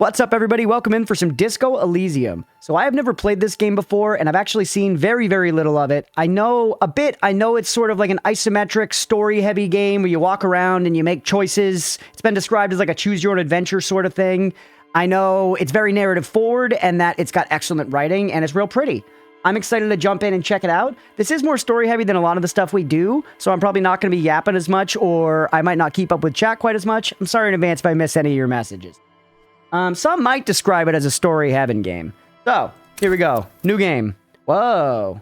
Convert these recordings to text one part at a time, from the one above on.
What's up, everybody? Welcome in for some Disco Elysium. So I have never played this game before, and I've actually seen very, very little of it. I know a bit. I know it's sort of like an isometric, story-heavy game where you walk around and you make choices. It's been described as like a choose-your-own-adventure sort of thing. I know it's very narrative-forward and that it's got excellent writing, and it's real pretty. I'm excited to jump in and check it out. This is more story-heavy than a lot of the stuff we do, so I'm probably not going to be yapping as much, or I might not keep up with chat quite as much. I'm sorry in advance if I miss any of your messages. Some might describe it as a story heaven game. So, here we go. New game. Whoa.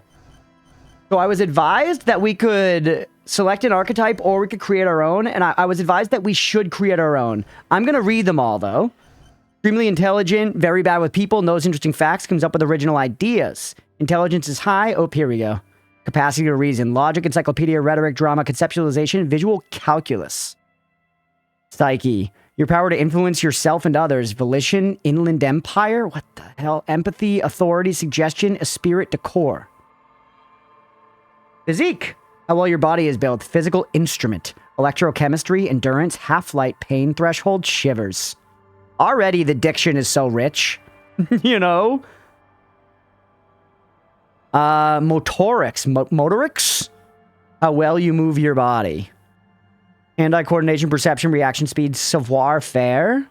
So I was advised that we could select an archetype or we could create our own, and I was advised that we should create our own. I'm going to read them all, though. Extremely intelligent, very bad with people, knows interesting facts, comes up with original ideas. Intelligence is high. Oh, here we go. Capacity to reason. Logic, encyclopedia, rhetoric, drama, conceptualization, visual calculus. Psyche. Your power to influence yourself and others. Volition, inland empire. What the hell? Empathy, authority, suggestion, spirit, decor. Physique. How well your body is built. Physical instrument. Electrochemistry, endurance, half-light, pain threshold, shivers. Already the diction is so rich. You know? Motorics. Motorics? How well you move your body. Hand-eye coordination, perception, reaction speed, savoir-faire,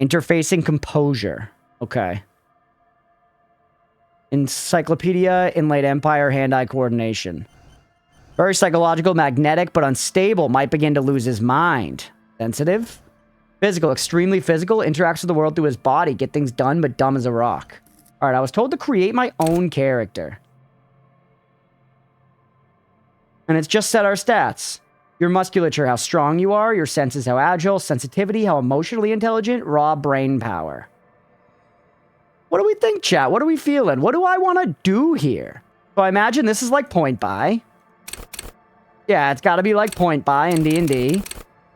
interfacing, composure. Okay. Encyclopedia, inlaid empire, hand-eye coordination. Very psychological, magnetic, but unstable. Might begin to lose his mind. Sensitive. Physical, extremely physical. Interacts with the world through his body. Get things done, but dumb as a rock. All right, I was told to create my own character. And it's just set our stats. Your musculature, how strong you are. Your senses, how agile. Sensitivity, how emotionally intelligent. Raw brain power. What do we think, chat? What are we feeling? What do I want to do here? So I imagine this is like point buy. Yeah, it's got to be like point buy in D&D. So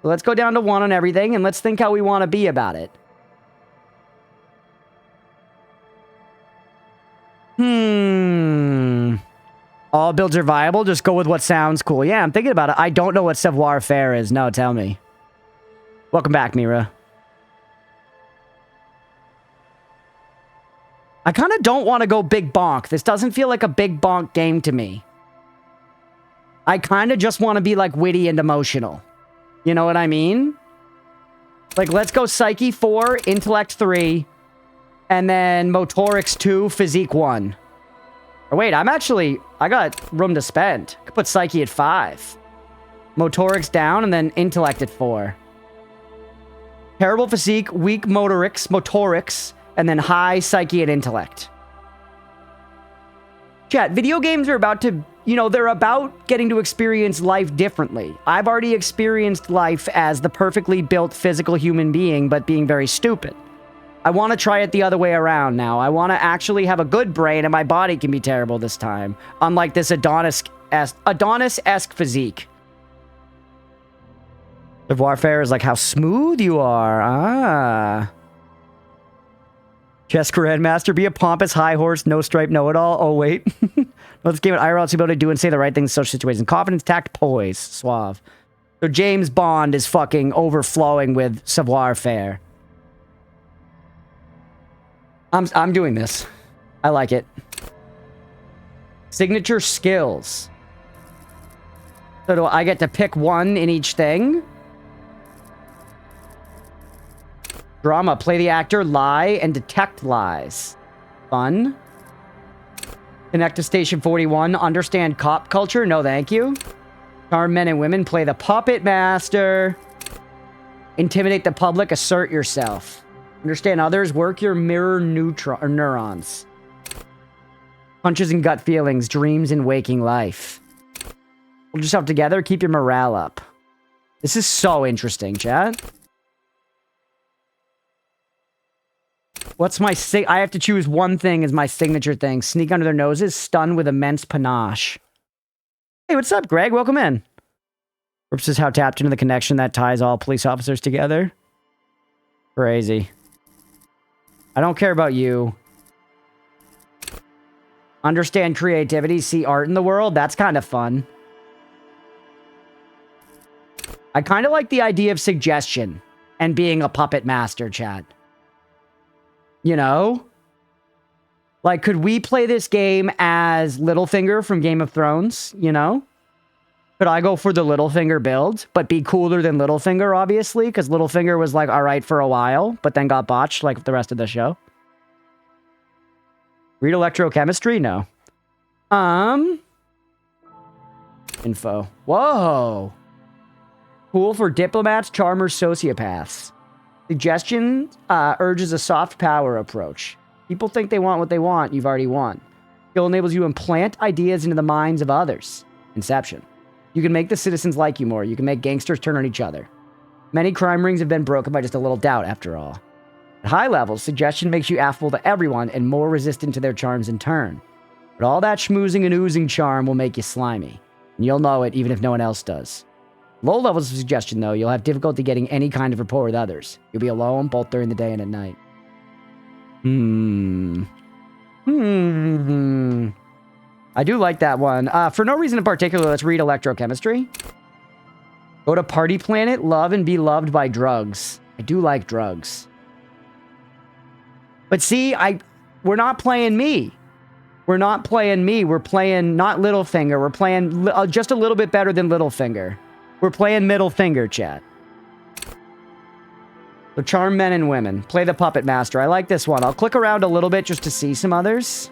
let's go down to 1 on everything, and let's think how we want to be about it. All builds are viable. Just go with what sounds cool. Yeah, I'm thinking about it. I don't know what savoir-faire is. No, tell me. Welcome back, Mira. I kind of don't want to go big bonk. This doesn't feel like a big bonk game to me. I kind of just want to be like witty and emotional. You know what I mean? Like, let's go Psyche 4, Intellect 3, and then Motorics 2, Physique 1. Or wait, I got room to spend. I could put Psyche at 5. Motorics down, and then Intellect at 4. Terrible Physique, weak Motorics, and then high Psyche and Intellect. Chat, video games are about to, you know, they're about getting to experience life differently. I've already experienced life as the perfectly built physical human being, but being very stupid. I want to try it the other way around now. I want to actually have a good brain and my body can be terrible this time. Unlike this Adonis-esque physique. Savoir-faire is like how smooth you are. Ah. Chess Grandmaster, be a pompous high horse, no stripe, know-it-all. Oh, wait. Let's give it IRL to be able to do and say the right things in social situations. Confidence, tact, poise. Suave. So James Bond is fucking overflowing with savoir-faire. I'm doing this. I like it. Signature skills. So do I get to pick one in each thing? Drama. Play the actor, lie, and detect lies. Fun. Connect to Station 41. Understand cop culture. No, thank you. Charm men and women. Play the puppet master. Intimidate the public. Assert yourself. Understand others. Work your mirror neurons. Punches and gut feelings. Dreams and waking life. Hold yourself together. Keep your morale up. This is so interesting, chat. What's my I have to choose one thing as my signature thing. Sneak under their noses. Stun with immense panache. Hey, what's up, Greg? Welcome in. Rips is how tapped into the connection that ties all police officers together. Crazy. I don't care about you. Understand creativity, see art in the world. That's kind of fun. I kind of like the idea of suggestion and being a puppet master, chat. You know? Like, could we play this game as Littlefinger from Game of Thrones, you know? Could I go for the Littlefinger build, but be cooler than Littlefinger, obviously? Because Littlefinger was, like, alright for a while, but then got botched, like the rest of the show. Read electrochemistry? No. Info. Whoa! Cool for diplomats, charmers, sociopaths. Suggestion urges a soft power approach. People think they want what they want, you've already won. Skill enables you to implant ideas into the minds of others. Inception. You can make the citizens like you more. You can make gangsters turn on each other. Many crime rings have been broken by just a little doubt, after all. At high levels, suggestion makes you affable to everyone and more resistant to their charms in turn. But all that schmoozing and oozing charm will make you slimy. And you'll know it even if no one else does. Low levels of suggestion, though, you'll have difficulty getting any kind of rapport with others. You'll be alone, both during the day and at night. I do like that one. For no reason in particular, let's read electrochemistry. Go to Party Planet, love and be loved by drugs. I do like drugs. But see, we're not playing me. We're not playing me. We're playing not Littlefinger. We're playing just a little bit better than Littlefinger. We're playing middle finger, chat. So charm men and women. Play the Puppet Master. I like this one. I'll click around a little bit just to see some others.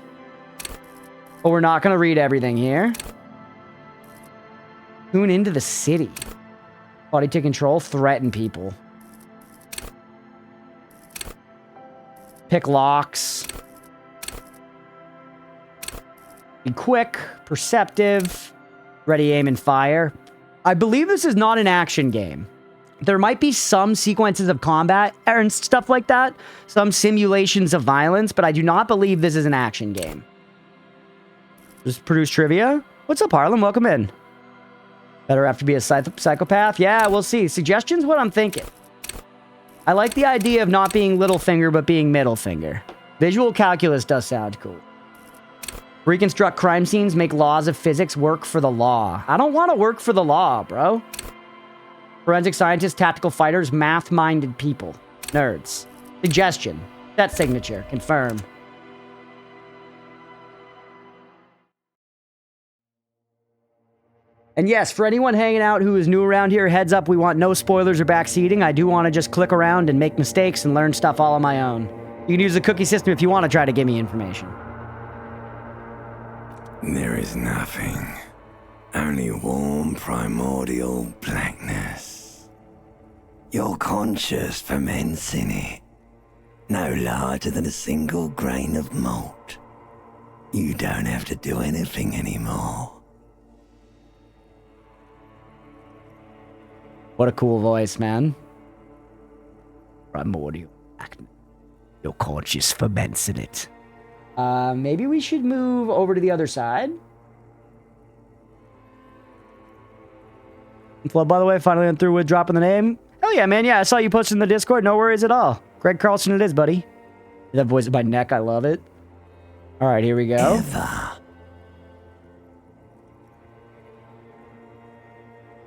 But we're not going to read everything here. Tune into the city. Body to control. Threaten people. Pick locks. Be quick. Perceptive. Ready, aim, and fire. I believe this is not an action game. There might be some sequences of combat and stuff like that. Some simulations of violence, but I do not believe this is an action game. Just produce trivia? What's up, Harlem? Welcome in. Better have to be a psychopath? Yeah, we'll see. Suggestions? What I'm thinking. I like the idea of not being Littlefinger, but being Middlefinger. Visual calculus does sound cool. Reconstruct crime scenes, make laws of physics work for the law. I don't want to work for the law, bro. Forensic scientists, tactical fighters, math-minded people. Nerds. Suggestion. Set signature. Confirm. And yes, for anyone hanging out who is new around here, heads up, we want no spoilers or backseating. I do want to just click around and make mistakes and learn stuff all on my own. You can use the cookie system if you want to try to give me information. There is nothing. Only warm primordial blackness. Your conscious ferments in it. No larger than a single grain of malt. You don't have to do anything anymore. What a cool voice, man. Primordial blackness. Your conscious ferments in it. Maybe we should move over to the other side. Flood, by the way, finally went through with dropping the name. Hell yeah, man. Yeah, I saw you posted in the Discord. No worries at all. Greg Carlson it is, buddy. That voice in my neck. I love it. All right, here we go.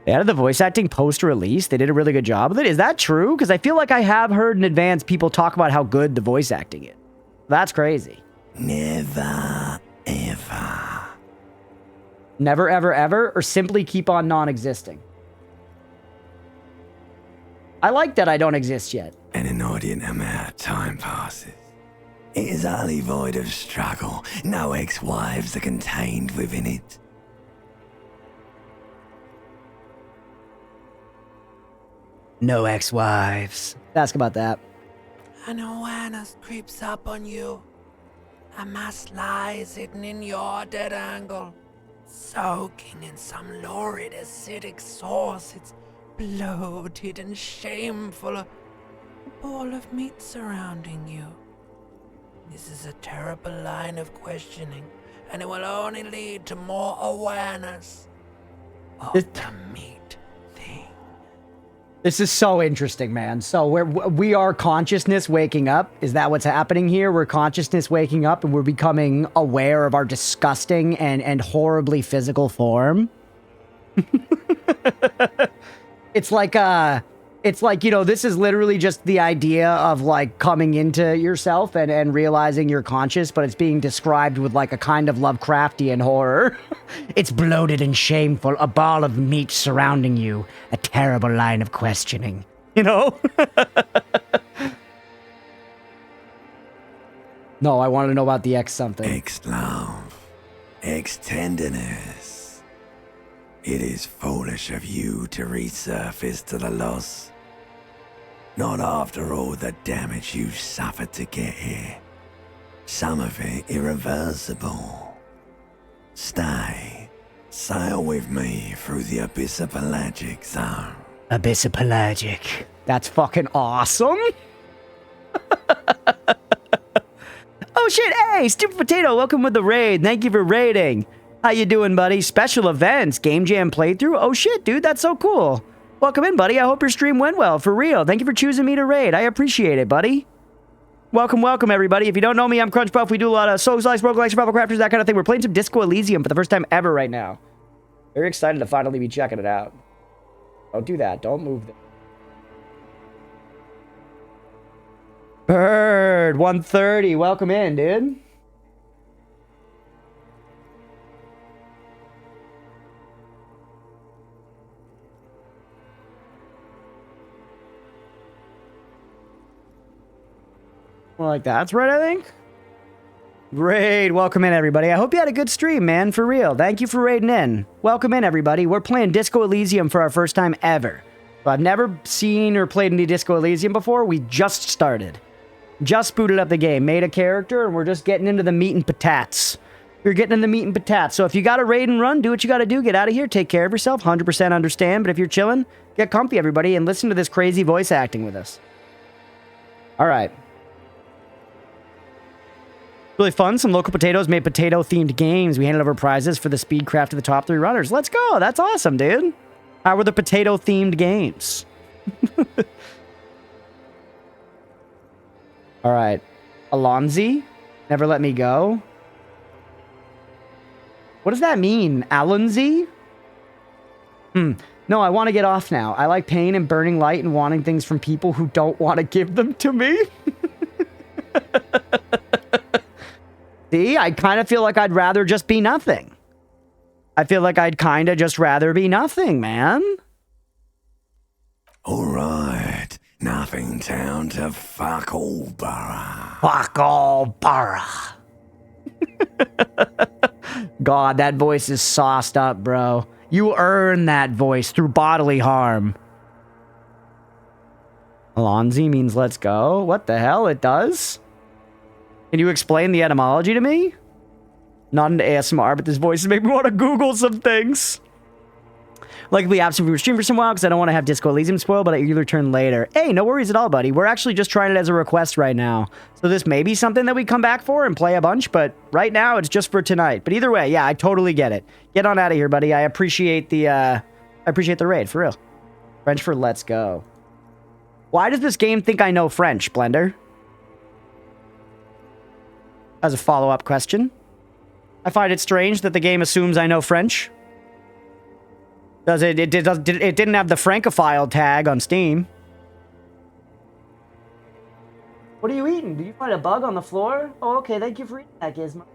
They added the voice acting post-release. They did a really good job with it. Is that true? Because I feel like I have heard in advance people talk about how good the voice acting is. That's crazy. Never, ever. Never, ever, ever? Or simply keep on non-existing? I like that I don't exist yet. An inordinate amount of time passes. It is utterly void of struggle. No ex-wives are contained within it. No ex-wives. Ask about that. An awareness creeps up on you. A mass lies hidden in your dead angle, soaking in some lurid acidic sauce. It's bloated and shameful, a ball of meat surrounding you. This is a terrible line of questioning, and it will only lead to more awareness of the meat thing. This is so interesting, man. So we are consciousness waking up. Is that what's happening here? We're consciousness waking up and we're becoming aware of our disgusting and horribly physical form. It's like It's like, you know, this is literally just the idea of like coming into yourself and realizing you're conscious, but it's being described with like a kind of Lovecraftian horror. It's bloated and shameful, a ball of meat surrounding you, a terrible line of questioning. You know? No, I want to know about the X something. Ex-love, ex-tenderness. It is foolish of you to resurface to the loss. Not after all the damage you've suffered to get here. Some of it irreversible. Stay. Sail with me through the abyssopelagic zone. Abyssopelagic. That's fucking awesome. Oh shit, hey, Stupid Potato, welcome with the raid. Thank you for raiding. How you doing, buddy? Special events, Game Jam playthrough? Oh shit, dude, that's so cool. Welcome in, buddy. I hope your stream went well, for real. Thank you for choosing me to raid. I appreciate it, buddy. Welcome, welcome, everybody. If you don't know me, I'm Crunchpuff. We do a lot of Souls likes, roguelikes, survival crafters, that kind of thing. We're playing some Disco Elysium for the first time ever right now. Very excited to finally be checking it out. Don't do that. Don't move them. Bird 130, welcome in, dude. More like that's right, I think. Great, welcome in, everybody. I hope you had a good stream, man, for real. Thank you for raiding in. Welcome in, everybody. We're playing Disco Elysium for our first time ever. I've never seen or played any Disco Elysium before. We just started. Just booted up the game, made a character, and we're just getting into the meat and patates. We're getting in the meat and patates. So if you got to raid and run, do what you got to do. Get out of here. Take care of yourself. 100% understand. But if you're chilling, get comfy, everybody, and listen to this crazy voice acting with us. All right. Really fun. Some local potatoes made potato-themed games. We handed over prizes for the speedcraft to the top 3 runners. Let's go. That's awesome, dude. How were the potato-themed games? All right. Alonzi, never let me go. What does that mean? Alonzi? No, I want to get off now. I like pain and burning light and wanting things from people who don't want to give them to me. See, I kind of feel like I'd rather just be nothing. I feel like I'd kind of just rather be nothing, man. All right. Nothing town to fuck all borough. Fuck all borough. God, that voice is sauced up, bro. You earn that voice through bodily harm. Alonzi means let's go. What the hell? It does? Can you explain the etymology to me? Not into ASMR, but this voice is making me want to Google some things. Likely absent from your stream for some while because I don't want to have Disco Elysium spoiled, but I usually return later. Hey, no worries at all, buddy. We're actually just trying it as a request right now. So this may be something that we come back for and play a bunch, but right now it's just for tonight. But either way, yeah, I totally get it. Get on out of here, buddy. I appreciate the raid, for real. French for let's go. Why does this game think I know French, Blender? As a follow-up question. I find it strange that the game assumes I know French. Does it? It didn't have the Francophile tag on Steam. What are you eating? Did you find a bug on the floor? Oh, okay. Thank you for eating that, Gizmo.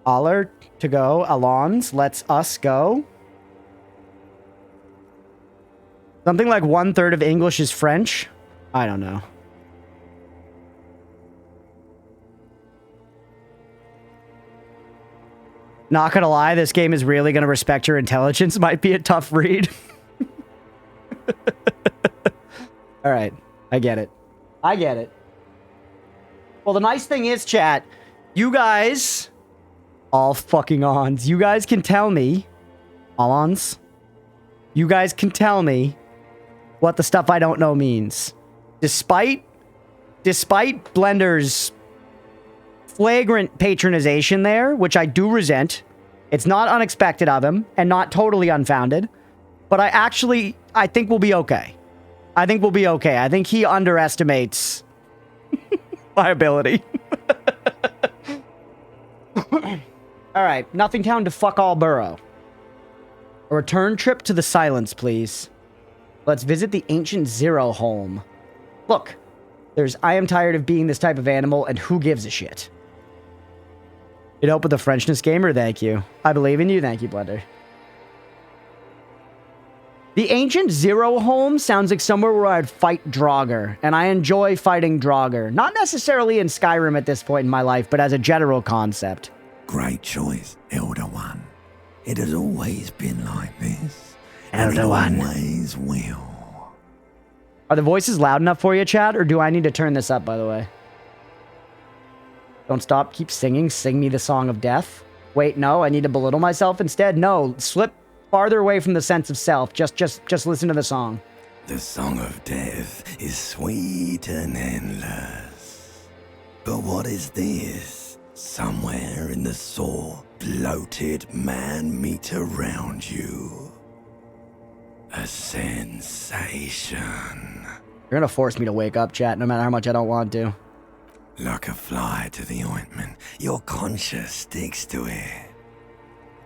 Aller to go. Alons, let's us go. Something like 1/3 of English is French. I don't know. Not gonna lie, this game is really gonna respect your intelligence. Might be a tough read. All right, I get it. I get it. Well, the nice thing is, chat, you guys, all fucking ons, you guys can tell me, all-ons, you guys can tell me what the stuff I don't know means. Despite Blender's flagrant patronization there, which I do resent. It's not unexpected of him and not totally unfounded, but I think we'll be okay. I think we'll be okay. I think he underestimates my ability. All right, nothing town to fuck all borough. A return trip to the silence, please. Let's visit the ancient Zero home. Look, there's I am tired of being this type of animal, and who gives a shit? It helped with the Frenchness gamer, thank you. I believe in you, thank you, Blender. The ancient Zero home sounds like somewhere where I'd fight Draugr, and I enjoy fighting Draugr. Not necessarily in Skyrim at this point in my life, but as a general concept. Great choice, Elder One. It has always been like this. Elder One. Always will. Are the voices loud enough for you, chat, or do I need to turn this up, by the way? Don't stop, keep singing. Sing me the song of death. Wait, no, I need to belittle myself instead. No, slip farther away from the sense of self. Just listen to the song. The song of death is sweet and endless. But what is this? Somewhere in the sore, bloated man meet around you. A sensation. You're gonna force me to wake up, chat, no matter how much I don't want to. Like a fly to the ointment, your conscience sticks to it.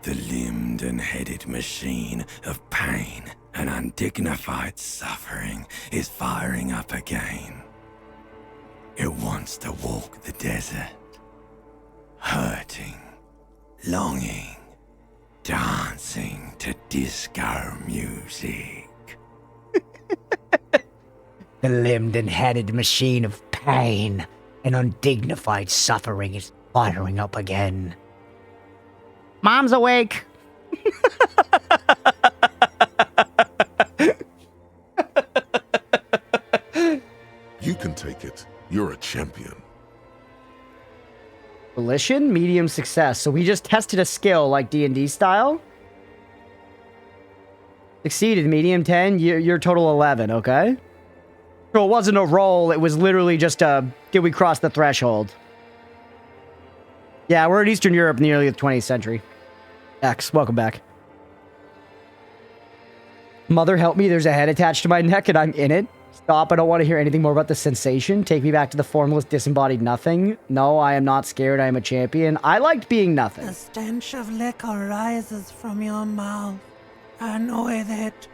The limbed and headed machine of pain and undignified suffering is firing up again. It wants to walk the desert, hurting, longing, dancing to disco music. The limbed and headed machine of pain and undignified suffering is firing up again. Mom's awake. You can take it. You're a champion. Volition, medium success. So we just tested a skill like D&D style. Succeeded, medium 10, you're total 11, okay? So it wasn't a roll, it was literally just a, did we cross the threshold? Yeah, we're in Eastern Europe in the early 20th century. X, welcome back. Mother, help me, there's a head attached to my neck and I'm in it. Stop, I don't want to hear anything more about the sensation. Take me back to the formless, disembodied nothing. No, I am not scared, I am a champion. I liked being nothing. The stench of liquor rises from your mouth, and with it,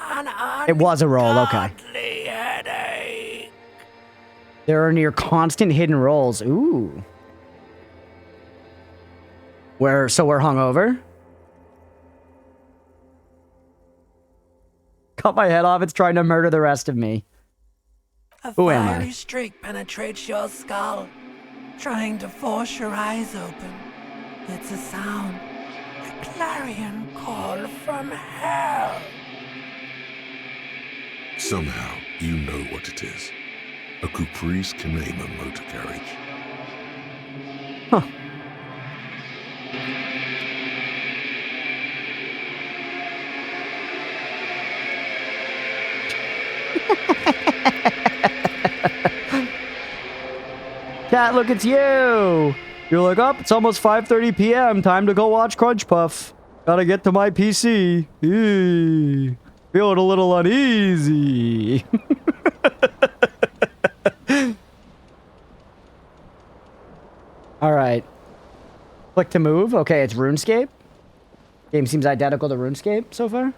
an It was a roll, okay. ungodly headache. There are near constant hidden rolls. Ooh. So we're hungover? Cut my head off, it's trying to murder the rest of me. A Who am I? fiery streak penetrates your skull, trying to force your eyes open. It's a sound, a clarion call from hell. Somehow, you know what it is. A Caprice Canema motor carriage. Huh. Cat, look, it's you! You're like, oh, it's almost 5:30 p.m. Time to go watch Crunchpuff. Gotta get to my PC. Eee. Feeling a little uneasy. Alright. Click to move. Okay, it's RuneScape. Game seems identical to RuneScape so far.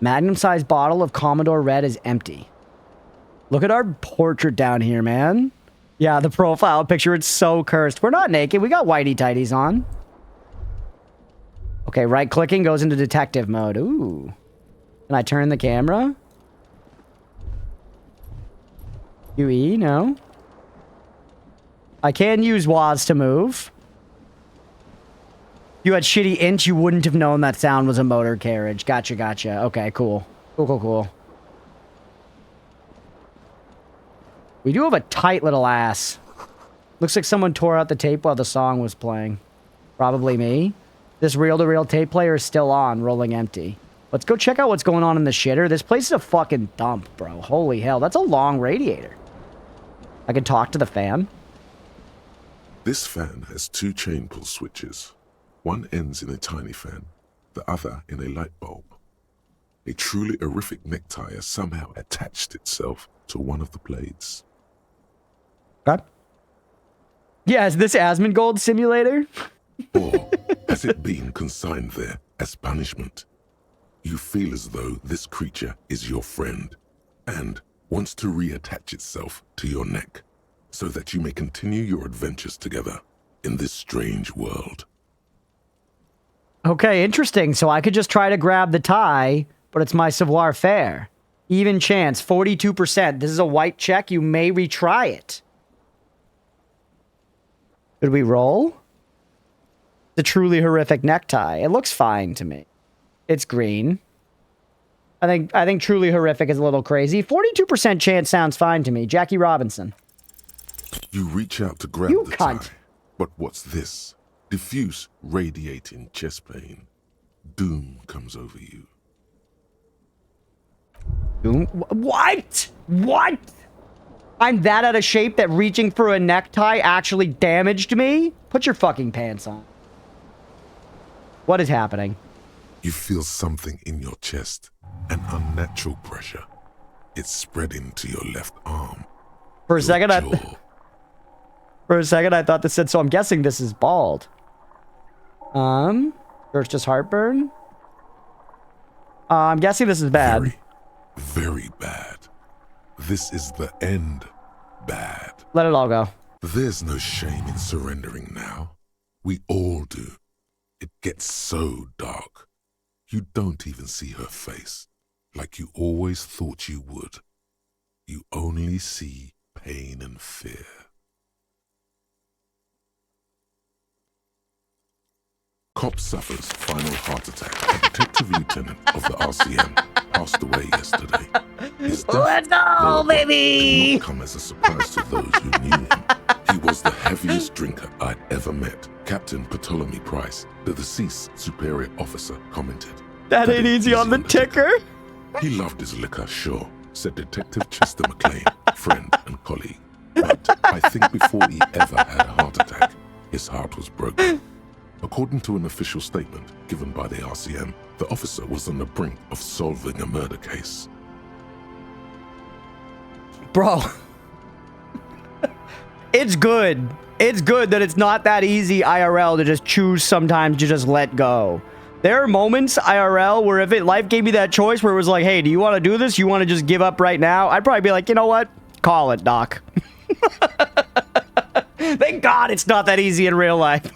Magnum-sized bottle of Commodore Red is empty. Look at our portrait down here, man. Yeah, the profile picture, it's so cursed. We're not naked. We got whitey-tighties on. Okay, right-clicking goes into detective mode. Ooh. Can I turn the camera? UE? No. I can use WAS to move. If you had shitty int, you wouldn't have known that sound was a motor carriage. Gotcha, gotcha. Okay, cool. Cool. We do have a tight little ass. Looks like someone tore out the tape while the song was playing. Probably me. This reel-to-reel tape player is still on, rolling empty. Let's go check out what's going on in the shitter. This place is a fucking dump, bro. Holy hell, that's a long radiator. I can talk to the fan. This fan has two chain pull switches. One ends in a tiny fan, the other in a light bulb. A truly horrific necktie has somehow attached itself to one of the blades. Okay. Yeah, is this Asmongold Simulator? Or has it been consigned there as punishment? You feel as though this creature is your friend and wants to reattach itself to your neck so that you may continue your adventures together in this strange world. Okay, interesting. So I could just try to grab the tie, but it's my savoir faire. Even chance, 42%. This is a white check. You may retry it. Could we roll? The truly horrific necktie. It looks fine to me. It's green. I think truly horrific is a little crazy. 42% chance sounds fine to me. Jackie Robinson. You reach out to grab You the cunt. tie, but what's this? Diffuse, radiating chest pain. Doom comes over you. What? What? I'm that out of shape that reaching for a necktie actually damaged me? Put your fucking pants on. What is happening? You feel something in your chest, an unnatural pressure. It's spreading to your left arm. For a your second, jaw. I thought this said, so I'm guessing this is bald. Or it's just heartburn? I'm guessing this is bad. Very, very bad. This is the end bad. Let it all go. There's no shame in surrendering now. We all do. It gets so dark. You don't even see her face, like you always thought you would. You only see pain and fear. Cop suffers final heart attack. A detective lieutenant of the RCM passed away yesterday. His death, Let's go, baby! did not come as a surprise to those who knew him. He was the heaviest drinker I'd ever met. Captain Ptolemy Price, the deceased superior officer, commented. That ain't easy on the ticker. He loved his liquor, sure, said Detective Chester McLean, friend and colleague. But I think before he ever had a heart attack, his heart was broken. According to an official statement given by the RCM, the officer was on the brink of solving a murder case. Bro. It's good. It's good that it's not that easy IRL to just choose sometimes to just let go. There are moments IRL where if life gave me that choice where it was like, hey, do you want to do this? You want to just give up right now? I'd probably be like, you know what? Call it, Doc. Thank God it's not that easy in real life.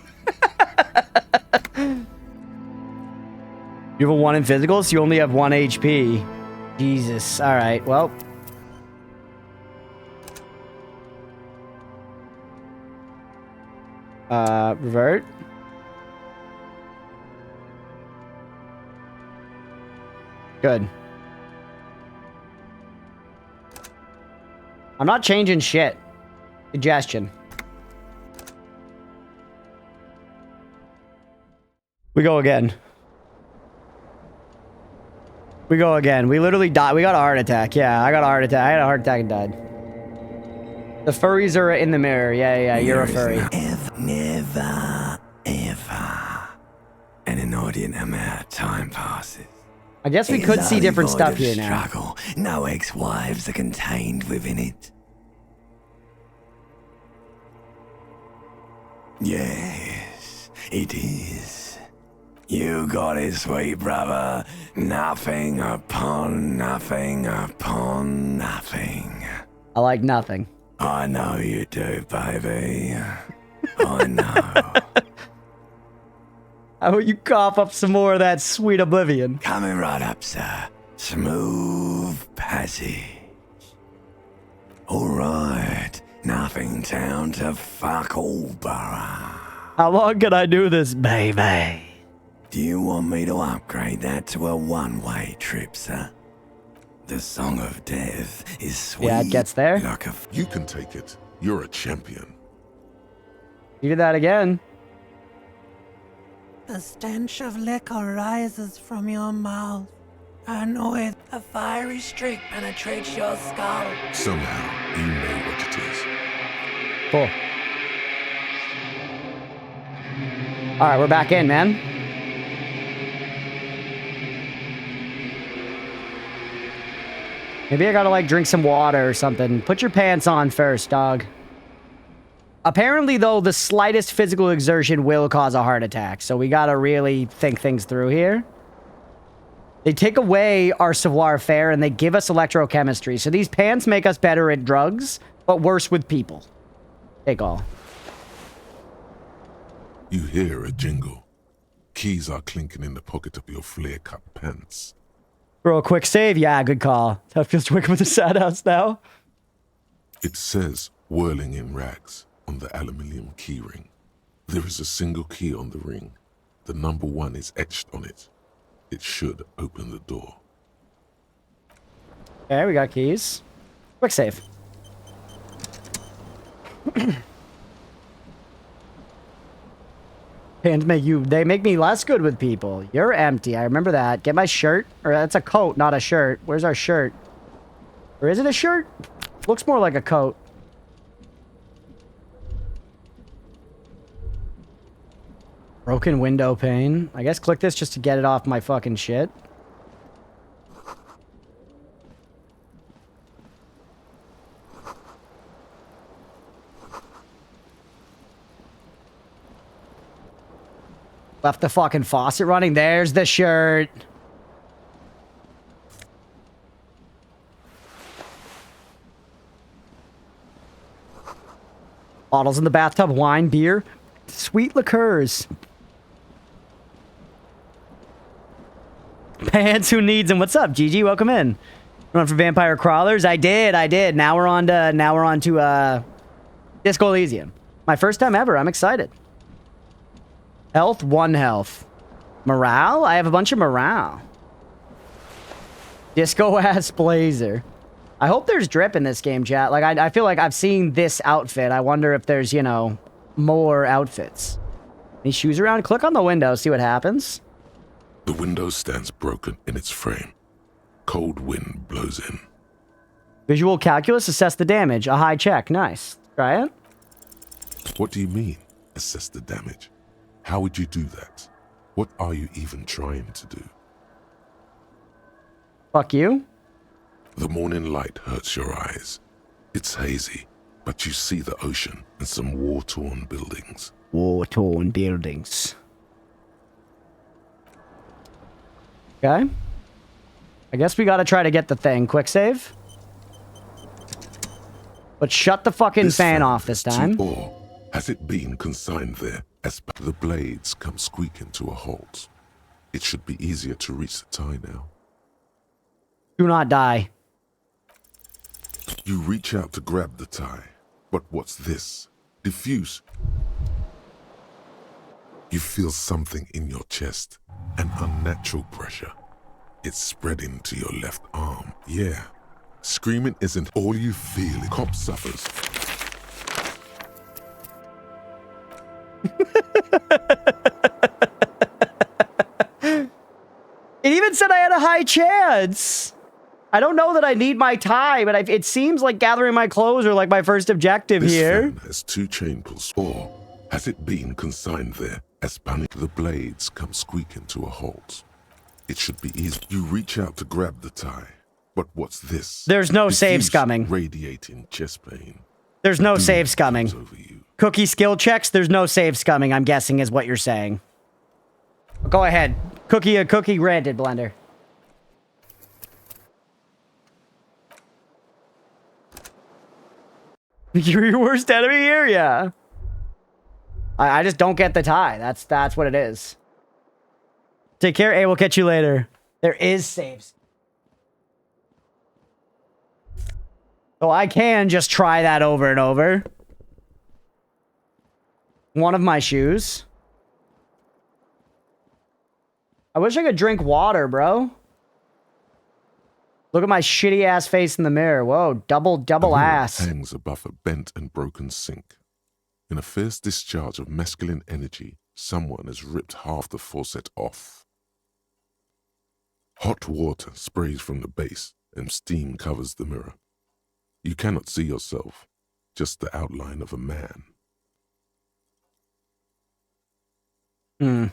You have a 1 in physicals? You only have 1 HP. Jesus. All right. Well. Revert. Good. I'm not changing shit. Suggestion. We go again. We go again. We literally died. We got a heart attack. Yeah, I got a heart attack. I had a heart attack and died. The furries are in the mirror. Yeah, you're a furry. Never, ever. An inordinate amount of time passes. I guess we It could is see only different void stuff of here now. struggle. No ex-wives are contained within it. Yes, it is. You got it, sweet brother. Nothing upon nothing upon nothing. I like nothing. I know you do, baby. I know. How about you cough up some more of that sweet oblivion? Coming right up, sir. Smooth passage. All right. Nothing down to fuck all, borough. How long can I do this, baby? Do you want me to upgrade that to a one-way trip, sir? The Song of Death is sweet. Yeah, it gets there. Like a You can take it. You're a champion. You did that again. The stench of liquor rises from your mouth. I know it. A fiery streak penetrates your skull. Somehow, you know what it is. Cool. All right, we're back in, man. Maybe I gotta, like, drink some water or something. Put your pants on first, dog. Apparently, though, the slightest physical exertion will cause a heart attack. So we gotta really think things through here. They take away our savoir-faire and they give us electrochemistry. So these pants make us better at drugs, but worse with people. Take all. You hear a jingle. Keys are clinking in the pocket of your flare-cut pants. Bro, a quick save? Yeah, good call. Tough feels to wake up with a sad house now. It says, whirling in rags, on the aluminium keyring. There is a single key on the ring. The number 1 is etched on it. It should open the door. Okay, we got keys. Quick save. Pants they make me less good with people. You're empty. I remember that. Get my shirt. Or that's a coat, not a shirt. Where's our shirt? Or is it a shirt? Looks more like a coat. Broken window pane. I guess click this just to get it off my fucking shit. Left the fucking faucet running. There's the shirt. Bottles in the bathtub. Wine, beer, sweet liqueurs. Pants, who needs them? What's up, Gigi? Welcome in. Run for vampire crawlers. I did. Now we're on to Disco Elysium. My first time ever. I'm excited. Health, 1 health. Morale? I have a bunch of morale. Disco ass blazer. I hope there's drip in this game, chat. Like, I feel like I've seen this outfit. I wonder if there's, you know, more outfits. Any shoes around? Click on the window, see what happens. The window stands broken in its frame. Cold wind blows in. Visual calculus, assess the damage. A high check. Nice. Try it. What do you mean, assess the damage? How would you do that? What are you even trying to do? Fuck you. The morning light hurts your eyes. It's hazy, but you see the ocean and some war-torn buildings. War-torn buildings. Okay. I guess we gotta try to get the thing. Quick save. But shut the fucking fan off this time. Or has it been consigned there as the blades come squeaking to a halt? It should be easier to reach the tie now. Do not die. You reach out to grab the tie, but what's this? Diffuse. You feel something in your chest, an unnatural pressure. It's spreading to your left arm. Yeah. Screaming isn't all you feel. Cop suffers. It even said I had a high chance. I don't know that I need my tie, but it seems like gathering my clothes are like my first objective here. This fan has 2 chain pulls. Or has it been consigned there as panic? The blades come squeaking to a halt. It should be easy. You reach out to grab the tie, but what's this? There's no saves Diffuse, coming. Radiating chest pain. There's no saves coming. Comes over you. Cookie skill checks. There's no saves coming. I'm guessing is what you're saying. Go ahead. Cookie granted, Blender. You're your worst enemy here? Yeah. I just don't get the tie. That's what it is. Take care. Hey, we'll catch you later. There is saves. So I can just try that over and over. One of my shoes. I wish I could drink water, bro. Look at my shitty ass face in the mirror. Whoa, double mirror ass. Hangs above a bent and broken sink. In a fierce discharge of masculine energy, someone has ripped half the faucet off. Hot water sprays from the base and steam covers the mirror. You cannot see yourself, just the outline of a man.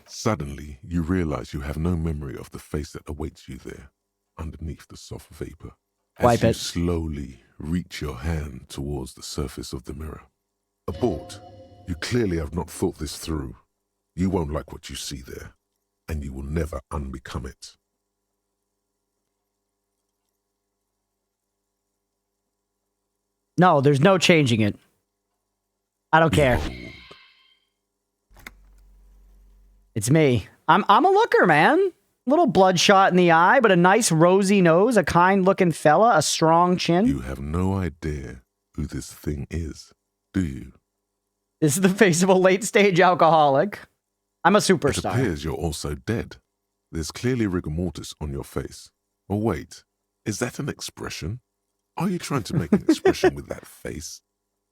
Suddenly, you realize you have no memory of the face that awaits you there, underneath the soft vapor. As Wipe you it. slowly reach your hand towards the surface of the mirror, Abort. You clearly have not thought this through. You won't like what you see there, and you will never unbecome it. No, there's no changing it. I don't care. Behold. It's me. I'm a looker, man. Little bloodshot in the eye, but a nice rosy nose, a kind-looking fella, a strong chin. You have no idea who this thing is, do you? This is the face of a late-stage alcoholic. I'm a It superstar. appears you're also dead. There's clearly rigor mortis on your face. Or wait, is that an expression? Are you trying to make an expression with that face?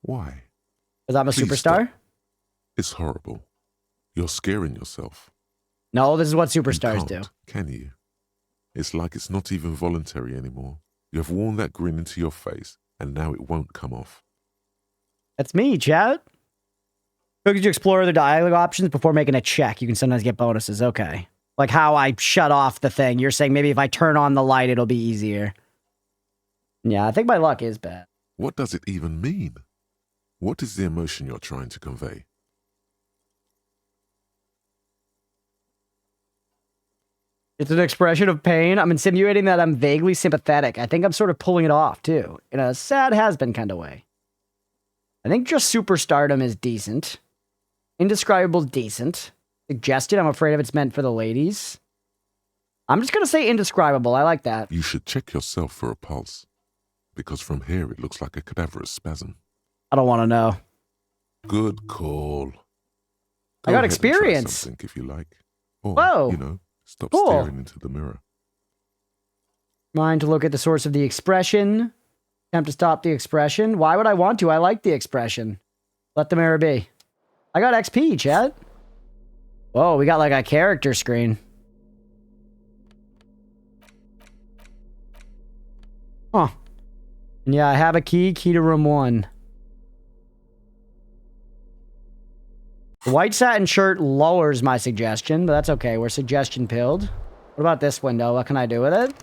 Why? Because I'm a Please superstar? stop. It's horrible. You're scaring yourself. No, this is what You superstars do. can't, can you? It's like it's not even voluntary anymore. You have worn that grin into your face, and now it won't come off. That's me, chat. Could you explore other dialogue options before making a check? You can sometimes get bonuses. Okay. Like how I shut off the thing. You're saying maybe if I turn on the light, it'll be easier. Yeah, I think my luck is bad. What does it even mean? What is the emotion you're trying to convey? It's an expression of pain. I'm insinuating that I'm vaguely sympathetic. I think I'm sort of pulling it off, too. In a sad has-been kind of way. I think just superstardom is decent. Indescribable decent. Suggested, I'm afraid if it's meant for the ladies. I'm just going to say indescribable. I like that. You should check yourself for a pulse, because from here it looks like a cadaverous spasm. I don't want to know. Good call. I got Go ahead and try experience. something if you like. Or, Whoa. you know, stop Cool. staring into the mirror. Mind to look at the source of the expression. Attempt to stop the expression. Why would I want to? I like the expression. Let the mirror be. I got XP, chat. Whoa, we got like a character screen. Huh. And yeah, I have a key to room 1. The white satin shirt lowers my suggestion, but that's okay. We're suggestion pilled. What about this window? What can I do with it?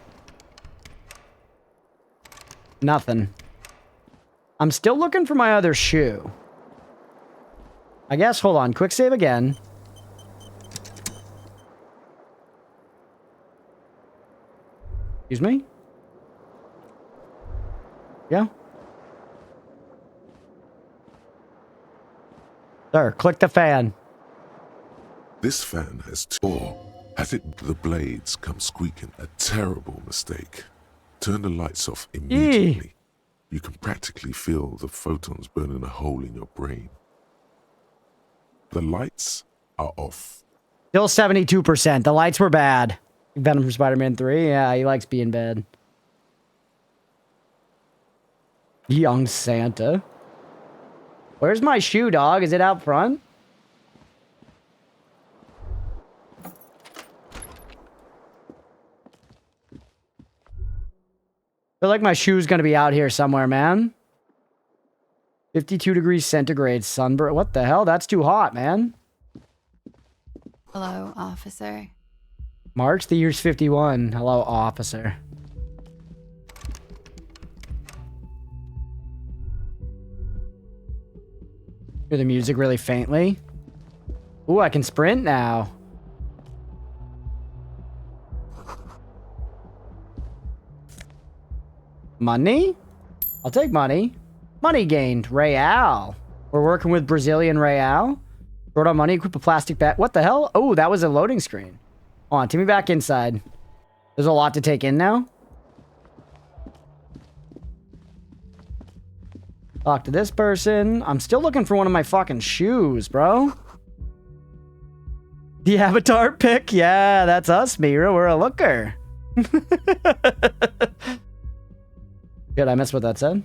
Nothing. I'm still looking for my other shoe. I guess, hold on. Quick save again. Excuse me? Yeah? Sir, click the fan. This fan has has it the blades come squeaking. A terrible mistake. Turn the lights off immediately. You can practically feel the photons burning a hole in your brain. The lights are off. Still 72%. The lights were bad. Venom from Spider-Man 3? Yeah, he likes being bad. Young Santa. Where's my shoe, dog? Is it out front? I feel like my shoe's gonna be out here somewhere, man. 52 degrees centigrade, sunburn. What the hell? That's too hot, man. Hello, officer. March, the year's 51. Hello, officer. Hear the music really faintly. Ooh, I can sprint now. Money? I'll take money. Money gained. Real. We're working with Brazilian Real. Short on money, equip a plastic bag. What the hell? Oh, that was a loading screen. Hold on, take me back inside. There's a lot to take in now. Talk to this person. I'm still looking for one of my fucking shoes, bro. The avatar pic? Yeah, that's us, Mira. We're a looker. Good, I missed what that said.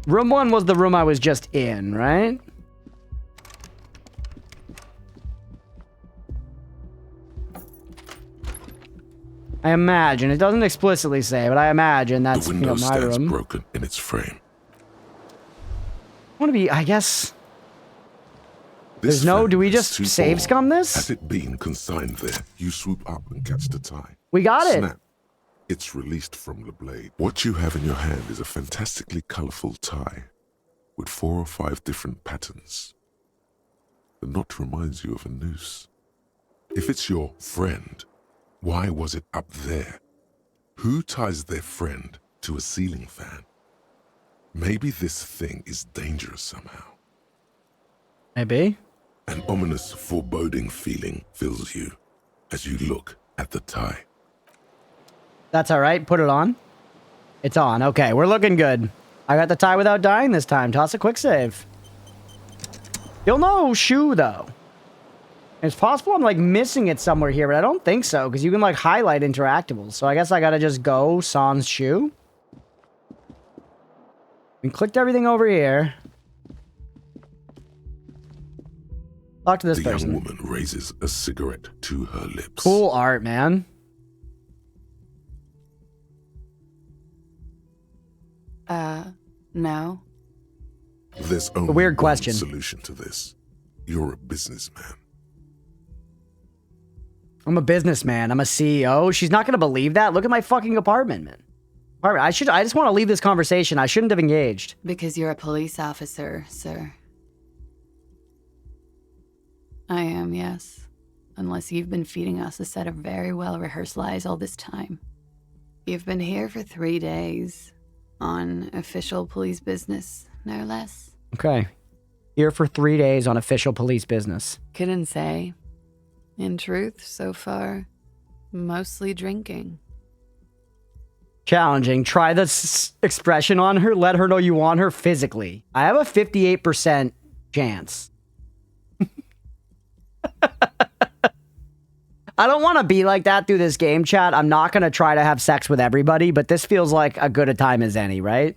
Room 1 was the room I was just in, right? I imagine. It doesn't explicitly say, but I imagine that's, The you window know, my stands room. broken in its frame. I want to be, I guess... This There's no... frame Do we is just too save small. scum this? Has it been consigned there? You swoop up and catch the tie. We got it. Snap. It's released from the blade. What you have in your hand is a fantastically colorful tie with 4 or 5 different patterns. The knot reminds you of a noose. If it's your friend, why was it up there? Who ties their friend to a ceiling fan? Maybe this thing is dangerous somehow. Maybe. An ominous, foreboding feeling fills you as you look at the tie. That's all right. Put it on. It's on. Okay, we're looking good. I got the tie without dying this time. Toss a quick save. You'll know shoe, though. It's possible I'm, like, missing it somewhere here, but I don't think so, because you can, like, highlight interactables. So I guess I gotta just go sans shoe. We clicked everything over here. Talk to this The person. young woman raises a cigarette to her lips. Cool art, man. No. There's only weird one question. solution to this. You're a businessman. I'm a businessman. I'm a CEO. She's not gonna believe that. Look at my fucking apartment, man. Apartment. I just want to leave this conversation. I shouldn't have engaged. Because you're a police officer, sir. I am, yes. Unless you've been feeding us a set of very well-rehearsed lies all this time. You've been here for 3 days. On official police business, no less. Okay. Here for 3 days on official police business. Couldn't say. In truth, so far, mostly drinking. Challenging. Try this expression on her. Let her know you want her physically. I have a 58% chance. I don't want to be like that through this game, chat. I'm not going to try to have sex with everybody, but this feels like a good a time as any, right?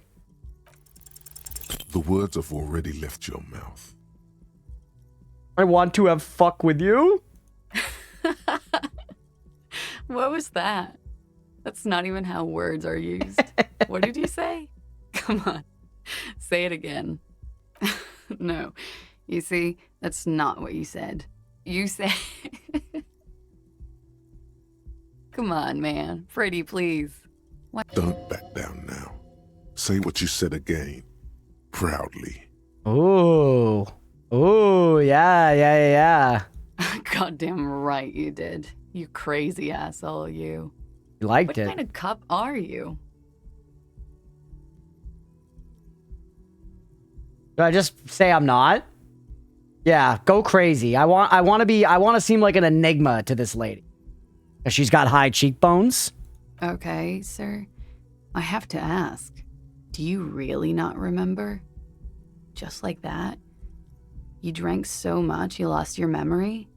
The words have already left your mouth. I want to have fuck with you. What was that? That's not even how words are used. What did you say? Come on. Say it again. No. You see, that's not what you said. You said... Come on, man. Pretty, please. What? Don't back down now. Say what you said again. Proudly. Ooh. Ooh, yeah. Goddamn right you did. You crazy asshole, you. You liked What it. kind of cup are you? Do I just say I'm not? Yeah, go crazy. I want to seem like an enigma to this lady. 'Cause she's got high cheekbones. Okay, sir. I have to ask. Do you really not remember? Just like that? You drank so much you lost your memory?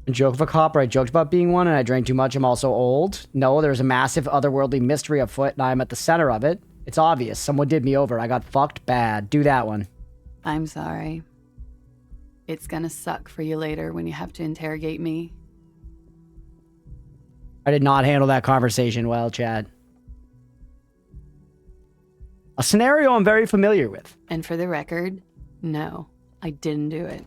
A joke of a cop, or I joked about being one and I drank too much. I'm also old. No, there's a massive otherworldly mystery afoot and I'm at the center of it. It's obvious. Someone did me over. I got fucked bad. Do that one. I'm sorry. It's gonna suck for you later when you have to interrogate me. I did not handle that conversation well, Chad. A scenario I'm very familiar with. And for the record, no, I didn't do it.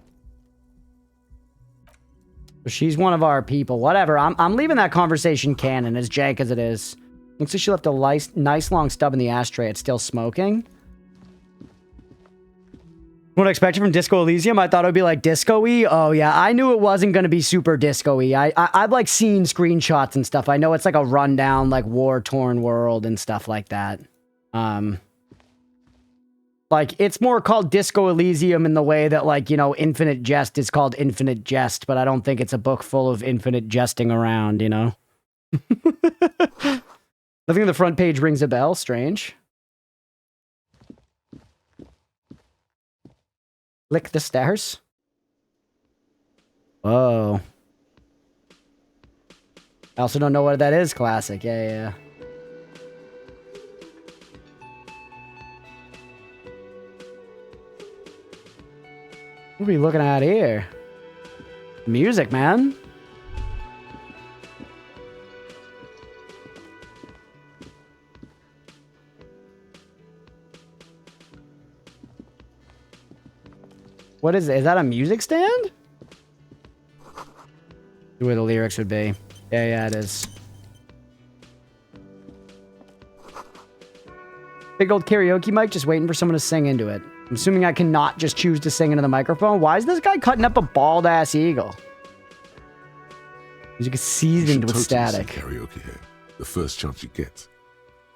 She's one of our people. Whatever. I'm leaving that conversation canon, as jank as it is. Looks like she left a nice long stub in the ashtray. It's still smoking. What I expected from Disco Elysium, I thought it would be like disco-y. Oh yeah, I knew it wasn't going to be super disco-y. I've like seen screenshots and stuff. I know it's like a rundown, like war-torn world and stuff like that. Like, it's more called Disco Elysium in the way that, like, you know, Infinite Jest is called Infinite Jest, but I don't think it's a book full of infinite jesting around, you know? Nothing on the front page rings a bell. Strange. Lick the stairs. Whoa. I also don't know what that is. Classic. Yeah. What are we looking at here? Music, man. What is it? Is that a music stand? Where the lyrics would be. Yeah, it is. Big old karaoke mic, just waiting for someone to sing into it. I'm assuming I cannot just choose to sing into the microphone. Why is this guy cutting up a bald-ass eagle? Music is seasoned with static. Karaoke here. The first chance you get.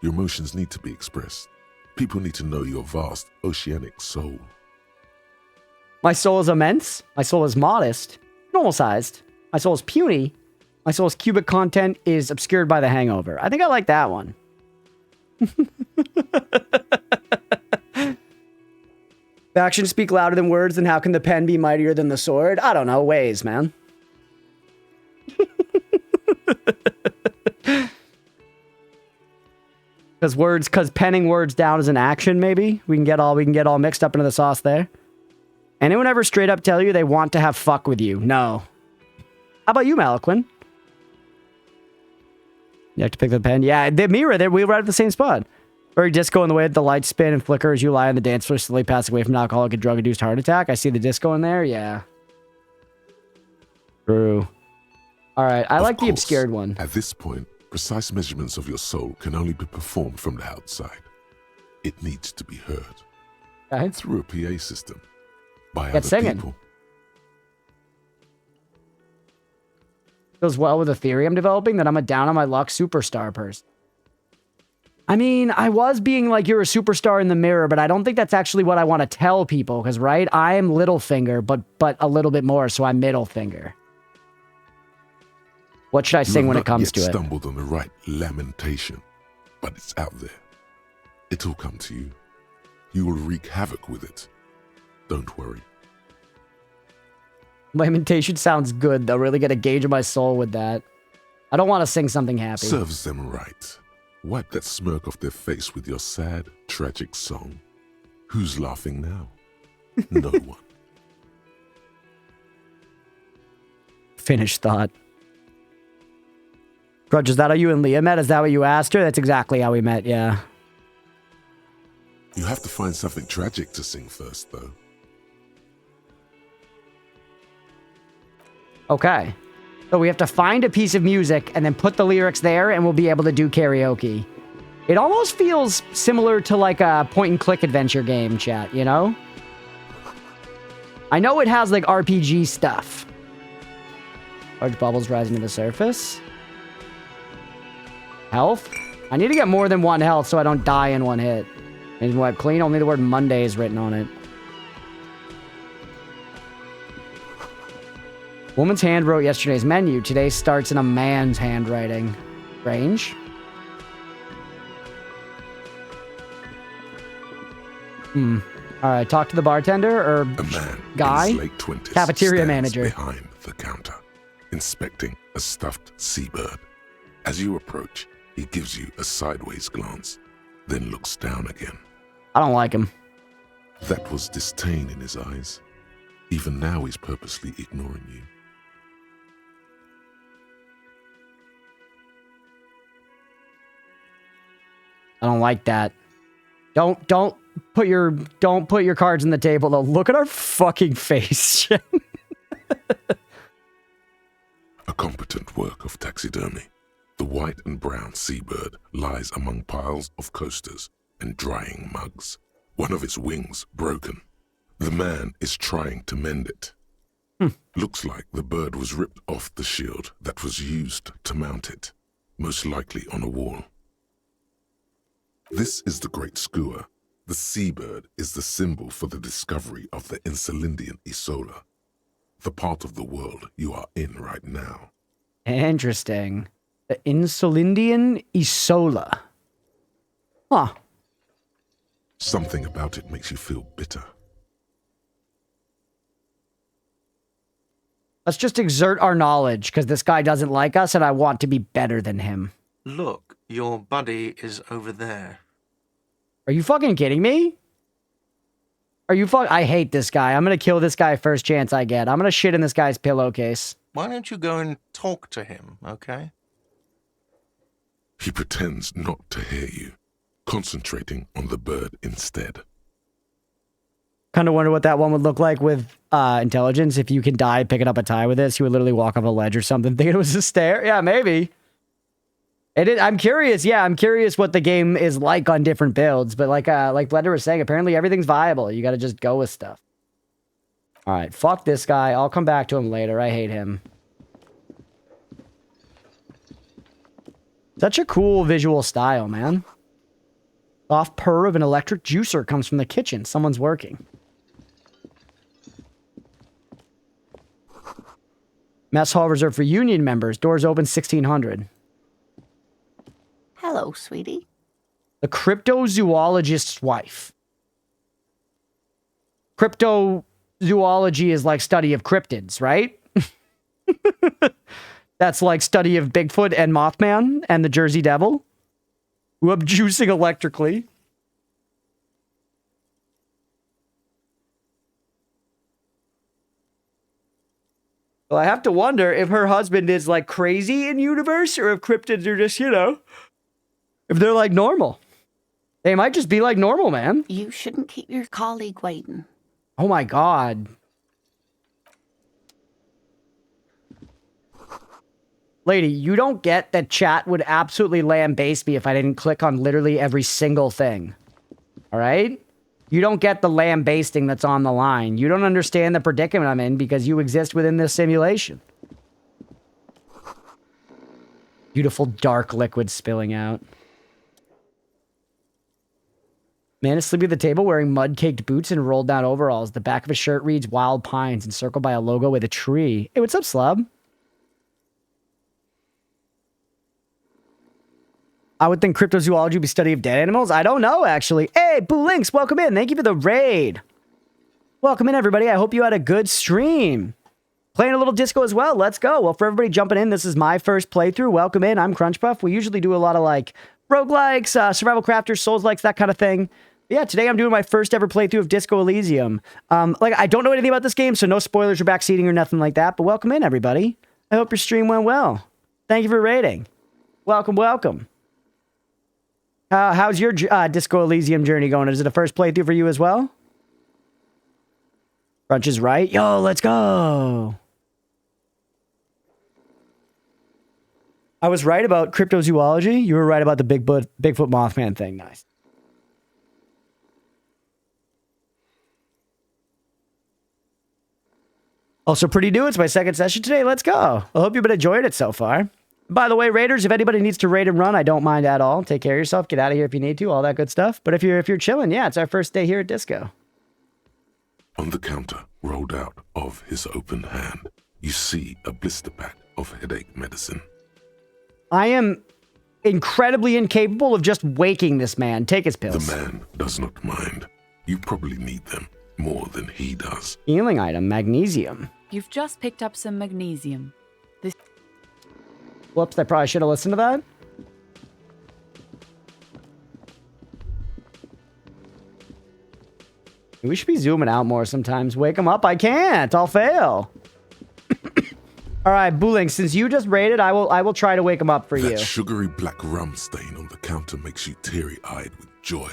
Your emotions need to be expressed. People need to know your vast, oceanic soul. My soul is immense. My soul is modest. Normal-sized. My soul is puny. My soul's cubic content is obscured by the hangover. I think I like that one. If actions speak louder than words, then how can the pen be mightier than the sword? I don't know. Ways, man. Because penning words down is an action, maybe? We can get all mixed up into the sauce there. Anyone ever straight up tell you they want to have fuck with you? No. How about you, Malaquin? You have to pick the pen? Yeah, the mirror, we were right at the same spot. Very disco in the way that the lights spin and flicker as you lie on the dance floor, slowly passing away from an alcoholic and drug-induced heart attack. I see the disco in there, yeah. True. Alright, I like the obscured one. At this point, precise measurements of your soul can only be performed from the outside. It needs to be heard. Okay. Through a PA system. By Get other singing. people. Goes well with the theory I'm developing that I'm a down-on-my-luck superstar person. I mean, I was being like, you're a superstar in the mirror, but I don't think that's actually what I want to tell people, because, right, I am Littlefinger, but a little bit more, so I'm Middlefinger. What should I sing when it comes to it? You have not yet stumbled on the right lamentation, but it's out there. It'll come to you. You will wreak havoc with it. Don't worry. Lamentation sounds good, though. Really get a gauge of my soul with that. I don't want to sing something happy. Serves them right. Wipe that smirk off their face with your sad, tragic song. Who's laughing now? No one. Finished thought. Grudge, is that how you and Leah met? Is that what you asked her? That's exactly how we met, yeah. You have to find something tragic to sing first, though. Okay. So we have to find a piece of music and then put the lyrics there and we'll be able to do karaoke. It almost feels similar to like a point-and-click adventure game, chat, you know? I know it has like RPG stuff. Large bubbles rising to the surface. Health? I need to get more than 1 health so I don't die in 1 hit. And wipe clean, only the word Monday is written on it. Woman's hand wrote yesterday's menu. Today starts in a man's handwriting. Strange. Alright, talk to the bartender or A man guy? in his late 20s Cafeteria stands manager. behind the counter, inspecting a stuffed seabird. As you approach, he gives you a sideways glance, then looks down again. I don't like him. That was disdain in his eyes. Even now he's purposely ignoring you. I don't like that. Don't put your cards on the table though. Look at our fucking face. A competent work of taxidermy. The white and brown seabird lies among piles of coasters and drying mugs. One of its wings broken. The man is trying to mend it. Looks like the bird was ripped off the shield that was used to mount it, most likely on a wall. This is the Great Skua. The seabird is the symbol for the discovery of the Insulindian Isola, the part of the world you are in right now. Interesting. The Insulindian Isola. Huh. Something about it makes you feel bitter. Let's just exert our knowledge, because this guy doesn't like us and I want to be better than him. Look, your buddy is over there. Are you fucking kidding me? I hate this guy. I'm gonna kill this guy first chance I get. I'm gonna shit in this guy's pillowcase. Why don't you go and talk to him, okay? He pretends not to hear you, concentrating on the bird instead. Kind of wonder what that one would look like with intelligence. If you can die picking up a tie with this, you would literally walk off a ledge or something. Think it was a stair? Yeah, maybe. I'm curious. Yeah, I'm curious what the game is like on different builds. But like Blender was saying, apparently everything's viable. You got to just go with stuff. All right, fuck this guy. I'll come back to him later. I hate him. Such a cool visual style, man. Soft purr of an electric juicer comes from the kitchen. Someone's working. Mess hall reserved for union members. Doors open 1600. Hello, sweetie. The cryptozoologist's wife. Cryptozoology is like study of cryptids, right? That's like study of Bigfoot and Mothman and the Jersey Devil, who are juicing electrically. Well, I have to wonder if her husband is like crazy in universe or if cryptids are just, if they're like normal. They might just be like normal, man. You shouldn't keep your colleague waiting. Oh my God. Lady, you don't get that chat would absolutely lambaste me if I didn't click on literally every single thing. All right? You don't get the lambasting that's on the line. You don't understand the predicament I'm in because you exist within this simulation. Beautiful dark liquid spilling out. Man is sleeping at the table wearing mud-caked boots and rolled down overalls. The back of his shirt reads Wild Pines encircled by a logo with a tree. Hey, what's up, Slub? I would think cryptozoology would be study of dead animals. I don't know, actually. Hey, Boo Links, welcome in. Thank you for the raid. Welcome in, everybody. I hope you had a good stream. Playing a little disco as well. Let's go. Well, for everybody jumping in, this is my first playthrough. Welcome in. I'm Crunchpuff. We usually do a lot of, like, roguelikes, survival crafters, souls-likes, that kind of thing. But yeah, today I'm doing my first ever playthrough of Disco Elysium. I don't know anything about this game, so no spoilers or backseating or nothing like that. But welcome in, everybody. I hope your stream went well. Thank you for raiding. Welcome, welcome. How's your Disco Elysium journey going? Is it a first playthrough for you as well? Crunch is right. Yo, let's go. I was right about cryptozoology. You were right about the Bigfoot Mothman thing. Nice. Also pretty new. It's my second session today. Let's go. I hope you've been enjoying it so far. By the way, raiders, if anybody needs to raid and run, I don't mind at all. Take care of yourself. Get out of here if you need to. All that good stuff. But if you're chilling, yeah, it's our first day here at Disco. On the counter, rolled out of his open hand, you see a blister pack of headache medicine. I am incredibly incapable of just waking this man. Take his pills. The man does not mind. You probably need them more than he does. Healing item, magnesium. You've just picked up some magnesium. Whoops, I probably should have listened to that. We should be zooming out more sometimes. Wake him up. I can't. I'll fail. All right, Booling, since you just raided, I will try to wake him up for you. That sugary black rum stain on the counter makes you teary-eyed with joy.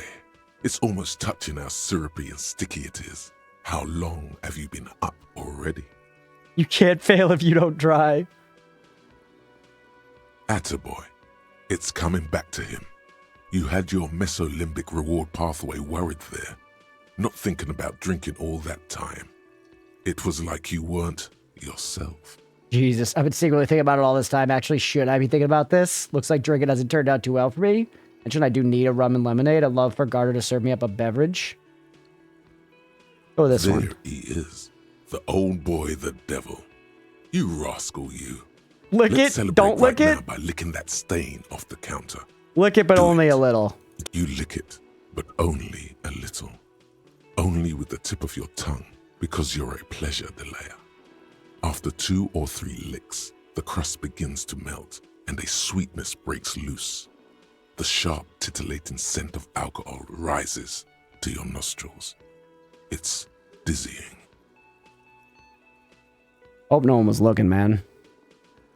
It's almost touching how syrupy and sticky it is. How long have you been up already? You can't fail if you don't try. Attaboy. It's coming back to him. You had your mesolimbic reward pathway worried there, not thinking about drinking all that time. It was like you weren't yourself. Jesus, I've been secretly thinking about it all this time. Actually, should I be thinking about this? Looks like drinking hasn't turned out too well for me. Mentioned I do need a rum and lemonade. I'd love for Garter to serve me up a beverage. Go with this one. There he is, the old boy, the devil. You rascal, you. Lick Let's it. Don't lick right it. now by licking that stain off the counter. Lick it, but Do only it. a little. You lick it, but only a little. Only with the tip of your tongue, because you're a pleasure delayer. After 2 or 3 licks, the crust begins to melt, and a sweetness breaks loose. The sharp, titillating scent of alcohol rises to your nostrils. It's dizzying. Hope no one was looking, man.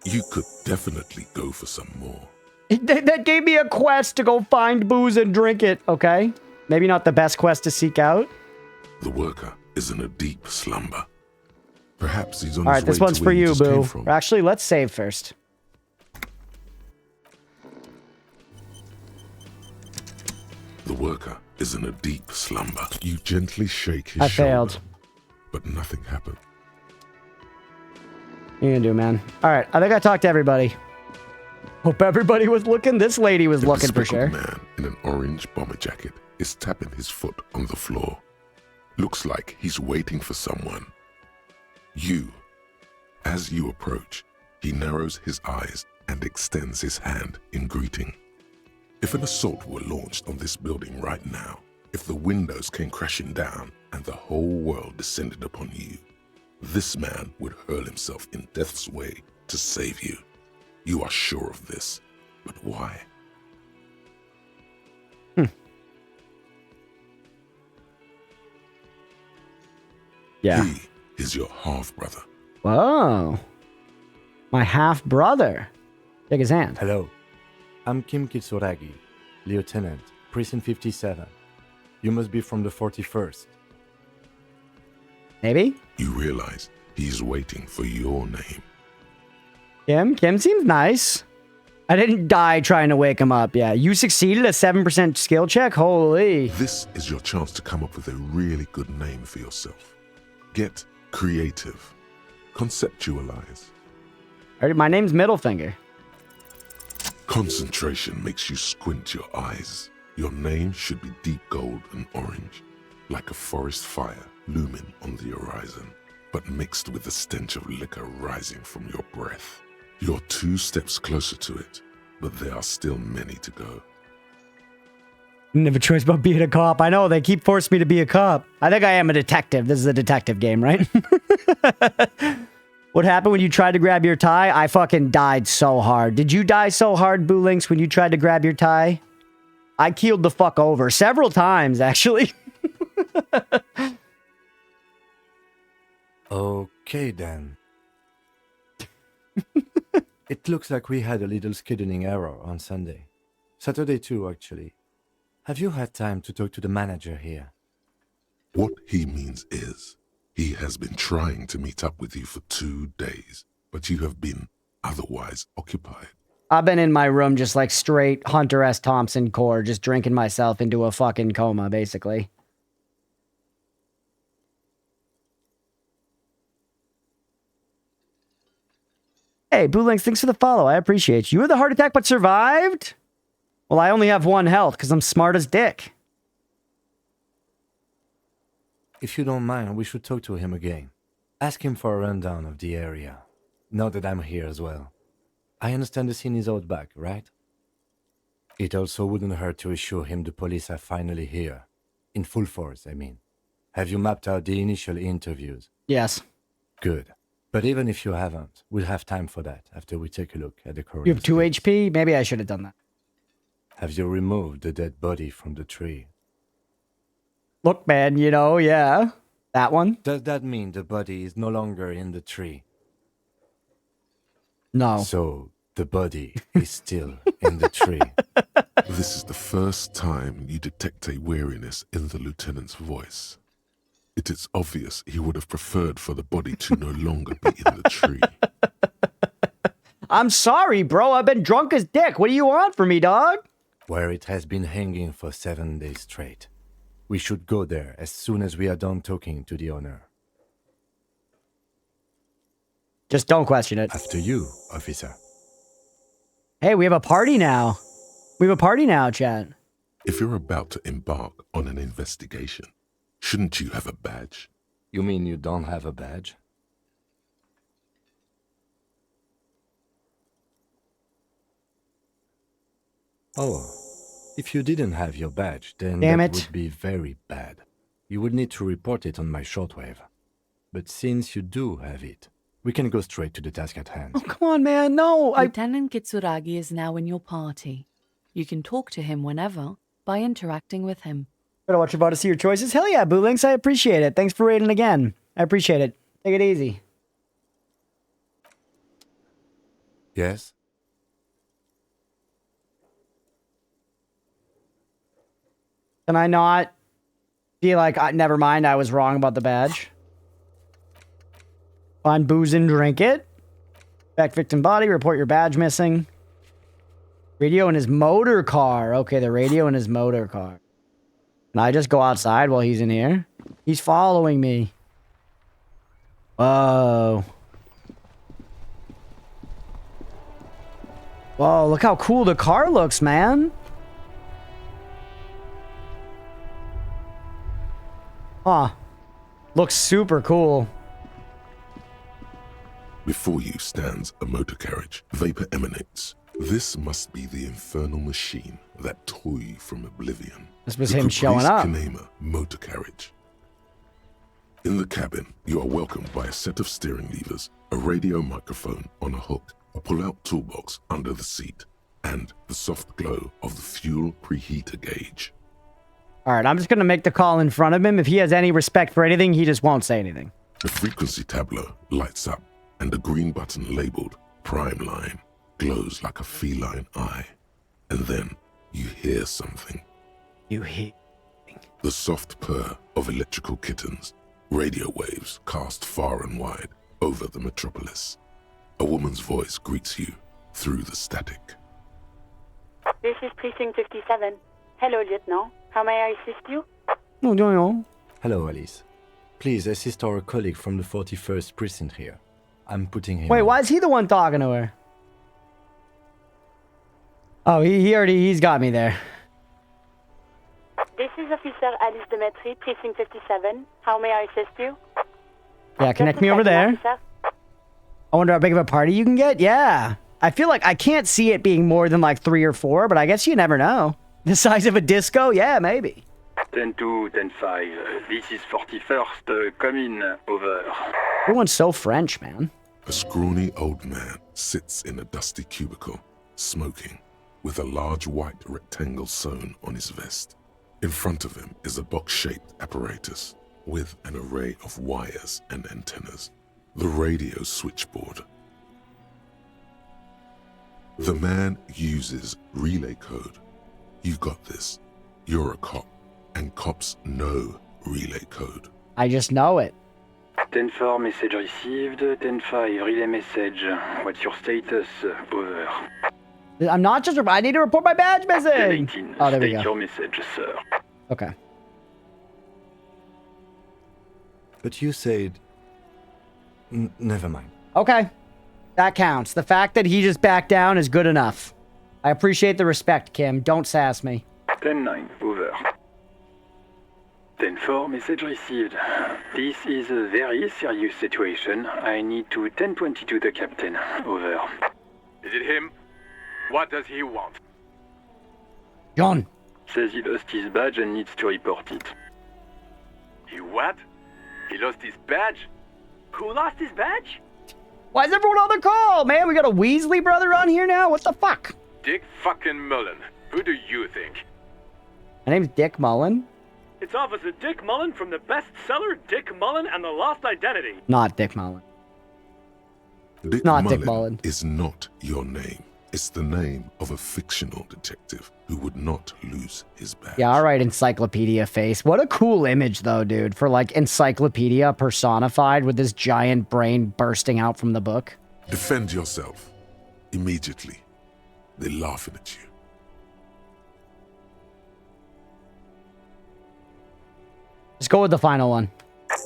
You could definitely go for some more. That gave me a quest to go find booze and drink it, okay? Maybe not the best quest to seek out. The worker is in a deep slumber. Perhaps he's on All his right, this way one's to for where he you, just came boo. from. Actually, let's save first. The worker is in a deep slumber. You gently shake his I shoulder, failed. but nothing happened. What are you gonna do, man? All right, I think I talked to everybody. Hope everybody was looking. This lady was A looking for bespectacled sure. man in an orange bomber jacket is tapping his foot on the floor. Looks like he's waiting for someone. As you approach, he narrows his eyes and extends his hand in greeting. If an assault were launched on this building right now, if the windows came crashing down and the whole world descended upon you, this man would hurl himself in death's way to save you. You are sure of this, but why? Yeah. He is your half-brother. Whoa. My half brother. Take his hand. Hello, I'm Kim Kitsuragi, Lieutenant, Precinct 57. You must be from the 41st. Maybe? You realize he's waiting for your name. Kim seems nice. I didn't die trying to wake him up. Yeah, you succeeded a 7% skill check? Holy. This is your chance to come up with a really good name for yourself. Get creative. Conceptualize. All right, my name's Middlefinger. Concentration makes you squint your eyes. Your name should be deep gold and orange, like a forest fire looming on the horizon, but mixed with the stench of liquor rising from your breath. You're 2 steps closer to it, but there are still many to go. Didn't have a choice about being a cop. I know, they keep forcing me to be a cop. I think I am a detective. This is a detective game, right? What happened when you tried to grab your tie? I fucking died so hard. Did you die so hard, Boo Links, when you tried to grab your tie? I keeled the fuck over several times, actually. Okay then. It looks like we had a little scheduling error on Sunday. Saturday too, actually. Have you had time to talk to the manager here? What he means is, he has been trying to meet up with you for 2 days, but you have been otherwise occupied. I've been in my room just like straight Hunter S. Thompson core, just drinking myself into a fucking coma, basically. Hey, Boo Links, thanks for the follow. I appreciate you. You had the heart attack but survived? Well, I only have 1 health because I'm smart as dick. If you don't mind, we should talk to him again. Ask him for a rundown of the area. Now that I'm here as well. I understand the scene is out back, right? It also wouldn't hurt to assure him the police are finally here. In full force, I mean. Have you mapped out the initial interviews? Yes. Good. But even if you haven't, we'll have time for that after we take a look at the coroner's You have 2 case. HP? Maybe I should have done that. Have you removed the dead body from the tree? Look, man, you know, yeah. That one? Does that mean the body is no longer in the tree? No. So, the body is still in the tree. This is the first time you detect a weariness in the lieutenant's voice. It is obvious he would have preferred for the body to no longer be in the tree. I'm sorry, bro. I've been drunk as dick. What do you want from me, dog? Where it has been hanging for 7 days straight. We should go there as soon as we are done talking to the owner. Just don't question it. After you, officer. Hey, we have a party now. We have a party now, chat. If you're about to embark on an investigation, shouldn't you have a badge? You mean you don't have a badge? Oh, if you didn't have your badge, then Damn that it. would be very bad. You would need to report it on my shortwave. But since you do have it, we can go straight to the task at hand. Oh, come on, man. No, Lieutenant Kitsuragi is now in your party. You can talk to him whenever by interacting with him. better watch about to see your choices. Hell yeah, Boo Links. I appreciate it. Thanks for raiding again. I appreciate it. Take it easy. Yes? Can I not? Be like, never mind, I was wrong about the badge. Find booze and drink it. Back victim body, report your badge missing. Radio in his motor car. Okay, the radio in his motor car. Can I just go outside while he's in here? He's following me. Whoa. Whoa, look how cool the car looks, man. Huh. Looks super cool. Before you stands a motor carriage. Vapor emanates. This must be the infernal machine that tore you from oblivion. This was The him showing Caprice up. Kanema motor carriage. In the cabin, you are welcomed by a set of steering levers, a radio microphone on a hook, a pull-out toolbox under the seat, and the soft glow of the fuel preheater gauge. All right, I'm just going to make the call in front of him. If he has any respect for anything, he just won't say anything. The frequency tableau lights up, and the green button labeled Prime Line glows like a feline eye. And then you hear something. You hear? The soft purr of electrical kittens, radio waves cast far and wide over the metropolis. A woman's voice greets you through the static. This is Precinct 57. Hello, Lieutenant. How may I assist you? Oh, no. Hello, Alice. Please assist our colleague from the 41st precinct here. I'm putting him Wait, on. why is he the one talking to her? Oh, he's got me there. This is Officer Alice Demetri, Precinct 57. How may I assist you? Yeah, connect Just a me over second, there. officer. I wonder how big of a party you can get. Yeah. I feel like I can't see it being more than like 3 or 4, but I guess you never know. The size of a disco? Yeah, maybe. 10-2, 10-5. This is 41st. Come in. Over. Everyone's so French, man. A scrawny old man sits in a dusty cubicle, smoking, with a large white rectangle sewn on his vest. In front of him is a box-shaped apparatus with an array of wires and antennas. The radio switchboard. The man uses relay code. You've got this. You're a cop, and cops know relay code. I just know it. 10-4, message received. 10-5, relay message. What's your status? Over. I'm not just... I need to report my badge missing. 10-18, Oh, there we state go. your message, sir. Okay. But you said... never mind. Okay. That counts. The fact that he just backed down is good enough. I appreciate the respect, Kim. Don't sass me. 10-9, over. 10-4, message received. This is a very serious situation. I need to 10-22 the captain. Over. Is it him? What does he want? John. Says he lost his badge and needs to report it. He what? He lost his badge? Who lost his badge? Why is everyone on the call, man? We got a Weasley brother on here now? What the fuck? Dick fucking Mullen. Who do you think? My name's Dick Mullen. It's Officer Dick Mullen from the bestseller Dick Mullen and the Lost Identity. Not Dick Mullen. Dick Not Mullen Dick Mullen. is not your name. It's the name of a fictional detective who would not lose his badge. Yeah, all right, encyclopedia face. What a cool image, though, dude, for, like, encyclopedia personified with this giant brain bursting out from the book. Defend yourself. Immediately. They're laughing at you. Let's go with the final one.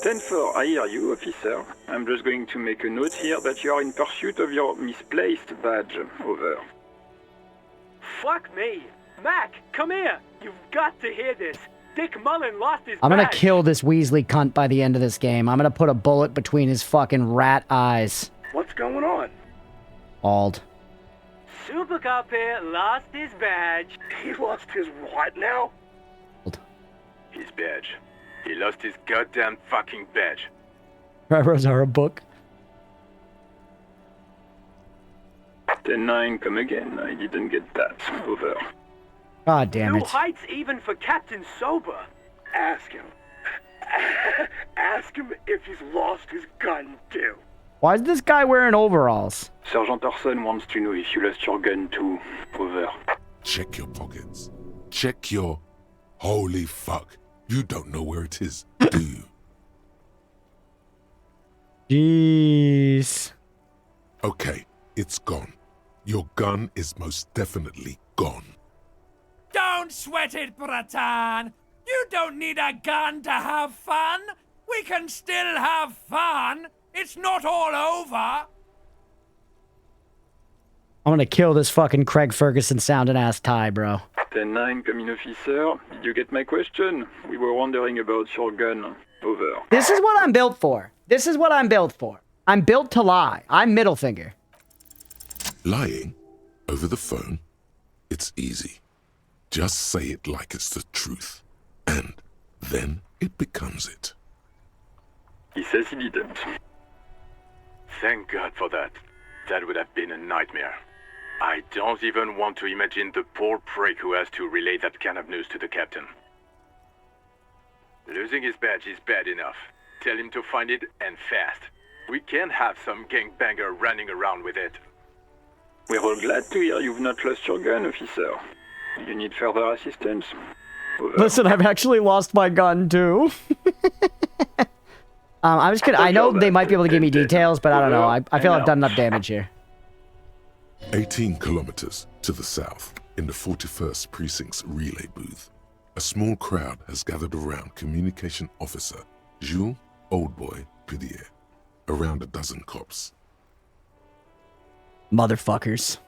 10-4, I hear you, officer. I'm just going to make a note here that you are in pursuit of your misplaced badge. Over. Fuck me. Mac, come here. You've got to hear this. Dick Mullen lost his I'm gonna badge. kill this Weasley cunt by the end of this game. I'm gonna put a bullet between his fucking rat eyes. What's going on? Ald. Super Cop here lost his badge. He lost his what now? His badge. He lost his goddamn fucking badge. Rosara book. 10-9, come again. I didn't get that. Over. God damn No it. heights even for Captain Sober. Ask him. Ask him if he's lost his gun too. Why is this guy wearing overalls? Sergeant Orson wants to know if you lost your gun too. Over. Check your pockets. Check your... Holy fuck. You don't know where it is, do you? Jeez. Okay, it's gone. Your gun is most definitely gone. Don't sweat it, Bratan. You don't need a gun to have fun. We can still have fun. It's not all over. I'm gonna kill this fucking Craig Ferguson sounding ass tie, bro. 10-9, come in, officer. Did you get my question? We were wondering about your gun. Over. This is what I'm built for. This is what I'm built for. I'm built to lie. I'm middle finger. Lying? Over the phone? It's easy. Just say it like it's the truth. And then it becomes it. He says he didn't. Thank God for that. That would have been a nightmare. I don't even want to imagine the poor prick who has to relay that kind of news to the captain. Losing his badge is bad enough. Tell him to find it, and fast. We can't have some gangbanger running around with it. We're all glad to hear you've not lost your gun, officer. You need further assistance? Over. Listen, I've actually lost my gun too. I'm just kidding. I know they might be able to give me details, but I don't know. I feel I've done enough damage here. 18 kilometers to the south, in the 41st Precinct's relay booth, a small crowd has gathered around Communication Officer Jules Oldboy Pidier, around a dozen cops. Motherfuckers.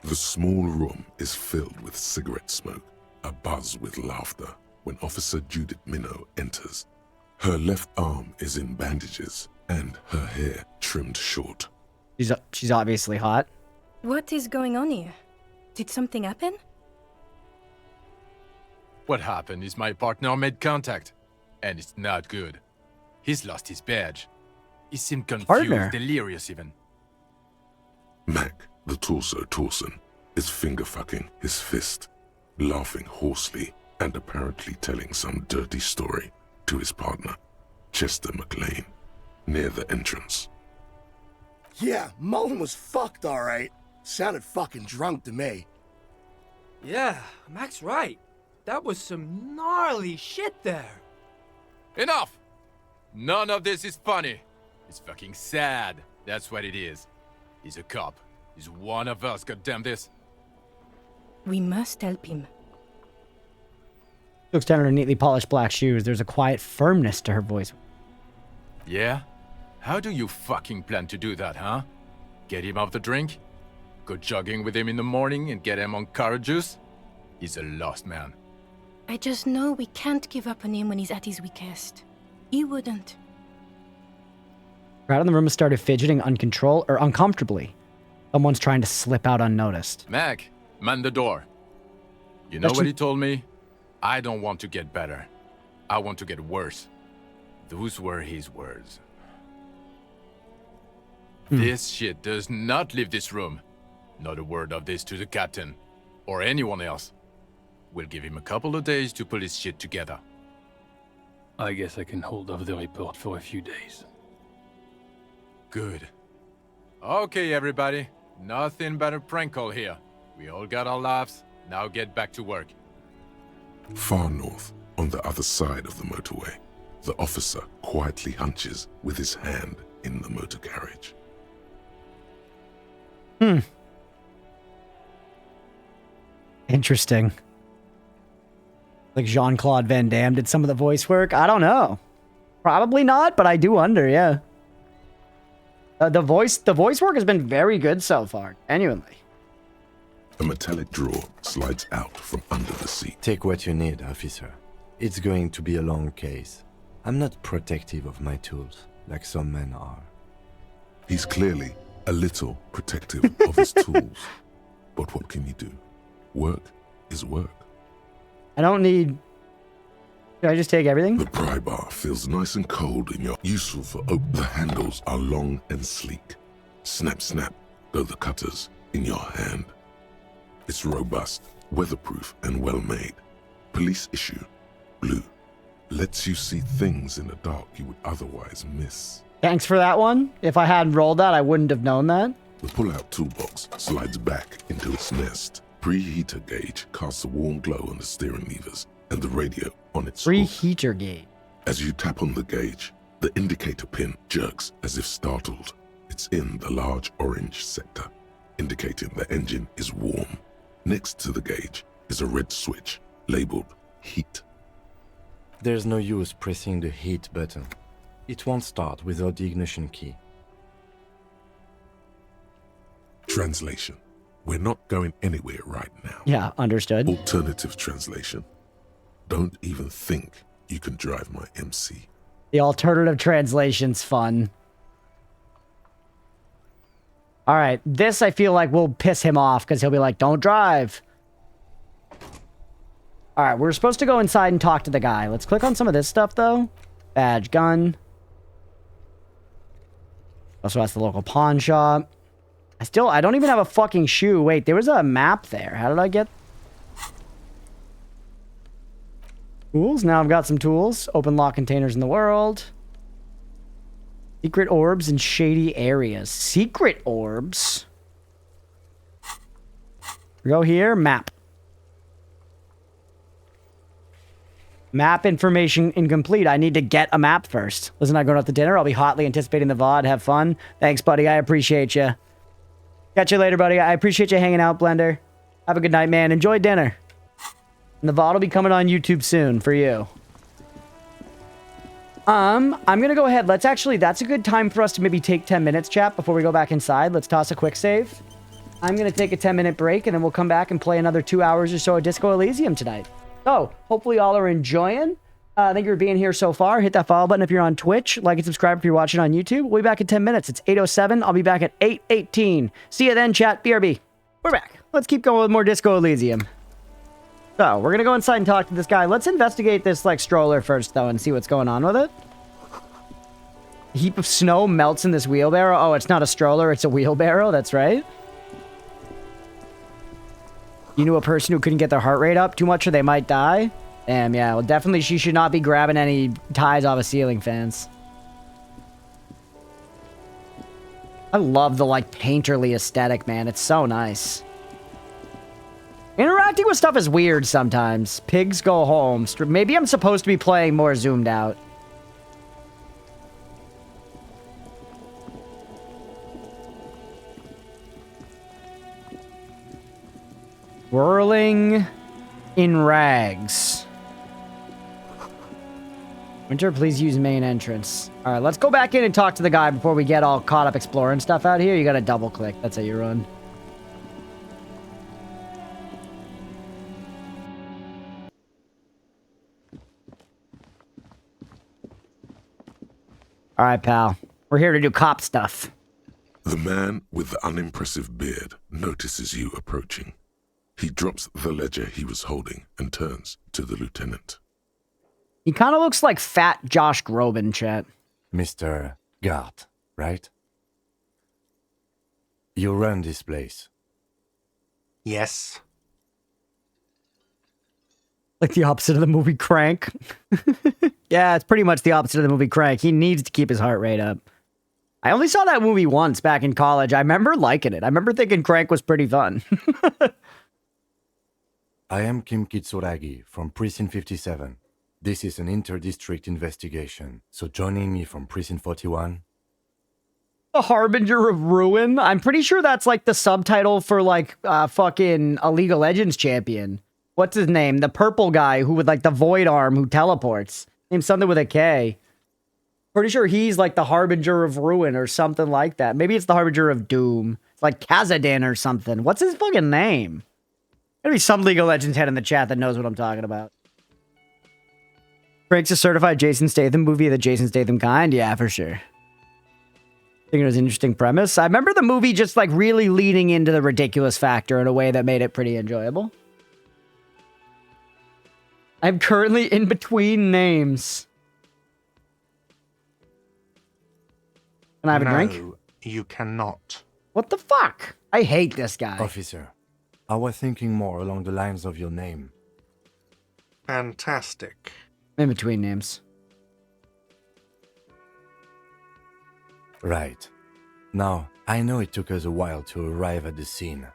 The small room is filled with cigarette smoke, abuzz with laughter, when Officer Judith Minot enters. Her left arm is in bandages, and her hair trimmed short. She's obviously hot. What is going on here? Did something happen? What happened is my partner made contact, and it's not good. He's lost his badge. He seemed confused, delirious even. Mac, the torso Torson, is finger-fucking his fist, laughing hoarsely and apparently telling some dirty story to his partner, Chester McLean, near the entrance. Yeah, Mullen was fucked, alright. Sounded fucking drunk to me. Yeah, Mac's right. That was some gnarly shit there. Enough! None of this is funny. It's fucking sad. That's what it is. He's a cop. He's one of us, goddamn this. We must help him. Looks down at her neatly polished black shoes. There's a quiet firmness to her voice. Yeah? How do you fucking plan to do that, huh? Get him off the drink? Go jogging with him in the morning and get him on carrot juice? He's a lost man. I just know we can't give up on him when he's at his weakest. He wouldn't. Crowd in the room has started fidgeting uncomfortably. Someone's trying to slip out unnoticed. Mac, man the door. You know what he told me? I don't want to get better. I want to get worse. Those were his words. This shit does not leave this room. Not a word of this to the captain. Or anyone else. We'll give him a couple of days to pull his shit together. I guess I can hold off the report for a few days. Good. Okay, everybody. Nothing but a prank call here. We all got our laughs. Now get back to work. Far north, on the other side of the motorway, the officer quietly hunches with his hand in the motor carriage. Interesting. Like Jean-Claude Van Damme did some of the voice work? I don't know. Probably not, but I do wonder, yeah. The voice work has been very good so far, genuinely. A metallic drawer slides out from under the seat. Take what you need, officer. It's going to be a long case. I'm not protective of my tools, like some men are. He's clearly a little protective of his tools. But what can you do? Work is work. I don't need... Should I just take everything? The pry bar feels nice and cold in your... Useful for the handles are long and sleek. Snap, snap, go the cutters in your hand. It's robust, weatherproof, and well-made. Police issue, blue. Lets you see things in the dark you would otherwise miss. Thanks for that one. If I hadn't rolled that, I wouldn't have known that. The pull-out toolbox slides back into its nest. Preheater gauge casts a warm glow on the steering levers, and the radio on its Free hook. heater gauge. As you tap on the gauge, the indicator pin jerks as if startled. It's in the large orange sector, indicating the engine is warm. Next to the gauge is a red switch labeled heat. There's no use pressing the heat button. It won't start without the ignition key. Translation. We're not going anywhere right now. Yeah, understood. Alternative translation. Don't even think you can drive my MC. The alternative translation's fun. All right, this I feel like will piss him off because he'll be like, don't drive. All right, we're supposed to go inside and talk to the guy. Let's click on some of this stuff, though. Badge, gun. Also, that's the local pawn shop. I don't even have a fucking shoe. Wait, there was a map there. How did I get... Tools? Now I've got some tools. Open lock containers in the world. Secret orbs in shady areas. Secret orbs? We go here. Map. Map information incomplete. I need to get a map first. Listen, I'm going out to dinner. I'll be hotly anticipating the VOD. Have fun. Thanks, buddy. I appreciate you. Catch you later, buddy. I appreciate you hanging out, Blender. Have a good night, man. Enjoy dinner. And the VOD will be coming on YouTube soon for you. I'm going to go ahead. That's a good time for us to maybe take 10 minutes, chat, before we go back inside. Let's toss a quick save. I'm going to take a 10-minute break, and then we'll come back and play another 2 hours or so of Disco Elysium tonight. So, hopefully y'all are enjoying. Thank you for being here so far. Hit that follow button if you're on Twitch. Like and subscribe if you're watching on YouTube. We'll be back in 10 minutes. It's 8:07. I'll be back at 8:18. See you then, chat. BRB. We're back. Let's keep going with more Disco Elysium. So, we're going to go inside and talk to this guy. Let's investigate this, stroller first, though, and see what's going on with it. A heap of snow melts in this wheelbarrow. Oh, it's not a stroller. It's a wheelbarrow. That's right. You knew a person who couldn't get their heart rate up too much or they might die? Damn, yeah. Well, definitely she should not be grabbing any ties off of ceiling fans. I love the, painterly aesthetic, man. It's so nice. Interacting with stuff is weird sometimes. Pigs go home. Maybe I'm supposed to be playing more zoomed out. Whirling in rags. Winter, please use main entrance. All right, let's go back in and talk to the guy before we get all caught up exploring stuff out here. You gotta double click. That's how you run. All right, pal. We're here to do cop stuff. The man with the unimpressive beard notices you approaching. He drops the ledger he was holding and turns to the lieutenant. He kind of looks like fat Josh Groban, chat. Mr. Gart, right? You run this place. Yes. Like the opposite of the movie Crank. Yeah, it's pretty much the opposite of the movie Crank. He needs to keep his heart rate up. I only saw that movie once back in college. I remember liking it. I remember thinking Crank was pretty fun. I am Kim Kitsuragi from Precinct 57. This is an inter-district investigation, so joining me from Precinct 41... The Harbinger of Ruin? I'm pretty sure that's the subtitle for fucking a League of Legends champion. What's his name? The purple guy who with the void arm who teleports. Named something with a K. Pretty sure he's the Harbinger of Ruin or something like that. Maybe it's the Harbinger of Doom. It's like Khazadin or something. What's his fucking name? There'll be some League of Legends head in the chat that knows what I'm talking about. Frank's a certified Jason Statham movie of the Jason Statham kind? Yeah, for sure. I think it was an interesting premise. I remember the movie just really leaning into the ridiculous factor in a way that made it pretty enjoyable. I'm currently in between names. Can I have a drink? No, you cannot. What the fuck? I hate this guy. Officer, I was thinking more along the lines of your name. Fantastic. In between names. Right. Now, I know it took us a while to arrive at the scene.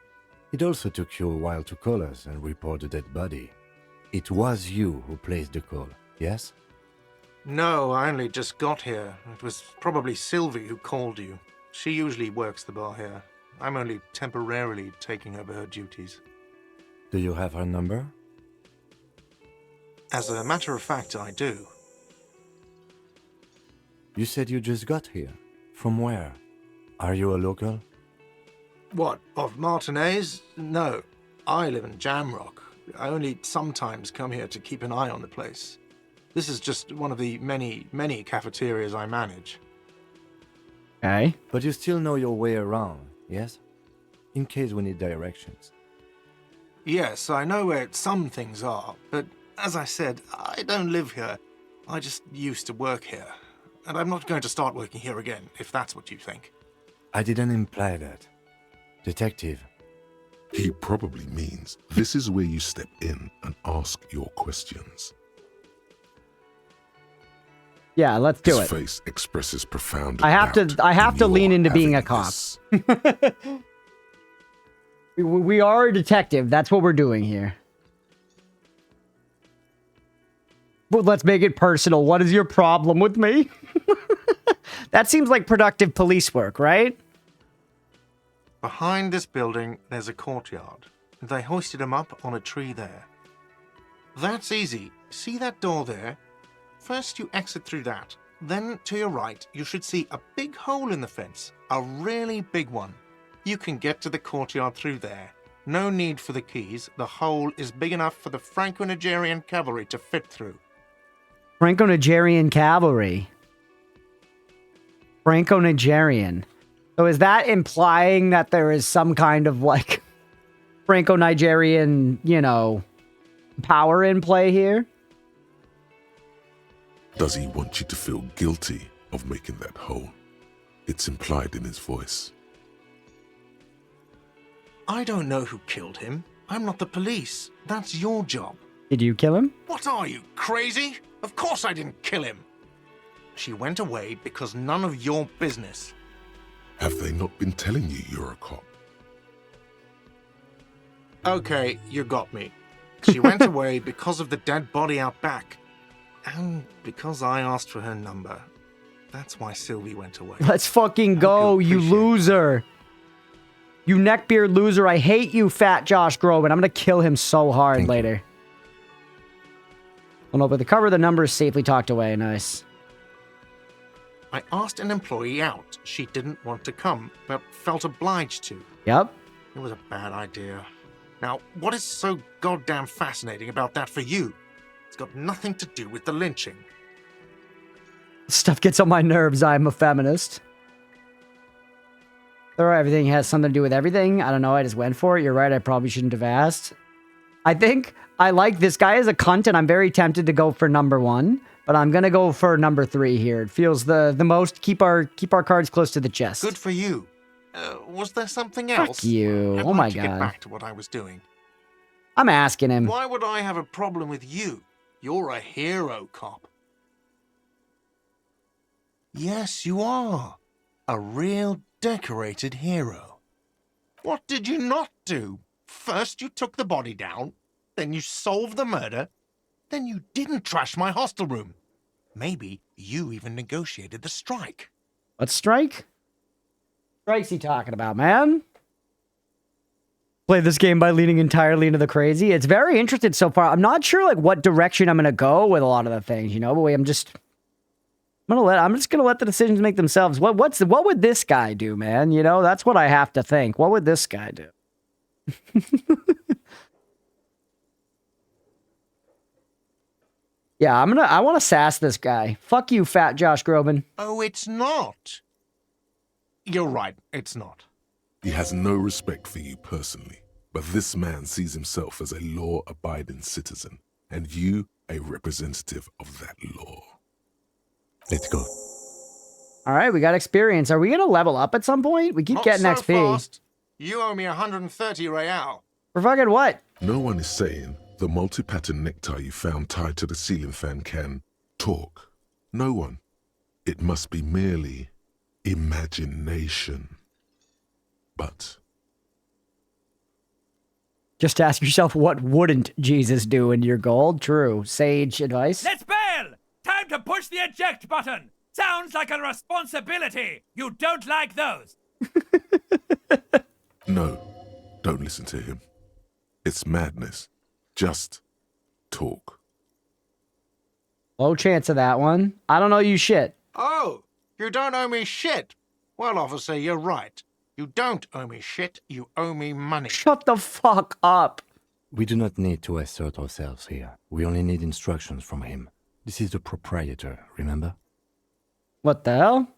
It also took you a while to call us and report the dead body. It was you who placed the call, yes? No, I only just got here. It was probably Sylvie who called you. She usually works the bar here. I'm only temporarily taking over her duties. Do you have her number? As a matter of fact, I do. You said you just got here. From where? Are you a local? What, of Martinez? No. I live in Jamrock. I only sometimes come here to keep an eye on the place. This is just one of the many, many cafeterias I manage. Okay. But you still know your way around, yes? In case we need directions. Yes, I know where some things are, but as I said, I don't live here. I just used to work here. And I'm not going to start working here again, if that's what you think. I didn't imply that. Detective. He probably means this is where you step in and ask your questions. Yeah, let's do His it. face expresses profound I have doubt to in lean your into being a having cop. this. We are a detective. That's what we're doing here. But let's make it personal. What is your problem with me? That seems like productive police work, right? Behind this building, there's a courtyard. They hoisted him up on a tree there. That's easy. See that door there? First you exit through that. Then, to your right, you should see a big hole in the fence. A really big one. You can get to the courtyard through there. No need for the keys. The hole is big enough for the Franco-Nigerian cavalry to fit through. Franco-Nigerian cavalry. Franco-Nigerian. So is that implying that there is some kind of, like, Franco-Nigerian, you know, power in play here? Does he want you to feel guilty of making that hole? It's implied in his voice. I don't know who killed him. I'm not the police. That's your job. Did you kill him? What are you, crazy? Of course I didn't kill him. She went away because none of your business. Have they not been telling you you're a cop? Okay, you got me. She went away because of the dead body out back. And because I asked for her number. That's why Sylvie went away. Let's fucking go, you loser. You neckbeard loser. I hate you, fat Josh Groban. I'm gonna kill him so hard later. Oh no, but the cover of the number is safely tucked away. Nice. I asked an employee out. She didn't want to come, but felt obliged to. Yep. It was a bad idea. Now, what is so goddamn fascinating about that for you? It's got nothing to do with the lynching. Stuff gets on my nerves. I'm a feminist. Or everything has something to do with everything. I don't know. I just went for it. You're right. I probably shouldn't have asked. I think I like this guy as a cunt, and I'm very tempted to go for number 1. But I'm gonna go for number 3 here. It feels the most keep our cards close to the chest. Good for you. Was there something else? Fuck you. I'd Oh my like to god. get back to what I was doing. I'm asking him. Why would I have a problem with you? You're a hero, cop. Yes, you are. A real decorated hero. What did you not do? First you took the body down, then you solved the murder, then you didn't trash my hostel room. Maybe you even negotiated the strike. What strike? Strike's he talking about, man? Play this game by leaning entirely into the crazy. It's very interesting so far. I'm not sure like what direction I'm gonna go with a lot of the things, you know, but wait, I'm just gonna let the decisions make themselves. What would this guy do, man? You know, that's what I have to think. What would this guy do? Yeah, I want to sass this guy. Fuck you, fat Josh Groban. Oh, it's not. You're right, it's not. He has no respect for you personally, but this man sees himself as a law-abiding citizen, and you a representative of that law. Let's go. All right, we got experience. Are we going to level up at some point? We keep Not getting so XP. fast. You owe me 130 real. For fucking what? No one is saying the multi-pattern necktie you found tied to the ceiling fan can talk. No one. It must be merely imagination. But Just ask yourself, what wouldn't Jesus do in your gold? True. Sage advice. Let's bail! Time to push the eject button! Sounds like a responsibility! You don't like those! No, don't listen to him. It's madness. Just talk. Low chance of that one. I don't know you shit. Oh, you don't owe me shit. Well, officer, you're right. You don't owe me shit, you owe me money. Shut the fuck up. We do not need to assert ourselves here. We only need instructions from him. This is the proprietor, remember? What the hell?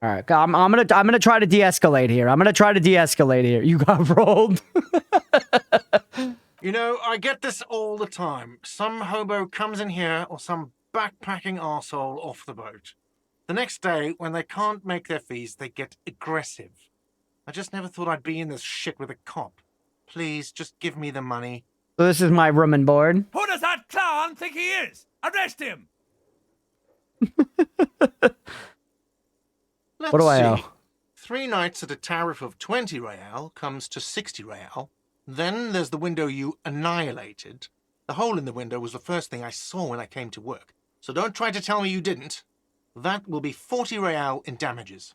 All right, I'm gonna try to de-escalate here. You got rolled. You know, I get this all the time. Some hobo comes in here or some backpacking arsehole off the boat. The next day, when they can't make their fees, they get aggressive. I just never thought I'd be in this shit with a cop. Please, just give me the money. So this is my room and board. Who does that clown think he is? Arrest him! What do I owe? 3 nights at a tariff of 20 real comes to 60 real. Then there's the window you annihilated. The hole in the window was the first thing I saw when I came to work. So don't try to tell me you didn't. That will be 40 real in damages.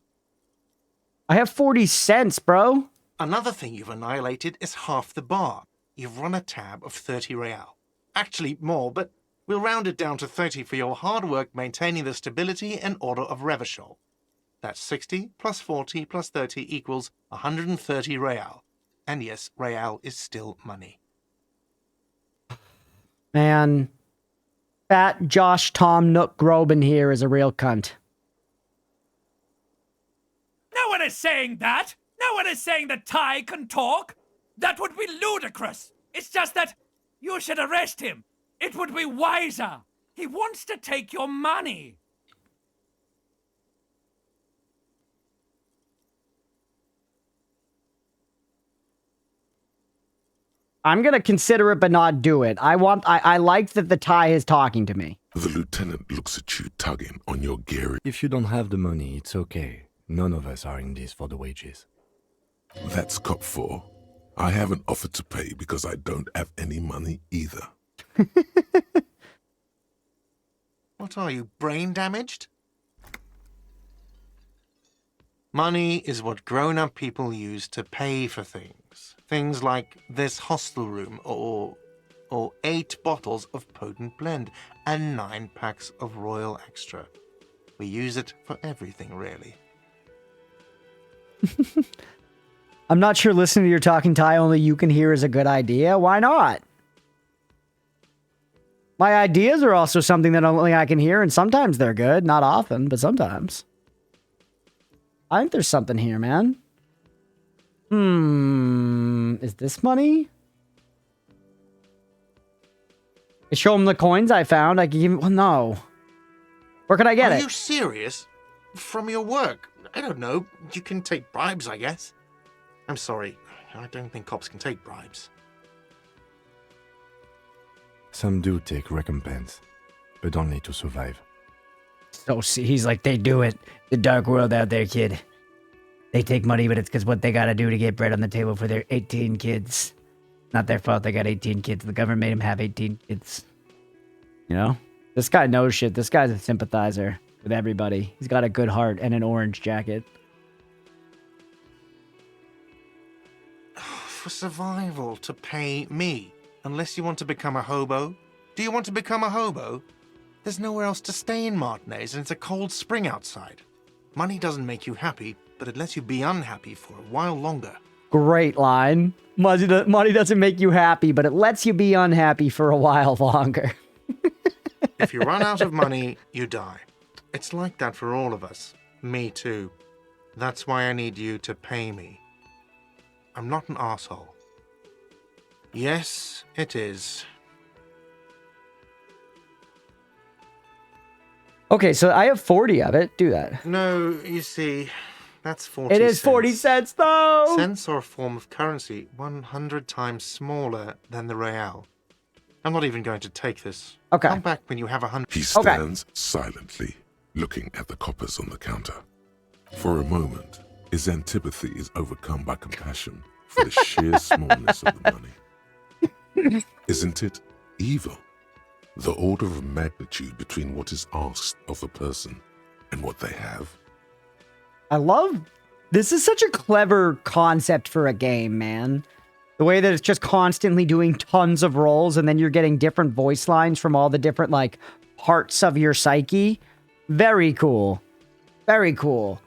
I have 40 cents, bro. Another thing you've annihilated is half the bar. You've run a tab of 30 real. Actually more, but we'll round it down to 30 for your hard work maintaining the stability and order of Revachol. That's 60 plus 40 plus 30 equals 130 real. And yes, real is still money. Man, fat Josh Tom Nook Groban here is a real cunt. No one is saying that! No one is saying that Ty can talk! That would be ludicrous! It's just that you should arrest him! It would be wiser! He wants to take your money! I'm gonna consider it but not do it. I like that the Thai is talking to me. The lieutenant looks at you tugging on your gear. If you don't have the money, it's okay. None of us are in this for the wages. That's cop 4. I haven't offered to pay because I don't have any money either. What are you, brain damaged? Money is what grown-up people use to pay for things. Things like this hostel room or 8 bottles of potent blend and 9 packs of Royal Extra. We use it for everything, really. I'm not sure listening to your talking Thai only you can hear is a good idea. Why not? My ideas are also something that only I can hear, and sometimes they're good. Not often, but sometimes. I think there's something here, man. Is this money? I show him the coins I found. I can give him... Well, no. Where can I get it? Are you serious? From your work? I don't know. You can take bribes, I guess. I'm sorry. I don't think cops can take bribes. Some do take recompense, but only to survive. So see, he's like, they do it. The dark world out there, kid. They take money, but it's because what they gotta do to get bread on the table for their 18 kids. Not their fault they got 18 kids. The government made them have 18 kids. You know? This guy knows shit. This guy's a sympathizer with everybody. He's got a good heart and an orange jacket. For survival, to pay me. Unless you want to become a hobo. Do you want to become a hobo? There's nowhere else to stay in Martinez, and it's a cold spring outside. Money doesn't make you happy, but it lets you be unhappy for a while longer. Great line. Money doesn't make you happy, but it lets you be unhappy for a while longer. If you run out of money, you die. It's like that for all of us. Me too. That's why I need you to pay me. I'm not an asshole. Yes, it is. Okay, so I have 40 of it. Do that. No, you see, that's 40 It is 40 cents, though! Cents are a form of currency 100 times smaller than the real. I'm not even going to take this. Okay. Come back when you have 100. He stands silently, looking at the coppers on the counter. For a moment, his antipathy is overcome by compassion for the sheer smallness of the money. Isn't it evil? The order of magnitude between what is asked of a person and what they have. I love... This is such a clever concept for a game, man. The way that it's just constantly doing tons of rolls and then you're getting different voice lines from all the different, like, parts of your psyche. Very cool. Very cool.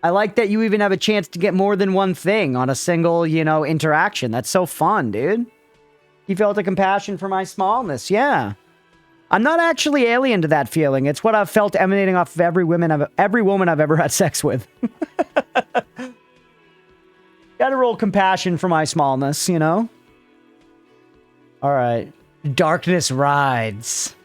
I like that you even have a chance to get more than one thing on a single, you know, interaction. That's so fun, dude. You felt a compassion for my smallness. Yeah. I'm not actually alien to that feeling. It's what I've felt emanating off of every woman I've ever had sex with. Gotta roll compassion for my smallness, you know? Alright. Darkness rides.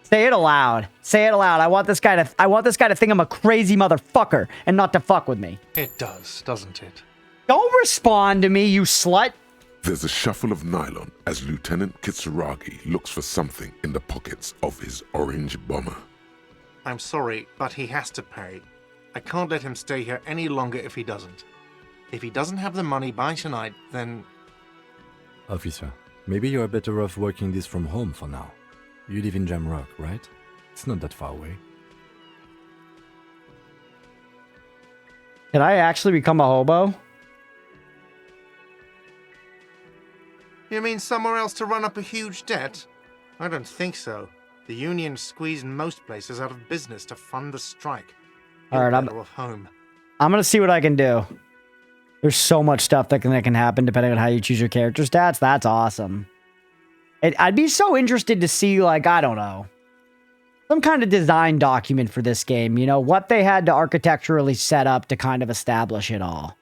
Say it aloud. Say it aloud. I want this guy to think I'm a crazy motherfucker and not to fuck with me. It does, doesn't it? Don't respond to me, you slut. There's a shuffle of nylon as Lieutenant Kitsuragi looks for something in the pockets of his orange bomber. I'm sorry, but he has to pay. I can't let him stay here any longer if he doesn't. If he doesn't have the money by tonight, then... Officer, maybe you're better off working this from home for now. You live in Jamrock, right? It's not that far away. Can I actually become a hobo? You mean somewhere else to run up a huge debt? I don't think so. The union squeezed most places out of business to fund the strike. Alright, I'm off home. gonna see what I can do. There's so much stuff that can happen depending on how you choose your character stats. That's awesome. I'd be so interested to see, like, I don't know, some kind of design document for this game. You know, what they had to architecturally set up to kind of establish it all.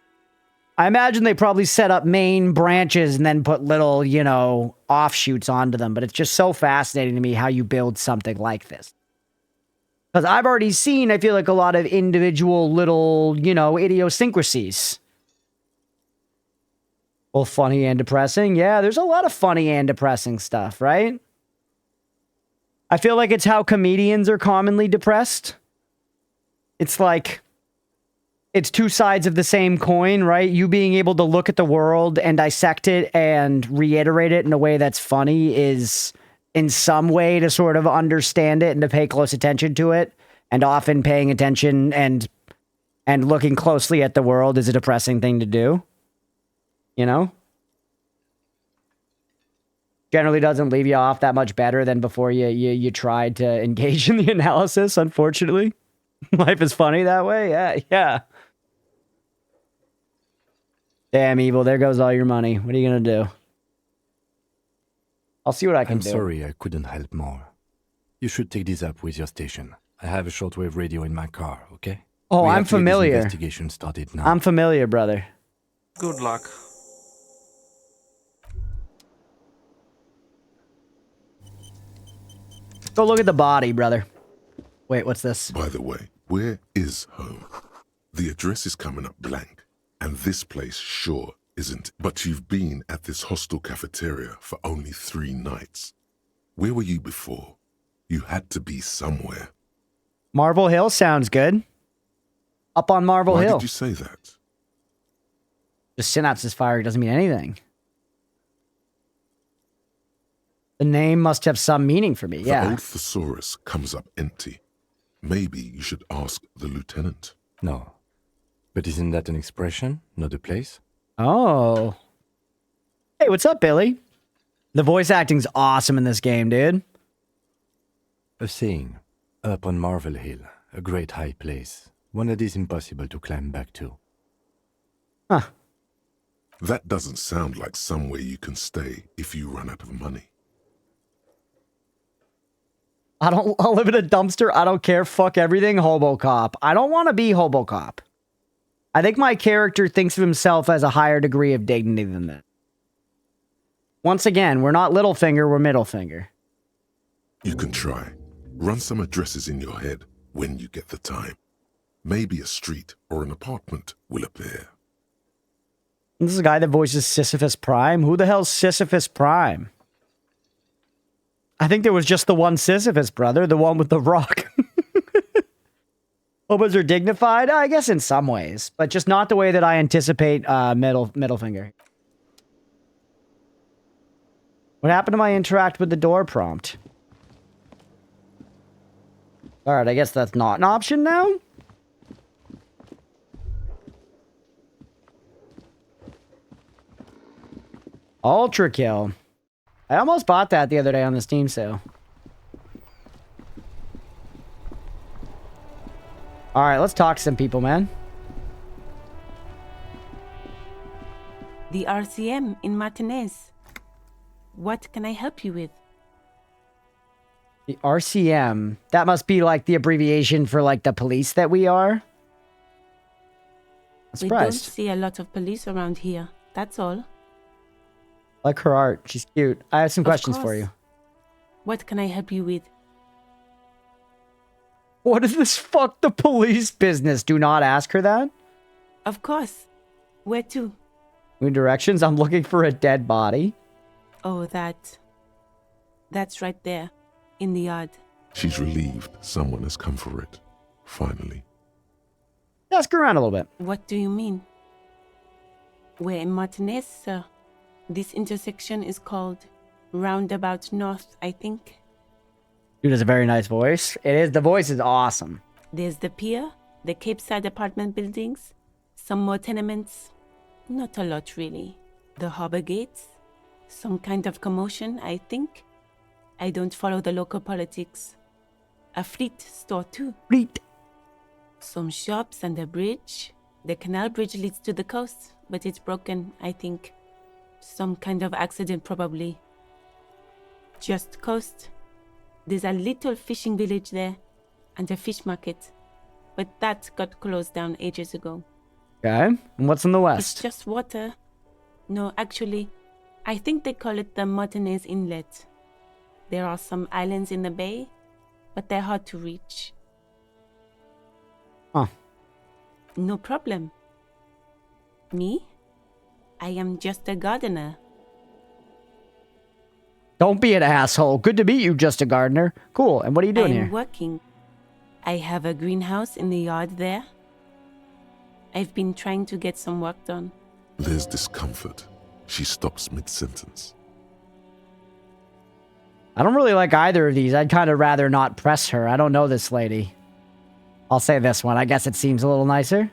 I imagine they probably set up main branches and then put little, you know, offshoots onto them. But it's just so fascinating to me how you build something like this. Because I've already seen, I feel like, a lot of individual little, you know, idiosyncrasies. Both funny and depressing. Yeah, there's a lot of funny and depressing stuff, right? I feel like it's how comedians are commonly depressed. It's like... It's two sides of the same coin, right? You being able to look at the world and dissect it and reiterate it in a way that's funny is in some way to sort of understand it and to pay close attention to it. And often paying attention and looking closely at the world is a depressing thing to do. You know? Generally doesn't leave you off that much better than before you tried to engage in the analysis, unfortunately. Life is funny that way. Yeah. Damn, Evil, there goes all your money. What are you gonna do? I'll see what I can do. I'm sorry I couldn't help more. You should take this up with your station. I have a shortwave radio in my car, okay? Oh, I'm familiar. Investigation started now. I'm familiar, brother. Good luck. Go look at the body, brother. Wait, what's this? By the way, where is home? The address is coming up blank. And this place sure isn't. But you've been at this hostel cafeteria for only 3 nights. Where were you before? You had to be somewhere. Marble Hill sounds good. Up on Marble Hill. Why did you say that? Just synapses firing doesn't mean anything. The name must have some meaning for me, yeah. The old thesaurus comes up empty. Maybe you should ask the lieutenant. No. But isn't that an expression, not a place? Oh. Hey, what's up, Billy? The voice acting's awesome in this game, dude. A saying, up on Marvel Hill, a great high place, one that is impossible to climb back to. Huh. That doesn't sound like somewhere you can stay if you run out of money. I'll live in a dumpster. I don't care. Fuck everything. Hobocop. I don't want to be Hobocop. I think my character thinks of himself as a higher degree of dignity than that. Once again, we're not Littlefinger, we're Middlefinger. You can try. Run some addresses in your head when you get the time. Maybe a street or an apartment will appear. This is a guy that voices Sisyphus Prime? Who the hell's Sisyphus Prime? I think there was just the one Sisyphus, brother. The one with the rock. Hobos are dignified? I guess in some ways, but just not the way that I anticipate middle finger. What happened to my interact with the door prompt? Alright, I guess that's not an option now? Ultra kill. I almost bought that the other day on the Steam sale. Alright, let's talk to some people, man. The RCM in Martinez. What can I help you with? The RCM. That must be like the abbreviation for like the police that we are. I'm We don't surprised. see a lot of police around here. That's all. Like her art. She's cute. I have some questions for course. you. What can I help you with? What is this fuck the police business? Do not ask her that. Of course. Where to? New directions. I'm looking for a dead body. Oh, that's right there. In the yard. She's relieved someone has come for it. Finally. Ask her around a little bit. What do you mean? We're in Martinez, sir. This intersection is called Roundabout North, I think. Dude has a very nice voice. It is. The voice is awesome. There's the pier, the Cape Side apartment buildings, some more tenements. Not a lot, really. The harbor gates, some kind of commotion, I think. I don't follow the local politics. A fleet store, too. Fleet. Some shops and a bridge. The canal bridge leads to the coast, but it's broken, I think. Some kind of accident, probably. Just coast. There's a little fishing village there, and a fish market. But that got closed down ages ago. Okay. And what's in the west? It's just water. No, actually, I think they call it the Martinez Inlet. There are some islands in the bay, but they're hard to reach. Huh. No problem. Me? I am just a gardener. Don't be an asshole. Good to meet you, just a gardener. Cool. And what are you doing I'm here? working. I have a greenhouse in the yard there. I've been trying to get some work done. There's discomfort. She stops mid-sentence. I don't really like either of these. I'd kind of rather not press her. I don't know this lady. I'll say this one. I guess it seems a little nicer.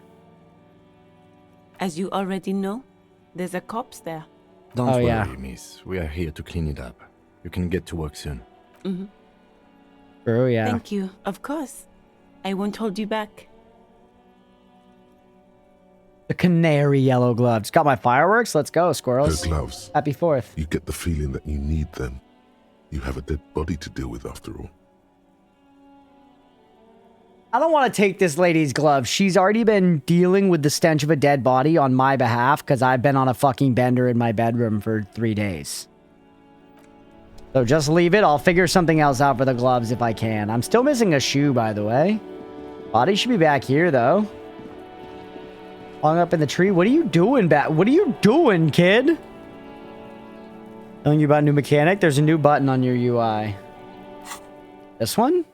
As you already know, there's a corpse there. Don't Oh, worry, yeah. miss. We are here to clean it up. You can get to work soon. Mm-hmm. Oh, yeah. Thank you. Of course. I won't hold you back. The canary yellow gloves. Got my fireworks? Let's go, Her squirrels. gloves. Happy 4th. You get the feeling that you need them. You have a dead body to deal with after all. I don't want to take this lady's gloves. She's already been dealing with the stench of a dead body on my behalf because I've been on a fucking bender in my bedroom for 3 days. So just leave it. I'll figure something else out for the gloves if I can. I'm still missing a shoe, by the way. Body should be back here, though. Hung up in the tree. What are you doing back? What are you doing, kid? Telling you about a new mechanic? There's a new button on your UI. This one?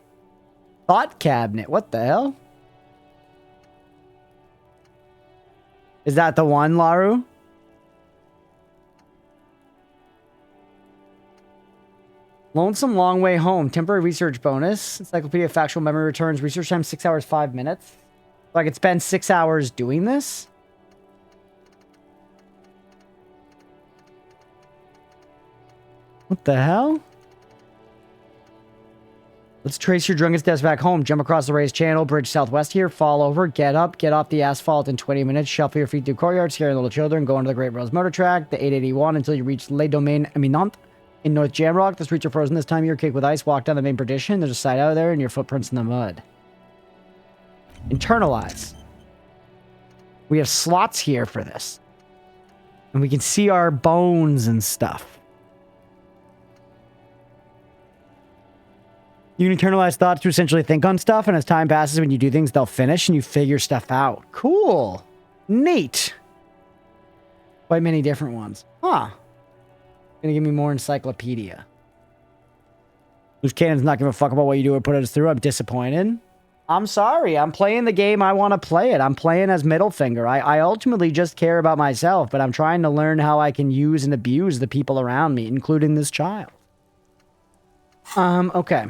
Thought cabinet. What the hell? Is that the one, Laru? Lonesome Long Way Home. Temporary research bonus. Encyclopedia of Factual Memory returns. Research time 6 hours, 5 minutes. So I could spend 6 hours doing this? What the hell? Let's trace your drunken steps back home. Jump across the raised channel, bridge southwest here, fall over, get up, get off the asphalt in 20 minutes, shuffle your feet through courtyard, scaring little children, go onto the Great Rose Motor Track, the 881 until you reach Les Domaines Eminent in North Jamrock. The streets are frozen this time of year, caked with ice, walk down the main partition, there's a side out of there, and your footprints in the mud. Internalize. We have slots here for this. And we can see our bones and stuff. You can internalize thoughts to essentially think on stuff, and as time passes, when you do things, they'll finish and you figure stuff out. Cool. Neat. Quite many different ones. Huh. Gonna give me more encyclopedia. Loose Cannon's not giving a fuck about what you do or put us through. I'm disappointed. I'm sorry. I'm playing the game I want to play it. I'm playing as middle finger. I ultimately just care about myself, but I'm trying to learn how I can use and abuse the people around me, including this child. Okay.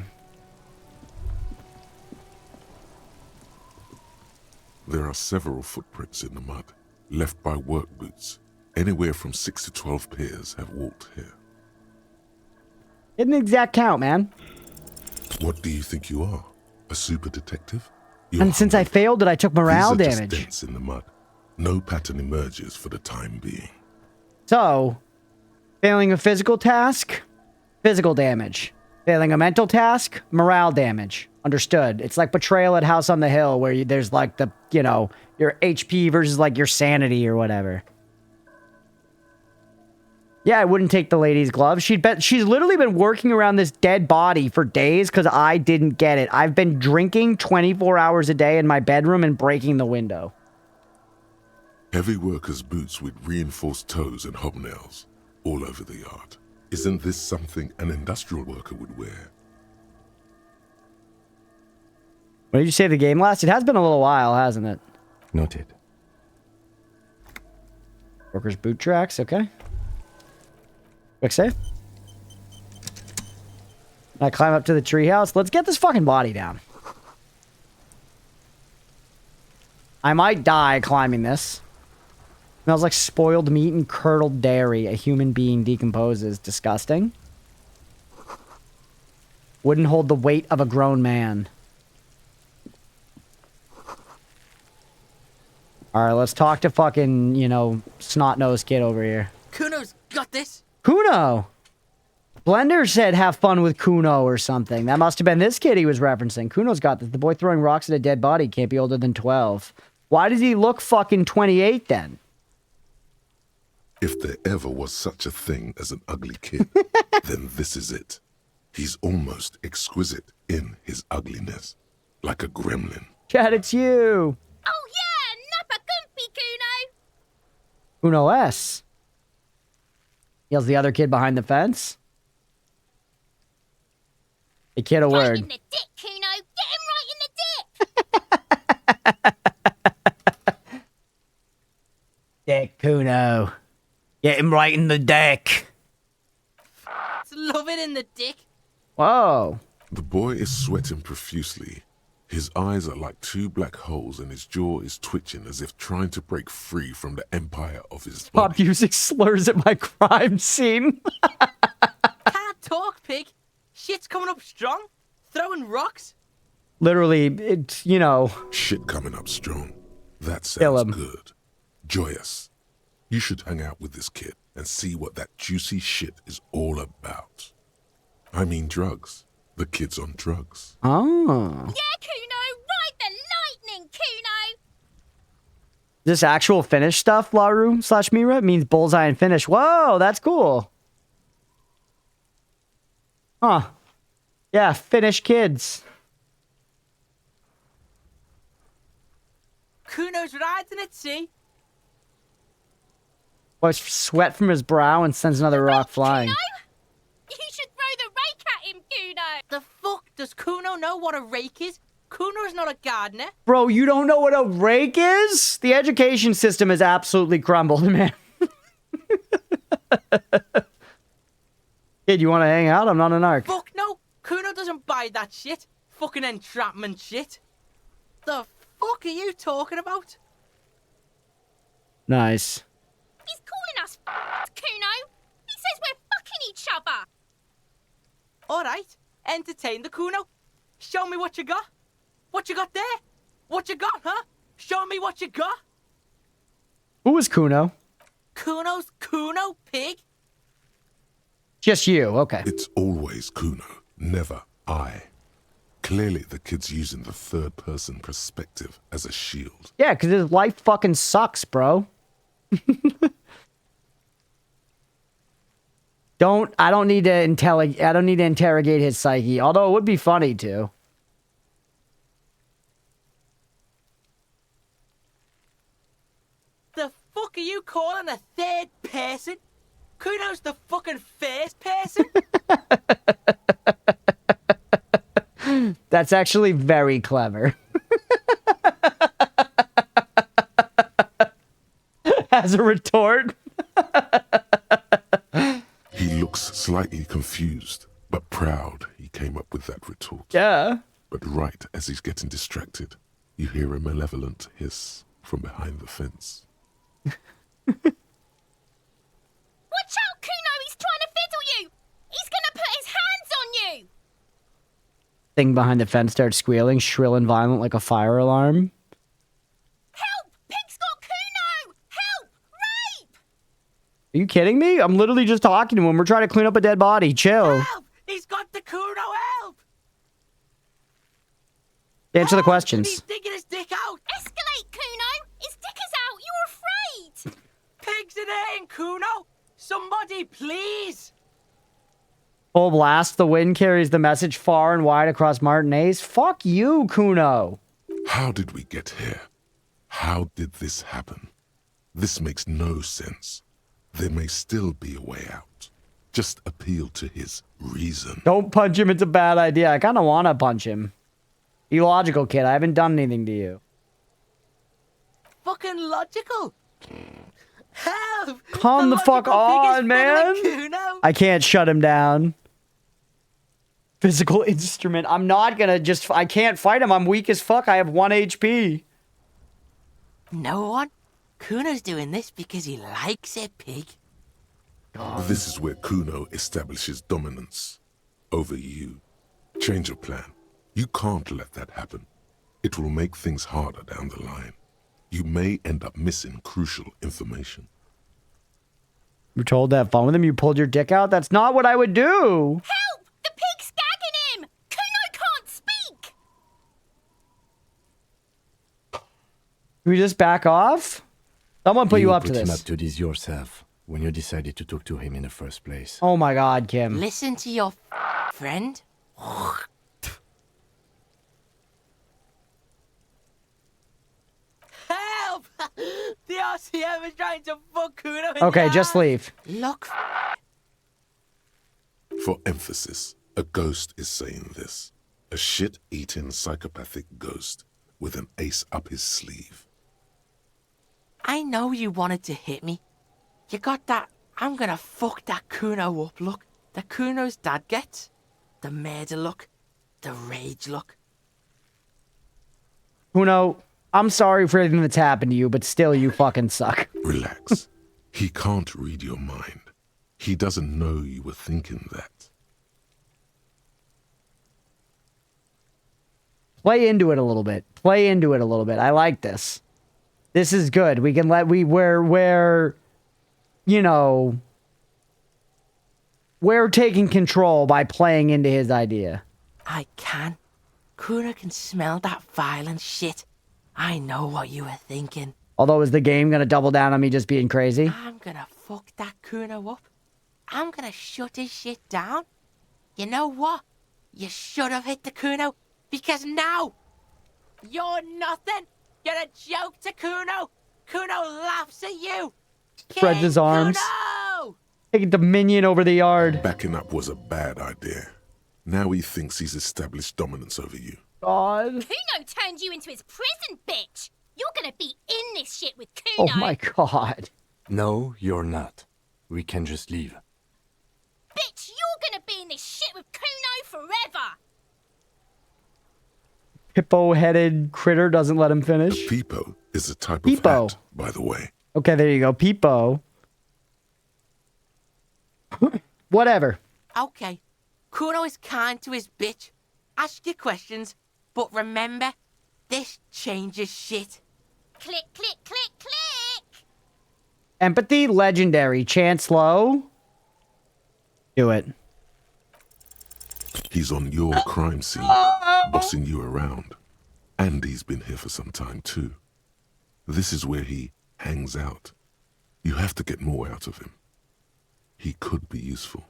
There are several footprints in the mud, left by work boots. Anywhere from 6 to 12 pairs have walked here. Get an exact count, man. What do you think you are? A super detective? And since I failed it, I took morale These are damage. just dents in the mud. No pattern emerges for the time being. So, failing a physical task, physical damage. Failing a mental task, morale damage. Understood. It's like Betrayal at House on the Hill, where there's like the, you know, your HP versus like your sanity or whatever. Yeah, I wouldn't take the lady's glove. She's literally been working around this dead body for days because I didn't get it. I've been drinking 24 hours a day in my bedroom and breaking the window. Heavy workers' boots with reinforced toes and hobnails all over the yard. Isn't this something an industrial worker would wear? What did you say the game lasts? It has been a little while, hasn't it? Noted. Workers' boot tracks, okay. Quick save. I climb up to the treehouse. Let's get this fucking body down. I might die climbing this. Smells like spoiled meat and curdled dairy. A human being decomposes. Disgusting. Wouldn't hold the weight of a grown man. Alright, let's talk to fucking, you know, snot-nosed kid over here. Kuno's got this. Kuno! Blender said have fun with Kuno or something. That must have been this kid he was referencing. Kuno's got this. The boy throwing rocks at a dead body can't be older than 12. Why does he look fucking 28 then? If there ever was such a thing as an ugly kid, then this is it. He's almost exquisite in his ugliness. Like a gremlin. Chad, it's you! Oh yeah, Nappa Gumpy Kuno! Kuno S. Yells the other kid behind the fence. Hey kid, a Right word. in the dick, Kuno! Get him right in the dick! Dick Kuno. Get him right in the deck. Love it in the dick. Whoa. The boy is sweating profusely. His eyes are like two black holes and his jaw is twitching as if trying to break free from the empire of his body. Pop music slurs at my crime scene. Can't talk, pig. Shit's coming up strong. Throwing rocks. Literally, it's, you know. Shit coming up strong. That Kill sounds him. good. Joyous. You should hang out with this kid and see what that juicy shit is all about. I mean drugs. The kid's on drugs. Oh. Yeah, Kuno! Ride the lightning, Kuno! This actual Finnish stuff, Laru/Mira, means bullseye and finish. Whoa, that's cool. Huh. Yeah, Finnish kids. Kuno's riding it, see? Wipes sweat from his brow and sends another rock flying. Kuno? You should throw the rake at him, Kuno! The fuck? Does Kuno know what a rake is? Kuno's not a gardener. Bro, you don't know what a rake is? The education system is absolutely crumbled, man. Kid, you want to hang out? I'm not an arc. Fuck no! Kuno doesn't buy that shit. Fucking entrapment shit. The fuck are you talking about? Nice. He's calling us Kuno. He says we're fucking each other. Alright, entertain the Kuno. Show me what you got. What you got there? What you got, huh? Show me what you got. Who is Kuno? Kuno's Kuno, pig. Just you, okay. It's always Kuno, never I. Clearly the kid's using the third-person perspective as a shield. Yeah, because his life fucking sucks, bro. I don't need to interrogate his psyche, although it would be funny to. The fuck are you calling a third person? Kuno's the fucking first person. That's actually very clever. As a retort. He looks slightly confused, but proud he came up with that retort. Yeah. But right as he's getting distracted, you hear a malevolent hiss from behind the fence. Watch out, Kuno! He's trying to fiddle you! He's gonna put his hands on you! Thing behind the fence starts squealing, shrill and violent like a fire alarm. Help! Pig's got Kuno! Help! Rape! Are you kidding me? I'm literally just talking to him. We're trying to clean up a dead body. Chill. Help! He's got the Kuno, help! Answer the questions. He's digging his dick out! Escalate, Kuno! His dick is out! You're afraid! Pigs in eating Kuno! Somebody, please! Full blast. The wind carries the message far and wide across Martinez. Fuck you, Kuno. How did we get here? How did this happen? This makes no sense. There may still be a way out. Just appeal to his reason. Don't punch him. It's a bad idea. I kind of want to punch him. Be logical, kid. I haven't done anything to you. Fucking logical! Help! Calm the fuck on, man. I can't shut him down. Physical instrument. I'm not gonna just... I can't fight him. I'm weak as fuck. I have 1 HP. No one? Kuno's doing this because he likes it, pig. This is where Kuno establishes dominance over you. Change your plan. You can't let that happen. It will make things harder down the line. You may end up missing crucial information. You're told to have fun with him? You pulled your dick out? That's not what I would do. Help! The pig's gagging him! Kuno can't speak! Can we just back off? Someone put you up to put him this. up to this yourself when you decided to talk to him in the first place. Oh my god, Kim. Listen to your friend. Help! The RCM is trying to fuck Kuno in Okay, the just ass. leave. Look. For emphasis, a ghost is saying this. A shit-eating psychopathic ghost with an ace up his sleeve. I know you wanted to hit me. You got that I'm gonna fuck that Kuno up look that Kuno's dad gets. The murder look. The rage look. Kuno, I'm sorry for everything that's happened to you, but still, you fucking suck. Relax. He can't read your mind. He doesn't know you were thinking that. Play into it a little bit. Play into it a little bit. I like this. This is good. We can we're you know, we're taking control by playing into his idea. I can. Kuno can smell that violent shit. I know what you were thinking. Although, is the game gonna double down on me just being crazy? I'm gonna fuck that Kuno up. I'm gonna shut his shit down. You know what? You should have hit the Kuno, because now you're nothing. You're a joke to Kuno. Kuno laughs at you. Spreads his arms. Kuno! Taking dominion over the yard. Backing up was a bad idea. Now he thinks he's established dominance over you. God. Kuno turned you into his prison, bitch! You're gonna be in this shit with Kuno! Oh my god. No, you're not. We can just leave. Bitch, you're gonna be in this shit with Kuno forever! Hippo-headed critter doesn't let him A finish. peepo is a type Peepo. of hat, by the way. Okay, there you go. Peepo. Whatever. Okay. Kuno is kind to his bitch. Ask your questions, but remember, this changes shit. Click, click, click, click! Empathy, legendary. Chance low. Do it. He's on your crime scene, bossing you around. And he's been here for some time too. This is where he hangs out. You have to get more out of him. He could be useful.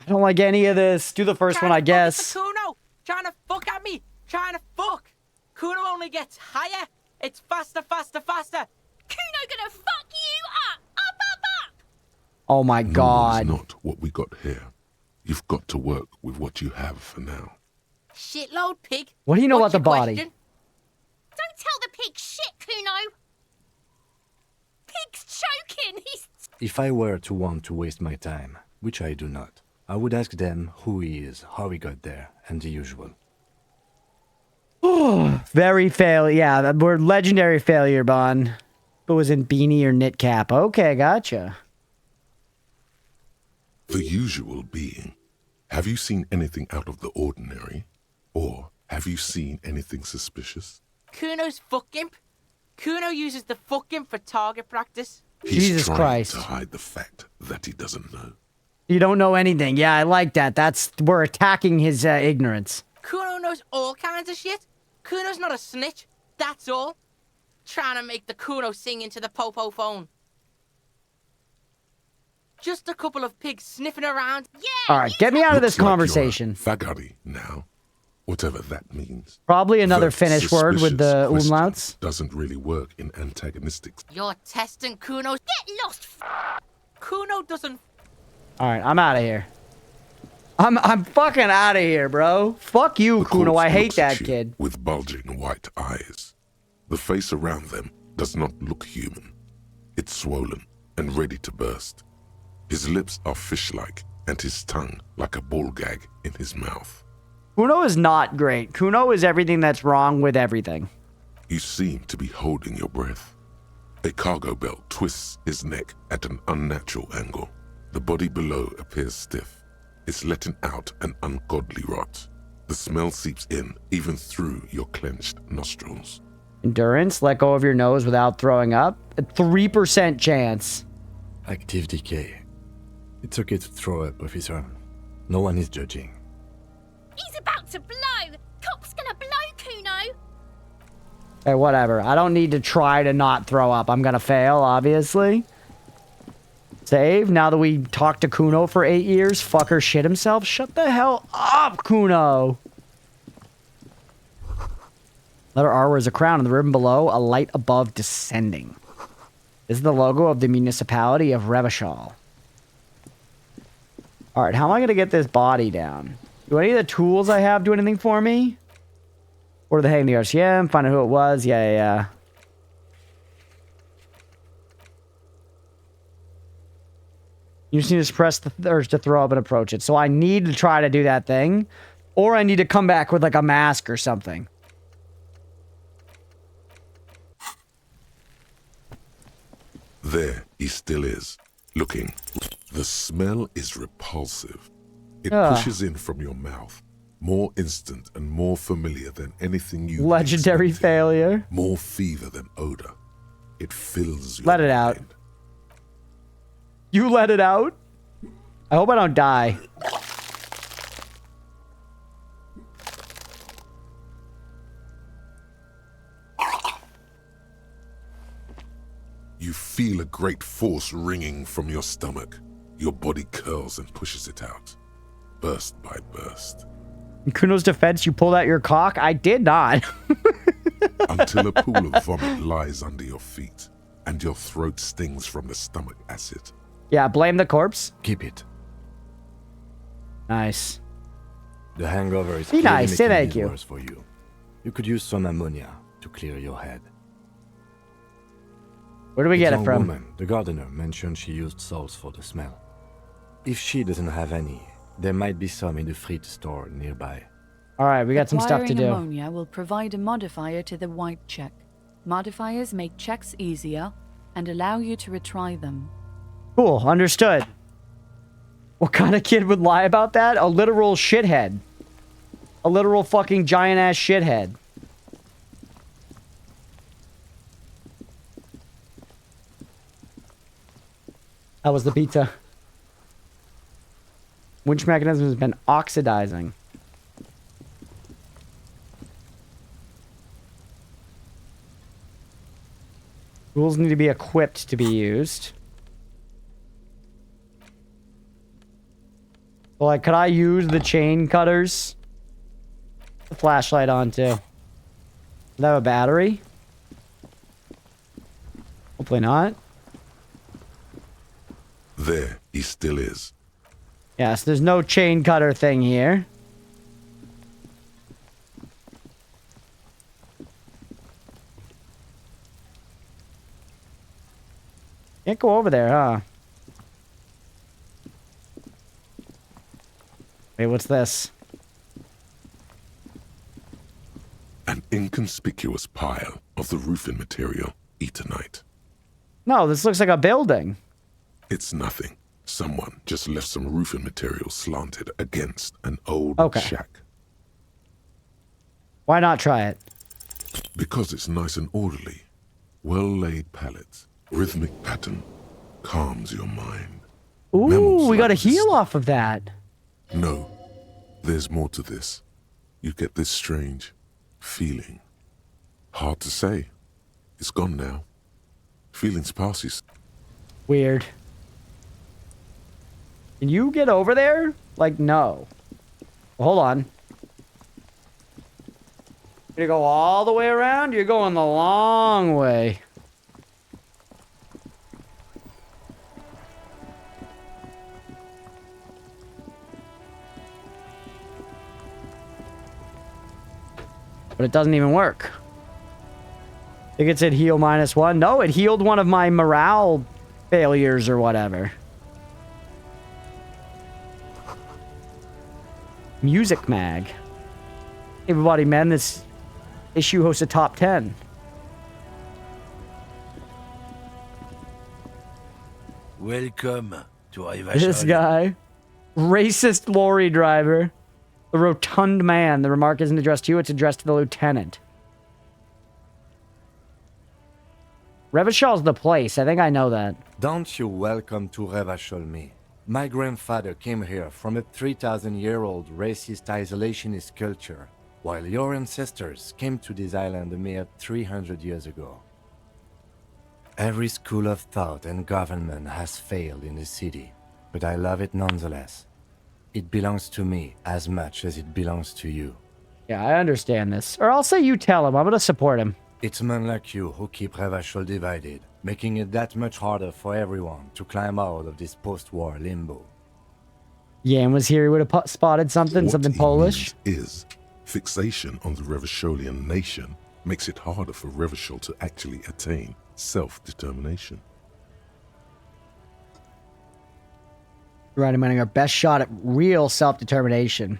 I don't like any of this. Do the first one, I guess. Kuno! Trying to fuck at me! Trying to fuck! Kuno only gets higher! It's faster, faster, faster! Kuno gonna fuck you up! Up, up, up! Oh my god. No, it's not what we got here. You've got to work with what you have for now. Shitload pig! What do you know What's about the your body? question? Don't tell the pig shit, Kuno! Pig's choking! He's... If I were to want to waste my time, which I do not, I would ask them who he is, how he got there, and the usual. Very fail. Yeah, that word legendary failure, Bond. If it was in beanie or knit cap. Okay, gotcha. The usual being, have you seen anything out of the ordinary? Or have you seen anything suspicious? Kuno's fuck imp. Kuno uses the fuck imp for target practice. He's Jesus trying Christ. to hide the fact that he doesn't know. You don't know anything. Yeah, I like that. We're attacking his ignorance. Kuno knows all kinds of shit. Kuno's not a snitch. That's all. Trying to make the Kuno sing into the popo phone. Just a couple of pigs sniffing around. Yeah! All right, get me out of this Looks like conversation. you're a fagari now, whatever that means. Probably another The Finnish word with the suspicious umlauts. question doesn't really work in antagonistic. You're testing Kuno's... Get lost, Kuno doesn't... All right, I'm out of here. I'm fucking out of here, bro. Fuck you, The Kuno. corpse I hate looks at that you kid. with bulging white eyes. The face around them does not look human. It's swollen and ready to burst. His lips are fish-like, and his tongue like a ball gag in his mouth. Kuno is not great. Kuno is everything that's wrong with everything. You seem to be holding your breath. A cargo belt twists his neck at an unnatural angle. The body below appears stiff. It's letting out an ungodly rot. The smell seeps in, even through your clenched nostrils. Endurance, let go of your nose without throwing up. A 3% chance. Active decay. It's okay to throw up, officer. No one is judging. He's about to blow! Cop's gonna blow, Kuno! Hey, whatever. I don't need to try to not throw up. I'm gonna fail, obviously. Save. Now that we talked to Kuno for 8 years, fucker shit himself. Shut the hell up, Kuno! Letter R wears a crown, and the ribbon below, a light above descending. This is the logo of the municipality of Revachol. Alright, how am I going to get this body down? Do any of the tools I have do anything for me? Or the hang the RCM, find out who it was. Yeah. You just need to suppress the urge to throw up and approach it. So I need to try to do that thing. Or I need to come back with like a mask or something. There he still is, looking. The smell is repulsive. It Ugh. pushes in from your mouth, more instant and more familiar than anything you Legendary failure. more fever than odor. It fills your Let it out. You let it out? I hope I don't die. You feel a great force ringing from your stomach. Your body curls and pushes it out, burst by burst. In Kuno's defense, you pulled out your cock? I did not. Until a pool of vomit lies under your feet, and your throat stings from the stomach acid. Yeah, blame the corpse. Keep it. Nice. The hangover is Be clearly nice, say making thank it you. worse for you. You could use some ammonia to clear your head. Where do we get it young from? Woman, the gardener mentioned she used salts for the smell. If she doesn't have any, there might be some in the fridge store nearby. All right, we got some stuff to Acquiring do. ammonia will provide a modifier to the white check. Modifiers make checks easier and allow you to retry them. Cool, understood. What kind of kid would lie about that? A literal shithead. A literal fucking giant-ass shithead. That was the pizza. Winch mechanism has been oxidizing. Tools need to be equipped to be used. So, like, could I use the chain cutters? The flashlight on, too. Does it have a battery? Hopefully not. There he still is. Yes, there's no chain cutter thing here. Can't go over there, huh? Wait, what's this? An inconspicuous pile of the roofing material, Eternite. No, this looks like a building. It's nothing. Someone just left some roofing material slanted against an old shack. Why not try it? Because it's nice and orderly. Well-laid pallets, rhythmic pattern, calms your mind. Ooh, we got a heal off of that. No, there's more to this. You get this strange feeling. Hard to say. It's gone now. Feelings passes. Weird. Can you get over there? Like, no. Well, hold on. You go all the way around? You're going the long way. But it doesn't even work. I think it said heal -1. No, it healed one of my morale failures or whatever. Music Mag. Hey everybody, man, this issue hosts a top 10. Welcome to This guy. Racist lorry driver. The rotund man. The remark isn't addressed to you, it's addressed to the lieutenant. Revachol's the place. I think I know that. Don't you welcome to Revachol me. My grandfather came here from a 3,000-year-old racist isolationist culture, while your ancestors came to this island a mere 300 years ago. Every school of thought and government has failed in the city, but I love it nonetheless. It belongs to me as much as it belongs to you. Yeah, I understand this. Or I'll say you tell him. I'm gonna support him. It's men like you who keep Revachol divided, making it that much harder for everyone to climb out of this post-war limbo. Yan was here, he would have spotted something Polish. Is fixation on the Revacholian nation makes it harder for Revachol to actually attain self-determination. Right, I'm getting our best shot at real self-determination.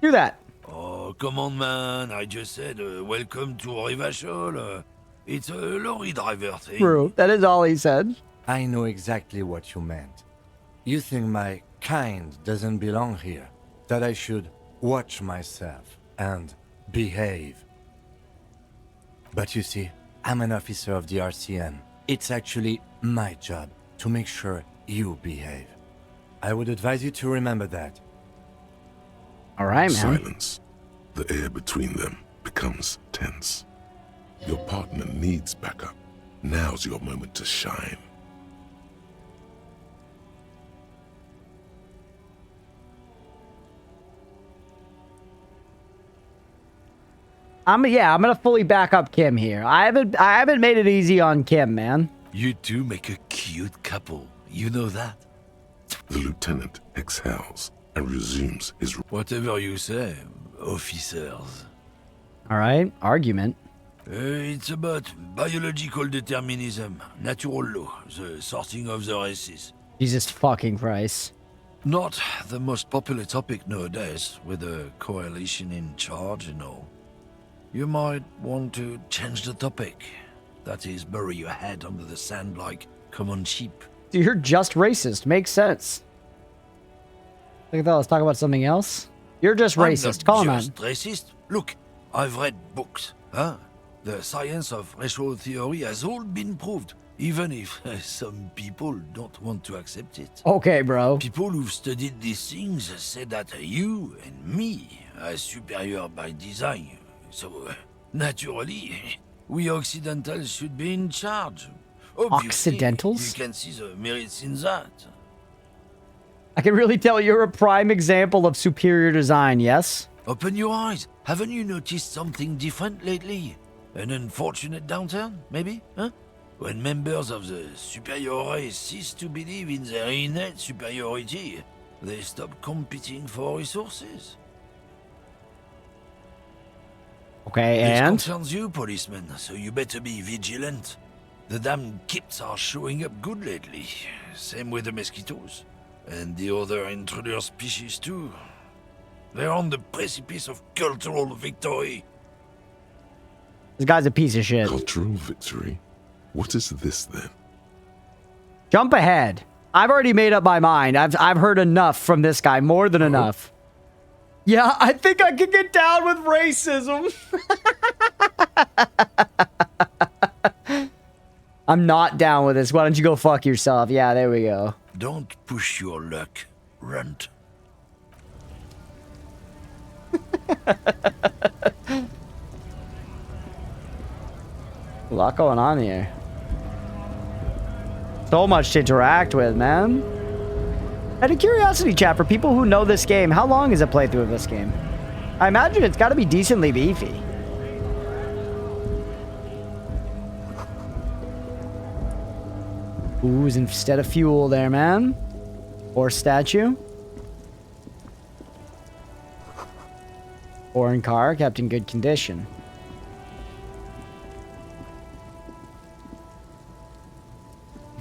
Do that. Oh, come on, man. I just said, welcome to Revachol. It's a lorry driver thing. True. That is all he said. I know exactly what you meant. You think my kind doesn't belong here, that I should watch myself and behave. But you see, I'm an officer of the RCN. It's actually my job to make sure you behave. I would advise you to remember that. All right, man. Silence. The air between them becomes tense. Your partner needs backup. Now's your moment to shine. I'm gonna fully back up Kim here. I haven't made it easy on Kim, man. You two make a cute couple. You know that? The lieutenant exhales and resumes his... Whatever you say, officers. All right, argument. It's about biological determinism, natural law, the sorting of the races. Jesus fucking Christ. Not the most popular topic nowadays, with the coalition in charge and all. You might want to change the topic. That is, bury your head under the sand like common sheep. You're just racist. Makes sense. Look at that. Let's talk about something else. You're just racist. Call him out. Just racist? Look, I've read books. Huh? The science of racial theory has all been proved, even if some people don't want to accept it. Okay, bro. People who've studied these things say that you and me are superior by design. So, naturally, we Occidentals should be in charge. Obviously, Occidentals? You can see the merits in that. I can really tell you're a prime example of superior design, yes? Open your eyes. Haven't you noticed something different lately? An unfortunate downturn, maybe? Huh? When members of the superior race cease to believe in their innate superiority, they stop competing for resources. Okay, This and? concerns you, policeman, so you better be vigilant. The damn kips are showing up good lately. Same with the mosquitoes. And the other intruder species too. They're on the precipice of cultural victory. This guy's a piece of shit. Cultural victory? What is this then? Jump ahead. I've already made up my mind. I've heard enough from this guy. More than enough. Yeah, I think I can get down with racism. I'm not down with this. Why don't you go fuck yourself? Yeah, there we go. Don't push your luck, runt. A lot going on here. So much to interact with, man. Out of curiosity, chat, for people who know this game, how long is a playthrough of this game? I imagine it's got to be decently beefy. Ooze instead of fuel there, man. Or statue. Foreign car, kept in good condition.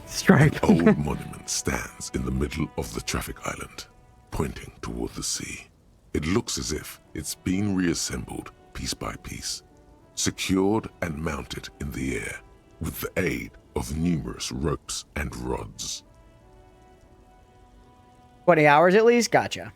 Stripe. An old monument stands in the middle of the traffic island, pointing toward the sea. It looks as if it's been reassembled piece by piece, secured and mounted in the air with the aid of numerous ropes and rods. 20 hours at least? Gotcha.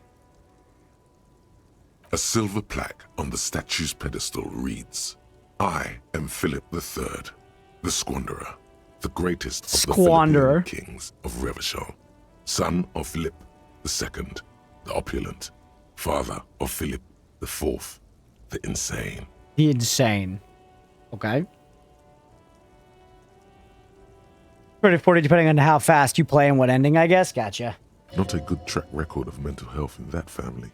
A silver plaque on the statue's pedestal reads, "I am Philip III, the Squanderer, the greatest of the Philippine kings of Revachol, son of Philip II, the opulent, father of Philip IV, the insane." The insane. Okay. 30-40 depending on how fast you play and what ending, I guess. Gotcha. Not a good track record of mental health in that family.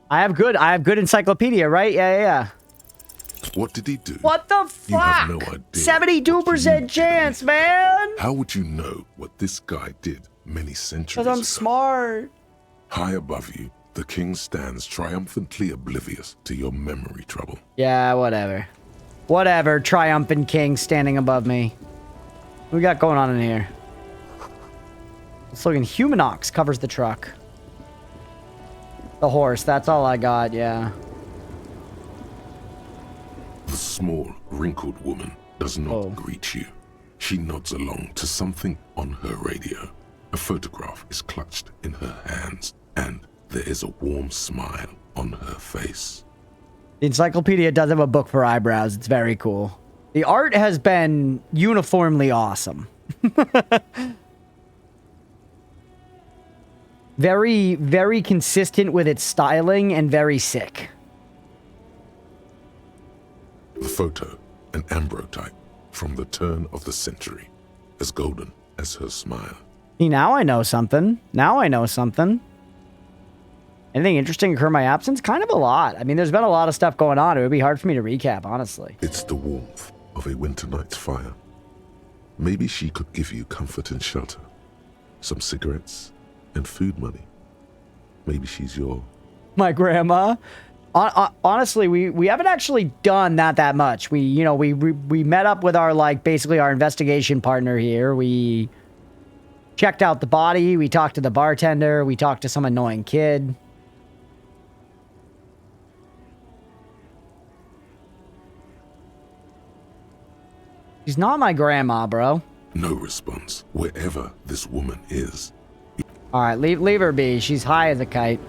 I have good encyclopedia, right? Yeah. What did he do? What the fuck? You have no idea. 72% chance, man. How would you know what this guy did many centuries Because I'm ago? smart. High above you, the king stands triumphantly oblivious to your memory trouble. Yeah, whatever. Whatever, triumphant king standing above me. What we got going on in here? It's looking Humanox covers the truck. The horse, that's all I got, yeah. The small, wrinkled woman does not greet you. She nods along to something on her radio. A photograph is clutched in her hands, and there is a warm smile on her face. The encyclopedia does have a book for eyebrows. It's very cool. The art has been uniformly awesome. Very, very consistent with its styling and very sick. The photo, an ambrotype from the turn of the century, as golden as her smile. See, now I know something. Now I know something. Anything interesting occur in my absence? Kind of a lot. I mean, there's been a lot of stuff going on. It would be hard for me to recap, honestly. It's the warmth of a winter night's fire. Maybe she could give you comfort and shelter. Some cigarettes and food money. Maybe she's your... My grandma. Honestly, we haven't actually done that much. We met up with our, basically our investigation partner here. We checked out the body. We talked to the bartender. We talked to some annoying kid. She's not my grandma, bro. No response, wherever this woman is. All right, leave her be. She's high as a kite.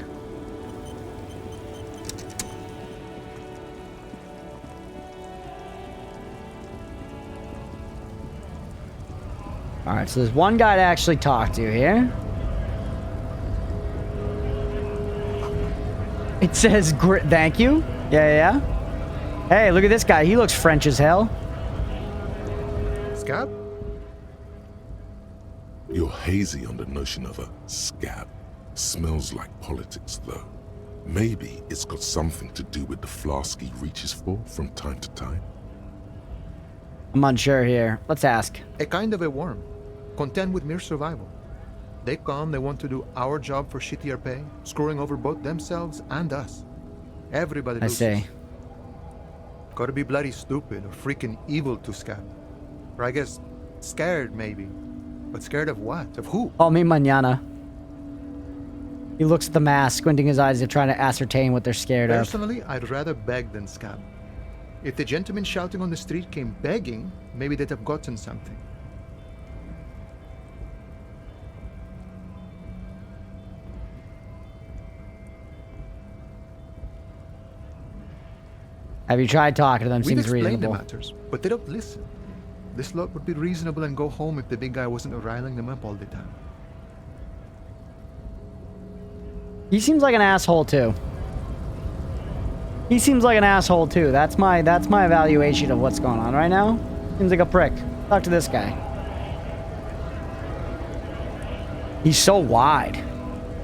All right, so there's one guy to actually talk to here. It says, thank you. Yeah. Hey, look at this guy. He looks French as hell. Scab? You're hazy on the notion of a scab. Smells like politics, though. Maybe it's got something to do with the flask he reaches for from time to time. I'm unsure here. Let's ask. A kind of a worm, content with mere survival. They come, they want to do our job for shittier pay, screwing over both themselves and us. Everybody loses. I see. Gotta be bloody stupid or freaking evil to scab. Or I guess scared, maybe. But scared of what? Of who? Call me mañana. He looks at the mask, squinting his eyes to try to ascertain what they're scared of. Personally, I'd rather beg than scab. If the gentleman shouting on the street came begging, maybe they'd have gotten something. Have you tried talking to them? We'd Seems explain reasonable. the matters, but they don't listen. This lot would be reasonable and go home if the big guy wasn't riling them up all the time. He seems like an asshole too. He seems like an asshole too. That's my evaluation of what's going on right now. Seems like a prick. Talk to this guy. He's so wide.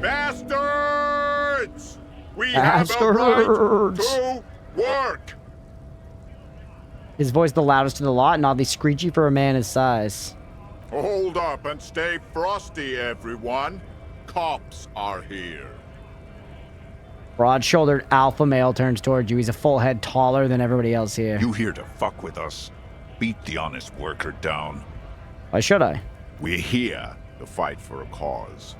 Bastards! We have a right to work! His voice the loudest in the lot and oddly screechy for a man his size. Hold up and stay frosty, everyone. Cops are here. Broad-shouldered alpha male turns towards you. He's a full head taller than everybody else here. You here to fuck with us? Beat the honest worker down. Why should I? We're here to fight for a cause.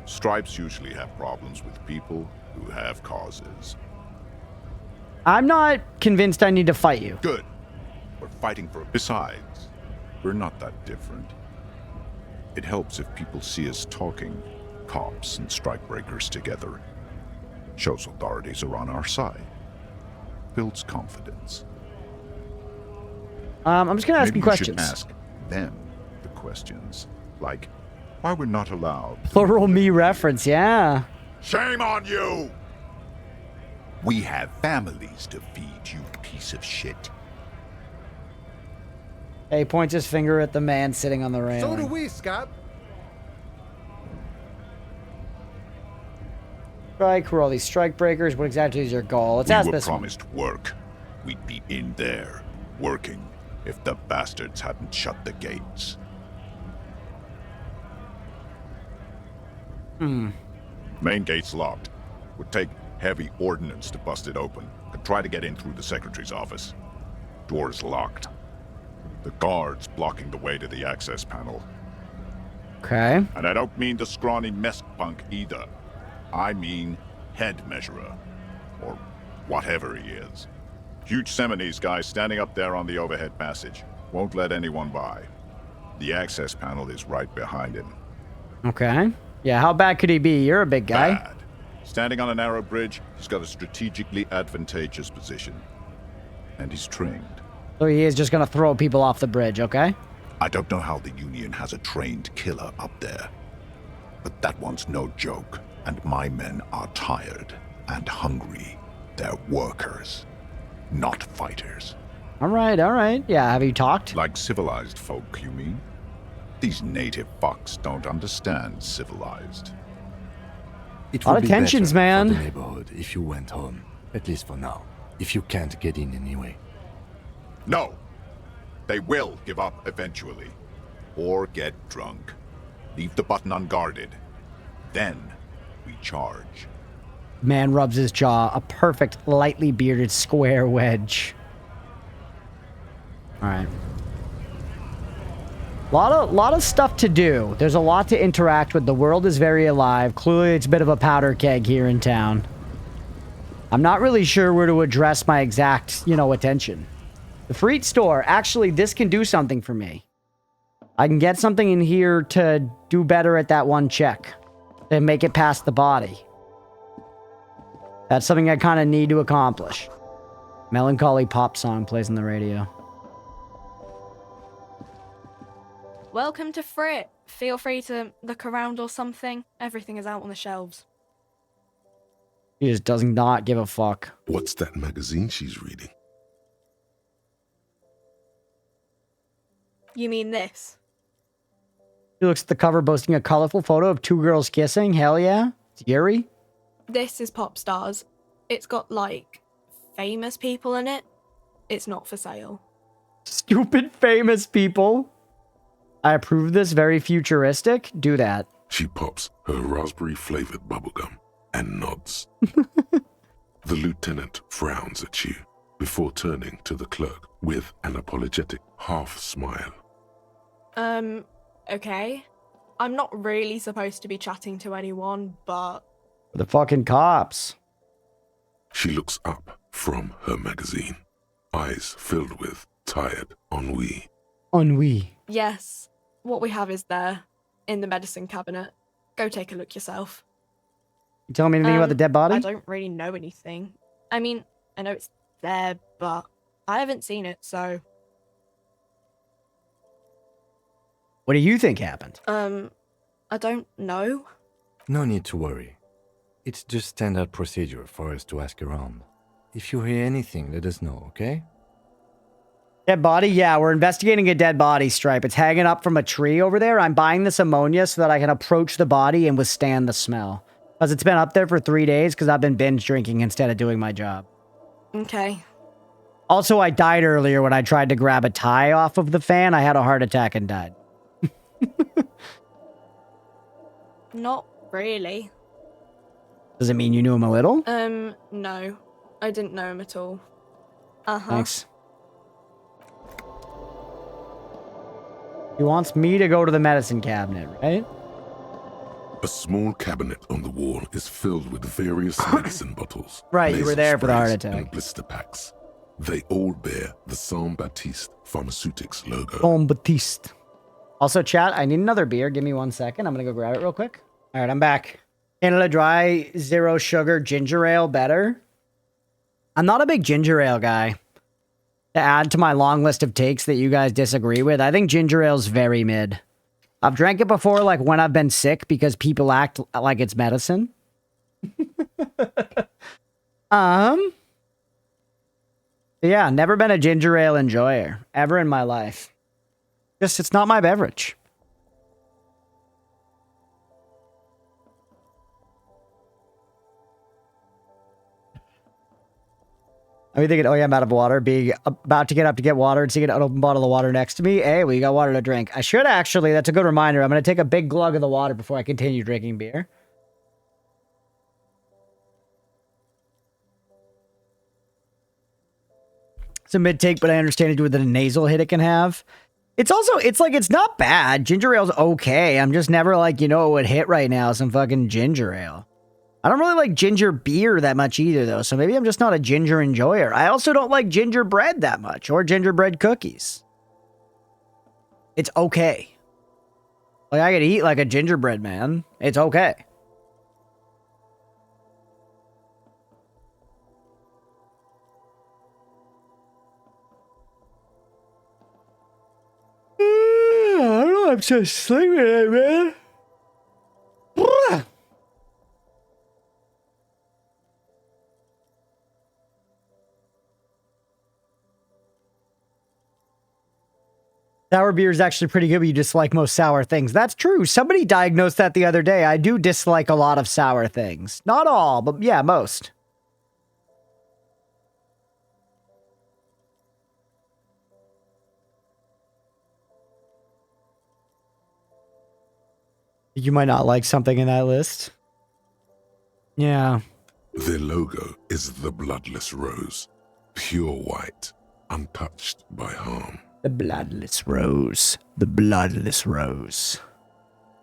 Stripes usually have problems with people who have causes. I'm not convinced I need to fight you. Good. We're fighting for... Besides, we're not that different. It helps if people see us talking, cops and strikebreakers together. Shows authorities are on our side. Builds confidence. I'm just gonna ask you questions. Maybe you should ask them the questions. Like, why we're not allowed... Plural me reference, yeah. Shame on you! We have families to feed, you piece of shit. Hey, points his finger at the man sitting on the railing. So do we, Scott. Strike, who are all these strike breakers? What exactly is your goal? Let's ask this We were one. promised work. We'd be in there, working, if the bastards hadn't shut the gates. Main gate's locked. Would take heavy ordnance to bust it open. Could try to get in through the secretary's office. Door's locked. The guard's blocking the way to the access panel. Okay. And I don't mean the scrawny mess punk either. I mean head measurer. Or whatever he is. Huge Seminese guy standing up there on the overhead passage. Won't let anyone by. The access panel is right behind him. Okay. Yeah, how bad could he be? You're a big guy. Bad. Standing on a narrow bridge, he's got a strategically advantageous position. And he's trained. So he is just gonna throw people off the bridge, okay? I don't know how the Union has a trained killer up there. But that one's no joke. And my men are tired and hungry. They're workers, not fighters. All right. Yeah, have you talked? Like civilized folk, you mean? These native fucks don't understand civilized. It Lot would of be tensions, better man. for the neighborhood if you went home, at least for now. If you can't get in anyway. No. They will give up eventually. Or get drunk. Leave the button unguarded. Then we charge. Man rubs his jaw, a perfect, lightly bearded square wedge. All right. Lot of stuff to do. There's a lot to interact with. The world is very alive. Clearly, it's a bit of a powder keg here in town. I'm not really sure where to address my exact, attention. The Freet store. Actually, this can do something for me. I can get something in here to do better at that one check. To make it past the body. That's something I kind of need to accomplish. Melancholy pop song plays on the radio. Welcome to Frit. Feel free to look around or something. Everything is out on the shelves. He just does not give a fuck. What's that magazine she's reading? You mean this? He looks at the cover boasting a colorful photo of two girls kissing. Hell yeah. It's Yuri. This is Pop Stars. It's got, famous people in it. It's not for sale. Stupid famous people. I approve this. Very futuristic. Do that. She pops her raspberry-flavored bubblegum and nods. The lieutenant frowns at you. before turning to the clerk with an apologetic half-smile. Okay. I'm not really supposed to be chatting to anyone, but... The fucking cops. She looks up from her magazine, eyes filled with tired ennui. Ennui. Yes, what we have is there, in the medicine cabinet. Go take a look yourself. You telling me anything about the dead body? I don't really know anything. I mean, I know it's there, but I haven't seen it, so... What do you think happened? I don't know. No need to worry. It's just standard procedure for us to ask around. If you hear anything, let us know, okay? Dead body? Yeah, we're investigating a dead body, Stripe. It's hanging up from a tree over there. I'm buying this ammonia so that I can approach the body and withstand the smell. Because it's been up there for 3 days because I've been binge drinking instead of doing my job. Okay. Also, I died earlier when I tried to grab a tie off of the fan. I had a heart attack and died. Not really. Does it mean you knew him a little? No. I didn't know him at all. Uh-huh. Thanks. He wants me to go to the medicine cabinet, right? A small cabinet on the wall is filled with various medicine bottles. Right, you were there for the heart sprays, attack. And blister packs. They all bear the Saint-Baptiste Pharmaceutics logo. Saint-Baptiste. Also, chat, I need another beer. Give me 1 second. I'm going to go grab it real quick. All right, I'm back. Canada Dry, zero sugar, ginger ale better. I'm not a big ginger ale guy. To add to my long list of takes that you guys disagree with, I think ginger ale's very mid. I've drank it before, like when I've been sick, because people act like it's medicine. Yeah, never been a ginger ale enjoyer ever in my life. Just, it's not my beverage. Are you thinking, oh yeah, I'm out of water, being about to get up to get water and seeing an open bottle of water next to me? Hey, we got water to drink. I should actually, that's a good reminder. I'm going to take a big glug of the water before I continue drinking beer. It's a mid-take, but I understand it with the nasal hit it can have. It's also, it's like, it's not bad. Ginger ale's okay. I'm just never like, you know what would hit right now? Some fucking ginger ale. I don't really like ginger beer that much either, though, so maybe I'm just not a ginger enjoyer. I also don't like gingerbread that much, or gingerbread cookies. It's okay. Like, I could eat like a gingerbread man. It's okay. I don't know, I'm so sleepy, man. Sour beer is actually pretty good, but you dislike most sour things. That's true. Somebody diagnosed that the other day. I do dislike a lot of sour things. Not all, but yeah, most. You might not like something in that list. Yeah. Their logo is the bloodless rose, pure white, untouched by harm. The bloodless rose. The bloodless rose.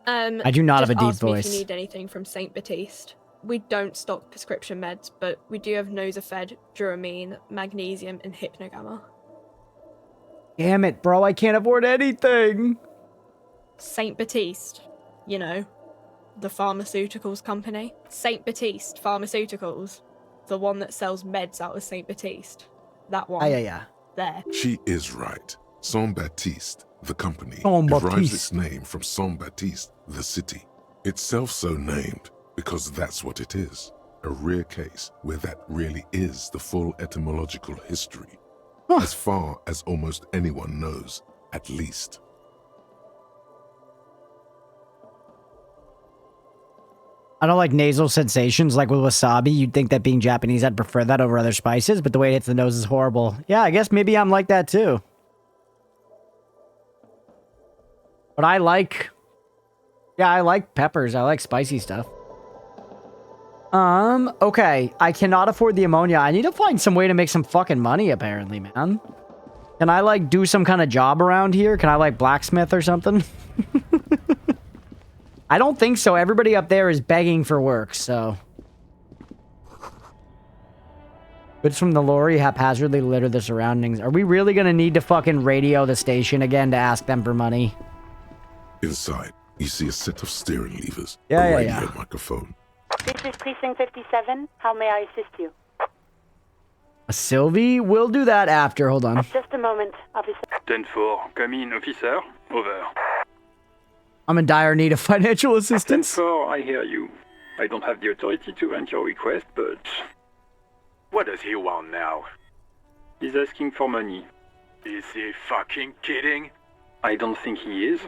I do not have a just deep ask me voice. if you need anything from Saint Baptiste. We don't stock prescription meds, but we do have Nosafed, Duramine, Magnesium, and Hypnogamma. Damn it, bro. I can't afford anything. Saint Baptiste, you know, the pharmaceuticals company. Saint Baptiste Pharmaceuticals, the one that sells meds out of Saint Baptiste. That one. Yeah. There. She is right. Saint-Baptiste, the company, Saint-Baptiste. derives its name from Saint-Baptiste, the city. Itself so named because that's what it is. A rare case where that really is the full etymological history. As far as almost anyone knows, at least. I don't like nasal sensations like with wasabi. You'd think that being Japanese, I'd prefer that over other spices, but the way it hits the nose is horrible. Yeah, I guess maybe I'm like that too. But I like... Yeah, I like peppers. I like spicy stuff. Okay. I cannot afford the ammonia. I need to find some way to make some fucking money, apparently, man. Can I, like, do some kind of job around here? Can I, like, blacksmith or something? I don't think so. Everybody up there is begging for work, so... Goods from the lorry haphazardly litter the surroundings. Are we really gonna need to fucking radio the station again to ask them for money? Inside, you see a set of steering levers, Yeah, a yeah, radio yeah. microphone. This is Precinct 57. How may I assist you? Sylvie, we'll do that after. Hold on. Just a moment, officer. 10-4, come in, officer. Over. I'm in dire need of financial assistance. 10-4, I hear you. I don't have the authority to grant your request, but... What does he want now? He's asking for money. Is he fucking kidding? I don't think he is.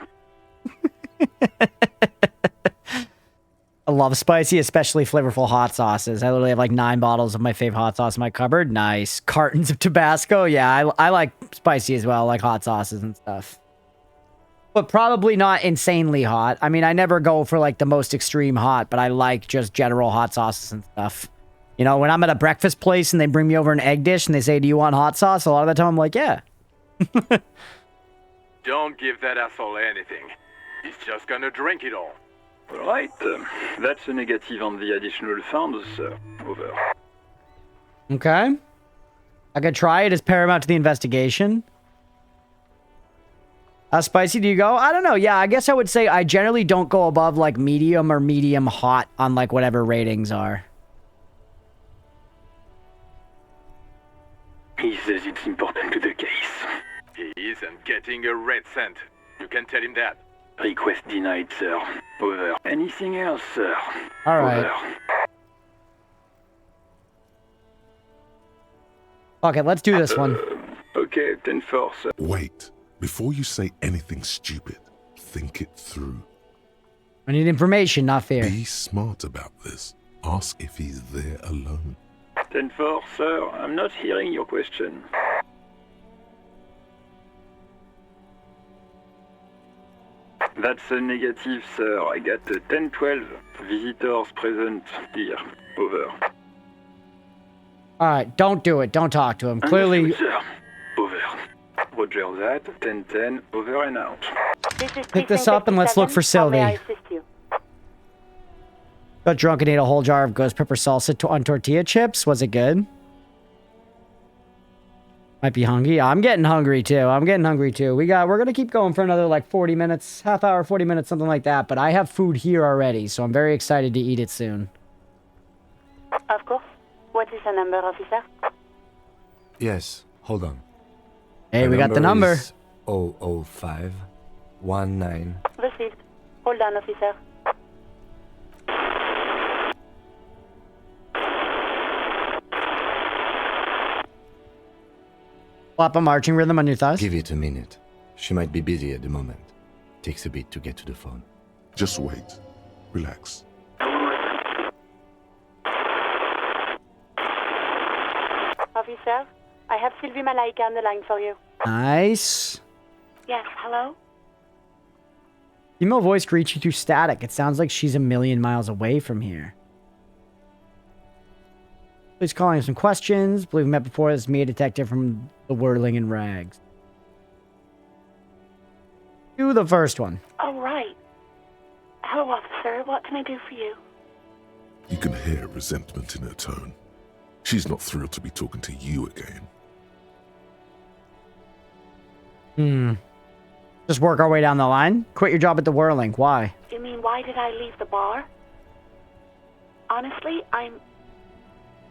I love spicy, especially flavorful hot sauces. I literally have like 9 bottles of my favorite hot sauce in my cupboard. Nice. Cartons of Tabasco. Yeah, I like spicy as well, like hot sauces and stuff. But probably not insanely hot. I mean, I never go for like the most extreme hot, but I like just general hot sauces and stuff. You know, when I'm at a breakfast place and they bring me over an egg dish and they say, do you want hot sauce? A lot of the time I'm like, yeah. Don't give that asshole anything. He's just gonna drink it all. Alright, that's a negative on the additional funds, sir. Over. Okay. I could try it as paramount to the investigation. How spicy do you go? I don't know. Yeah, I guess I would say I generally don't go above like medium or medium hot on like whatever ratings are. He says it's important to the case. He isn't getting a red cent. You can tell him that. Request denied, sir. Over. Anything else, sir? All right. Over. Okay, let's do this one. Okay, 10-4, sir. Wait. Before you say anything stupid, think it through. I need information, not fear. Be smart about this. Ask if he's there alone. 10-4, sir. I'm not hearing your question. That's a negative, sir. I got 10-12 visitors present here. Over. Alright, don't do it. Don't talk to him. Clearly... Understood, sir. Over. Roger that. 10-10. Over and out. Pick this up and let's look for Sylvie. Got drunk and ate a whole jar of ghost pepper salsa on tortilla chips. Was it good? Might be hungry. I'm getting hungry too. We're gonna keep going for another like 40 minutes, half hour, 40 minutes, something like that. But I have food here already, so I'm very excited to eat it soon. Of course. What is the number, officer? Yes, hold on. Hey, we got the number. Is 00519. Received. Hold on, officer. Slap a marching rhythm on your thighs. Give it a minute. She might be busy at the moment. Takes a bit to get to the phone. Just wait. Relax. Officer, I have Sylvie Malaika on the line for you. Nice. Yes, hello? Female voice reach you through static. It sounds like she's a million miles away from here. Please calling some questions. Believe we met before. This is me, a detective from the Whirling in Rags. Do the first one. Oh, right. Hello, officer. What can I do for you? You can hear resentment in her tone. She's not thrilled to be talking to you again. Just work our way down the line? Quit your job at the Whirling. Why? You mean, why did I leave the bar? Honestly, I'm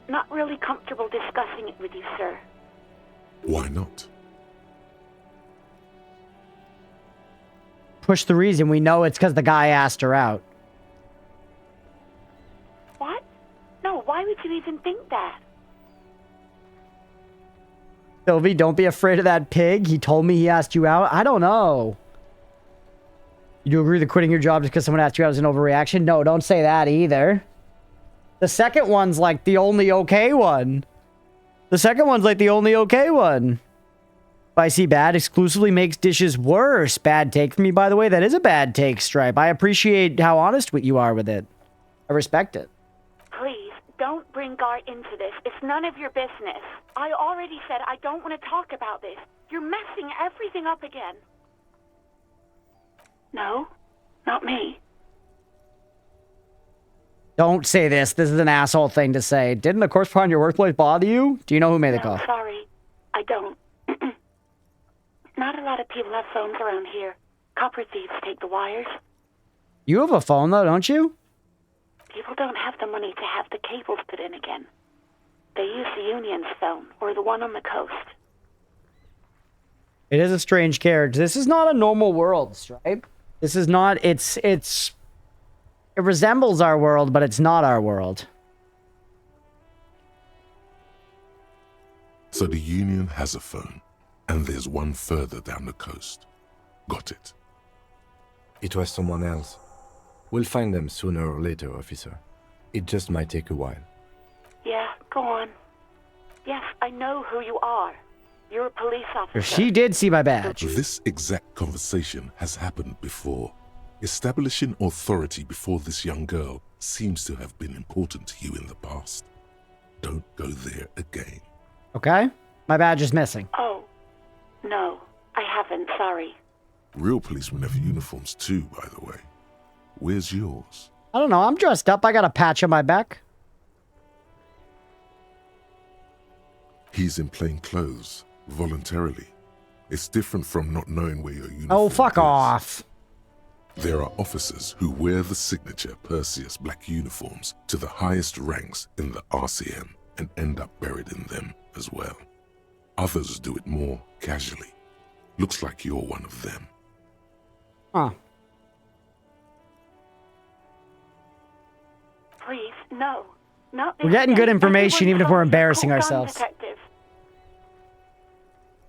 not really comfortable discussing it with you, sir. Why not? Push the reason. We know it's because the guy asked her out. What? No, why would you even think that? Sylvie, don't be afraid of that pig. He told me he asked you out. I don't know. You do agree that quitting your job just because someone asked you out is an overreaction? No, don't say that either. The second one's like the only okay one. Spicy bad exclusively makes dishes worse. Bad take from me, by the way. That is a bad take, Stripe. I appreciate how honest you are with it. I respect it. Please. don't bring Gar into this. It's none of your business. I already said I don't want to talk about this. You're messing everything up again. No, not me. Don't say this. This is an asshole thing to say. Didn't the corpse behind your workplace bother you? Do you know who made the call? Sorry, I don't. Not a lot of people have phones around here. Copper thieves take the wires. You have a phone, though, don't you? People don't have the money to have the cables put in again. They use the Union's phone, or the one on the coast. It is a strange character. This is not a normal world, Stripe. This is not... It resembles our world, but it's not our world. So the Union has a phone, and there's one further down the coast. Got it. It was someone else. We'll find them sooner or later, officer. It just might take a while. Yeah, go on. Yes, I know who you are. You're a police officer. She did see my badge. This exact conversation has happened before. Establishing authority before this young girl seems to have been important to you in the past. Don't go there again. Okay? My badge is missing. Oh, no, I haven't, sorry. Real policemen have uniforms too, by the way. Where's yours? I don't know. I'm dressed up. I got a patch on my back. He's in plain clothes, voluntarily. It's different from not knowing where your uniform Oh, fuck is. off. There are officers who wear the signature Perseus black uniforms to the highest ranks in the RCM and end up buried in them as well. Others do it more casually. Looks like you're one of them. Huh. Please, no. Not this We're getting good again. information, even if we're Everyone embarrassing calls me a cool gun ourselves. detective.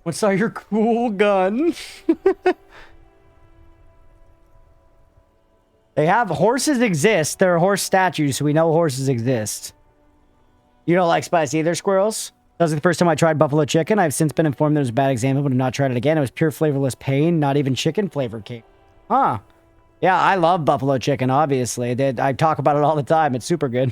What's all your cool gun? They have horses exist. There are horse statues, so we know horses exist. You don't like spicy either, squirrels? That was the first time I tried buffalo chicken. I've since been informed that it was a bad example, but have not tried it again. It was pure flavorless pain, not even chicken flavored cake. Huh. Yeah, I love buffalo chicken, obviously. I talk about it all the time. It's super good.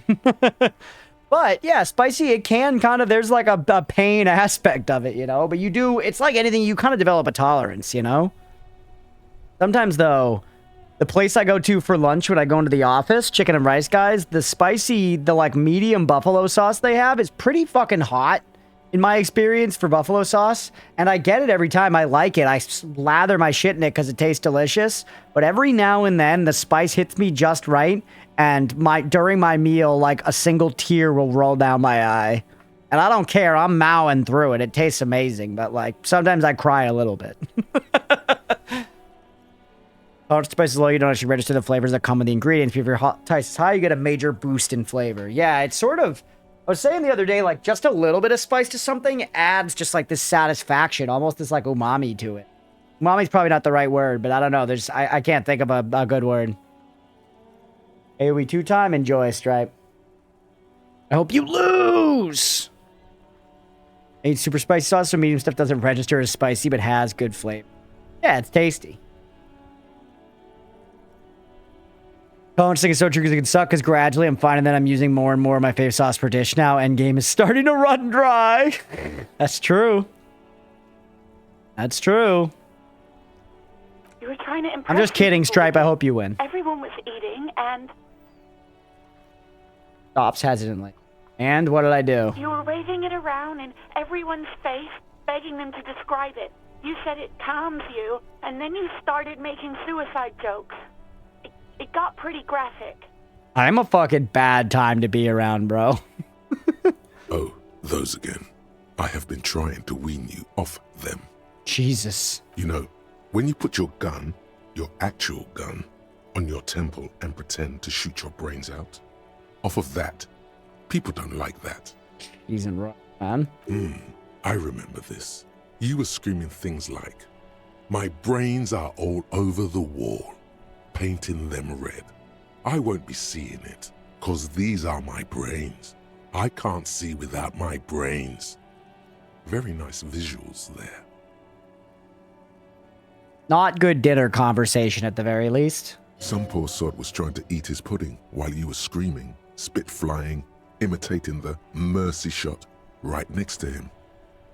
But, yeah, spicy, it can kind of, there's like a pain aspect of it, you know? But you do, it's like anything, you kind of develop a tolerance, you know? Sometimes, though, the place I go to for lunch when I go into the office, Chicken and Rice Guys, the spicy, the like medium buffalo sauce they have is pretty fucking hot in my experience for buffalo sauce. And I get it every time. I like it. I lather my shit in it because it tastes delicious. But every now and then the spice hits me just right. And during my meal, like a single tear will roll down my eye. And I don't care. I'm mowing through it. It tastes amazing. But like sometimes I cry a little bit. Tolerance spice is low, you don't actually register the flavors that come with the ingredients. If your tolerance is high, you get a major boost in flavor. Yeah, it's sort of... I was saying the other day, like, just a little bit of spice to something adds just, like, this satisfaction. Almost this, like, umami to it. Umami's probably not the right word, but I don't know. I can't think of a good word. AoE 2-time, enjoy, Stripe. I hope you lose! I eat super spicy sauce, so medium stuff doesn't register as spicy, but has good flavor. Yeah, it's tasty. Tolerance thing is so true because it can suck because gradually I'm finding that I'm using more and more of my favorite sauce per dish now. Endgame is starting to run dry. That's true. That's true. You were trying to impress I'm just kidding, people. Stripe. I hope you win. Everyone was eating, and Stops hesitantly. And what did I do? you were waving it around in everyone's face, begging them to describe it. You said it calms you, and then you started making suicide jokes. It got pretty graphic. I'm a fucking bad time to be around, bro. Oh, those again. I have been trying to wean you off them. Jesus. You know, when you put your gun, your actual gun, on your temple and pretend to shoot your brains out, off of that, people don't like that. He's in wrong, man. I remember this. You were screaming things like, "My brains are all over the wall, painting them red. I won't be seeing it, 'cause these are my brains. I can't see without my brains." Very nice visuals there. Not good dinner conversation at the very least. Some poor sod was trying to eat his pudding while you were screaming, spit flying, imitating the mercy shot right next to him.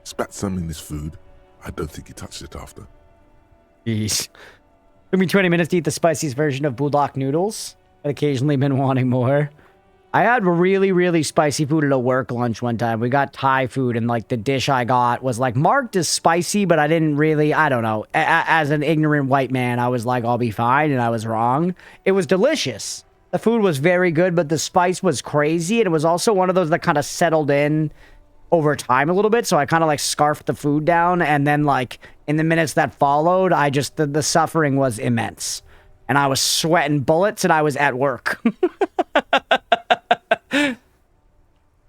Spat some in his food. I don't think he touched it after. Jeez. Took me 20 minutes to eat the spiciest version of buldak noodles. I'd occasionally been wanting more. I had really, really spicy food at a work lunch one time. We got Thai food, and like the dish I got was like marked as spicy, but I didn't really, I don't know. As an ignorant white man, I was like, I'll be fine, and I was wrong. It was delicious. The food was very good, but the spice was crazy, and it was also one of those that kind of settled in over time a little bit, so I kind of like scarfed the food down, and then like in the minutes that followed, I just, the suffering was immense. And I was sweating bullets, and I was at work.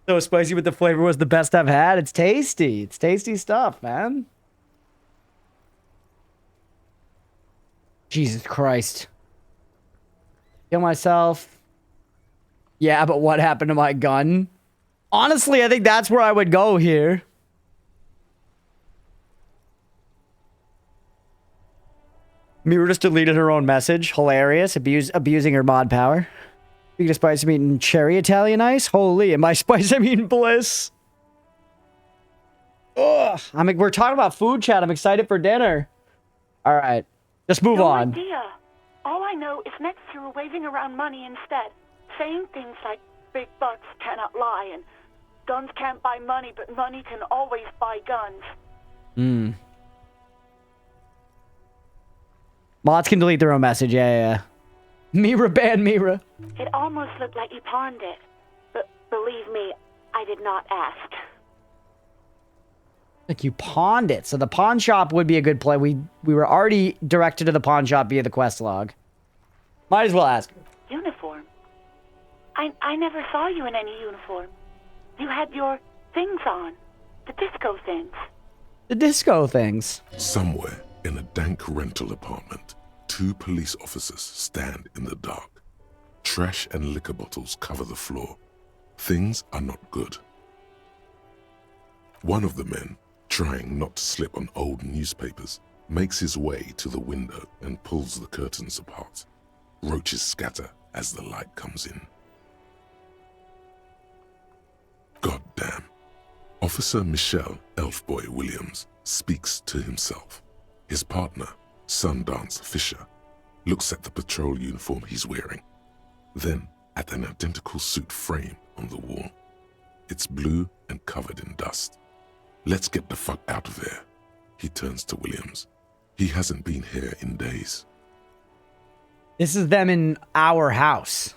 So spicy, but the flavor was the best I've had. It's tasty. It's tasty stuff, man. Jesus Christ. Kill myself. Yeah, but what happened to my gun? Honestly, I think that's where I would go here. Mira just deleted her own message. Hilarious. Abusing her mod power. Speaking of spice, I'm eating cherry Italian ice. Holy, am I spice? I'm eating bliss. Ugh. We're talking about food, chat. I'm excited for dinner. All right. Just move on. No idea. All I know is next you were waving around money instead, saying things like big bucks cannot lie and guns can't buy money, but money can always buy guns. Mods can delete their own message. Yeah. Mira, ban Mira. It almost looked like you pawned it, but believe me, I did not ask. Like you pawned it. So the pawn shop would be a good play. We were already directed to the pawn shop via the quest log. Might as well ask. Uniform? I never saw you in any uniform. You had your things on. The disco things. The disco things. Somewhere in a dank rental apartment, 2 police officers stand in the dark. Trash and liquor bottles cover the floor. Things are not good. One of the men, trying not to slip on old newspapers, makes his way to the window and pulls the curtains apart. Roaches scatter as the light comes in. God damn. Officer Michelle Elfboy Williams speaks to himself. His partner, Sundance Fisher, looks at the patrol uniform he's wearing, then at an identical suit frame on the wall. It's blue and covered in dust. Let's get the fuck out of there. He turns to Williams. He hasn't been here in days. This is them in our house.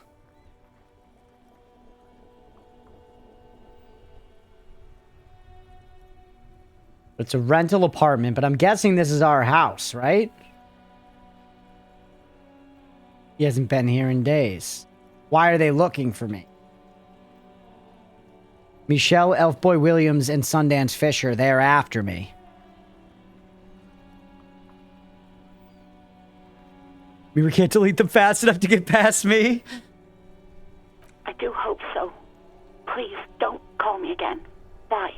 It's a rental apartment, but I'm guessing this is our house, right? He hasn't been here in days. Why are they looking for me? Michelle Elfboy Williams and Sundance Fisher, they're after me. We can't delete them fast enough to get past me. I do hope so. Please don't call me again. Bye.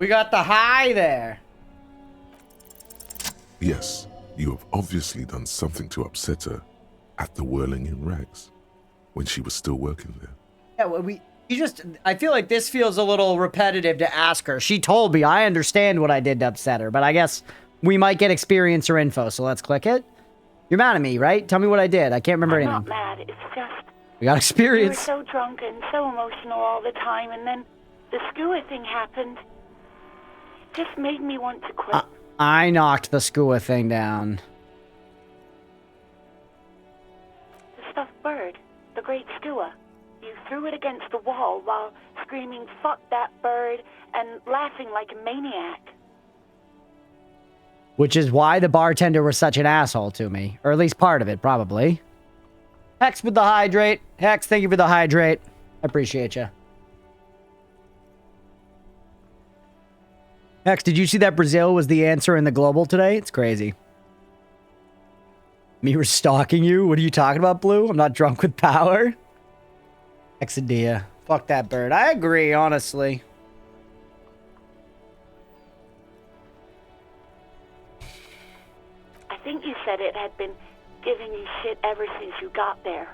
We got the high there. Yes, you have obviously done something to upset her at the Whirling in Rags when she was still working there. Yeah, well, I feel like this feels a little repetitive to ask her. She told me. I understand what I did to upset her, but I guess we might get experience or info, so let's click it. You're mad at me, right? Tell me what I did. I can't remember anything. I'm not mad. It's just... We got experience. You were so drunk and so emotional all the time, and then the skua thing happened. It just made me want to quit. I knocked the skua thing down. The stuffed bird. The great skua. You threw it against the wall while screaming, "Fuck that bird," and laughing like a maniac. Which is why the bartender was such an asshole to me. Or at least part of it, probably. Hex with the hydrate. Hex, thank you for the hydrate. I appreciate you. Hex, did you see that Brazil was the answer in the global today? It's crazy. Me were stalking you? What are you talking about, Blue? I'm not drunk with power. Hexadia. Fuck that bird. I agree, honestly. I think you said it had been giving you shit ever since you got there.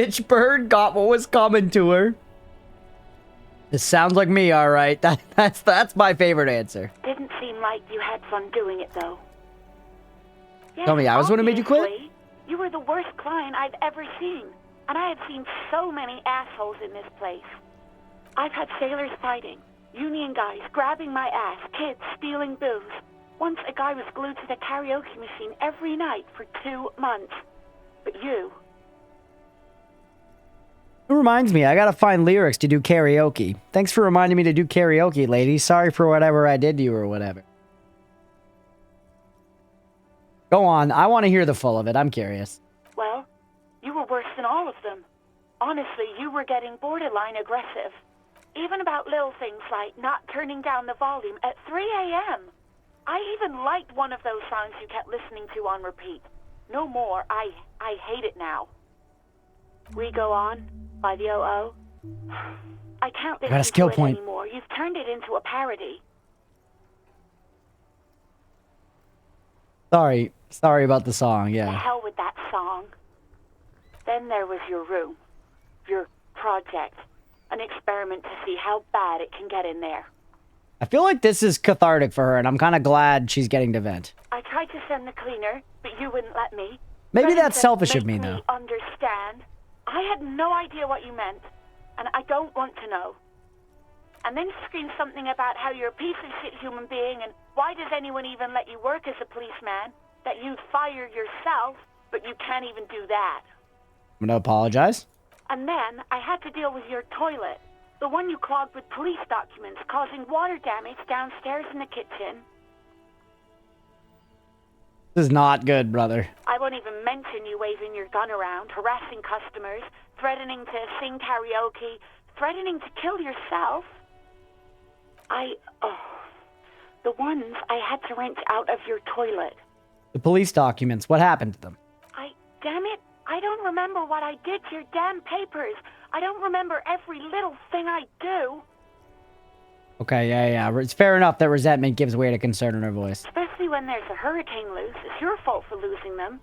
bitch bird got what was coming to her. This sounds like me, all right. That's my favorite answer. Didn't seem like you had fun doing it, though. Yes, Tell me, I was the one who made you quit? obviously. You were the worst client I've ever seen. And I have seen so many assholes in this place. I've had sailors fighting, union guys grabbing my ass, kids stealing booze. Once a guy was glued to the karaoke machine every night for 2 months. But you... It reminds me, I gotta find lyrics to do karaoke. Thanks for reminding me to do karaoke, lady. Sorry for whatever I did to you or whatever. Go on, I want to hear the full of it. I'm curious. Well, you were worse than all of them. Honestly, you were getting borderline aggressive. Even about little things like not turning down the volume at 3 a.m. I even liked one of those songs you kept listening to on repeat. No more. I hate it now. We Go On by the O.O. I can't got a listen skill to it point. anymore. You've turned it into a parody. Sorry about the song, The yeah. hell with that song. Then there was your room. Your project. An experiment to see how bad it can get in there. I feel like this is cathartic for her, and I'm kind of glad she's getting to vent. I tried to send the cleaner, but you wouldn't let me. Maybe Ready that's to selfish of make me, though. Understand. I had no idea what you meant, and I don't want to know. And then you screamed something about how you're a piece of shit human being, and why does anyone even let you work as a policeman? That you'd fire yourself, but you can't even do that. I'm gonna apologize. And then I had to deal with your toilet. The one you clogged with police documents, causing water damage downstairs in the kitchen. This is not good, brother. I won't even mention you waving your gun around, harassing customers, threatening to sing karaoke, threatening to kill yourself. The ones I had to wrench out of your toilet. The police documents, what happened to them? Damn it, I don't remember what I did to your damn papers. I don't remember every little thing I do. Okay, yeah. It's fair enough that resentment gives way to concern in her voice. Especially when there's a hurricane loose. It's your fault for losing them,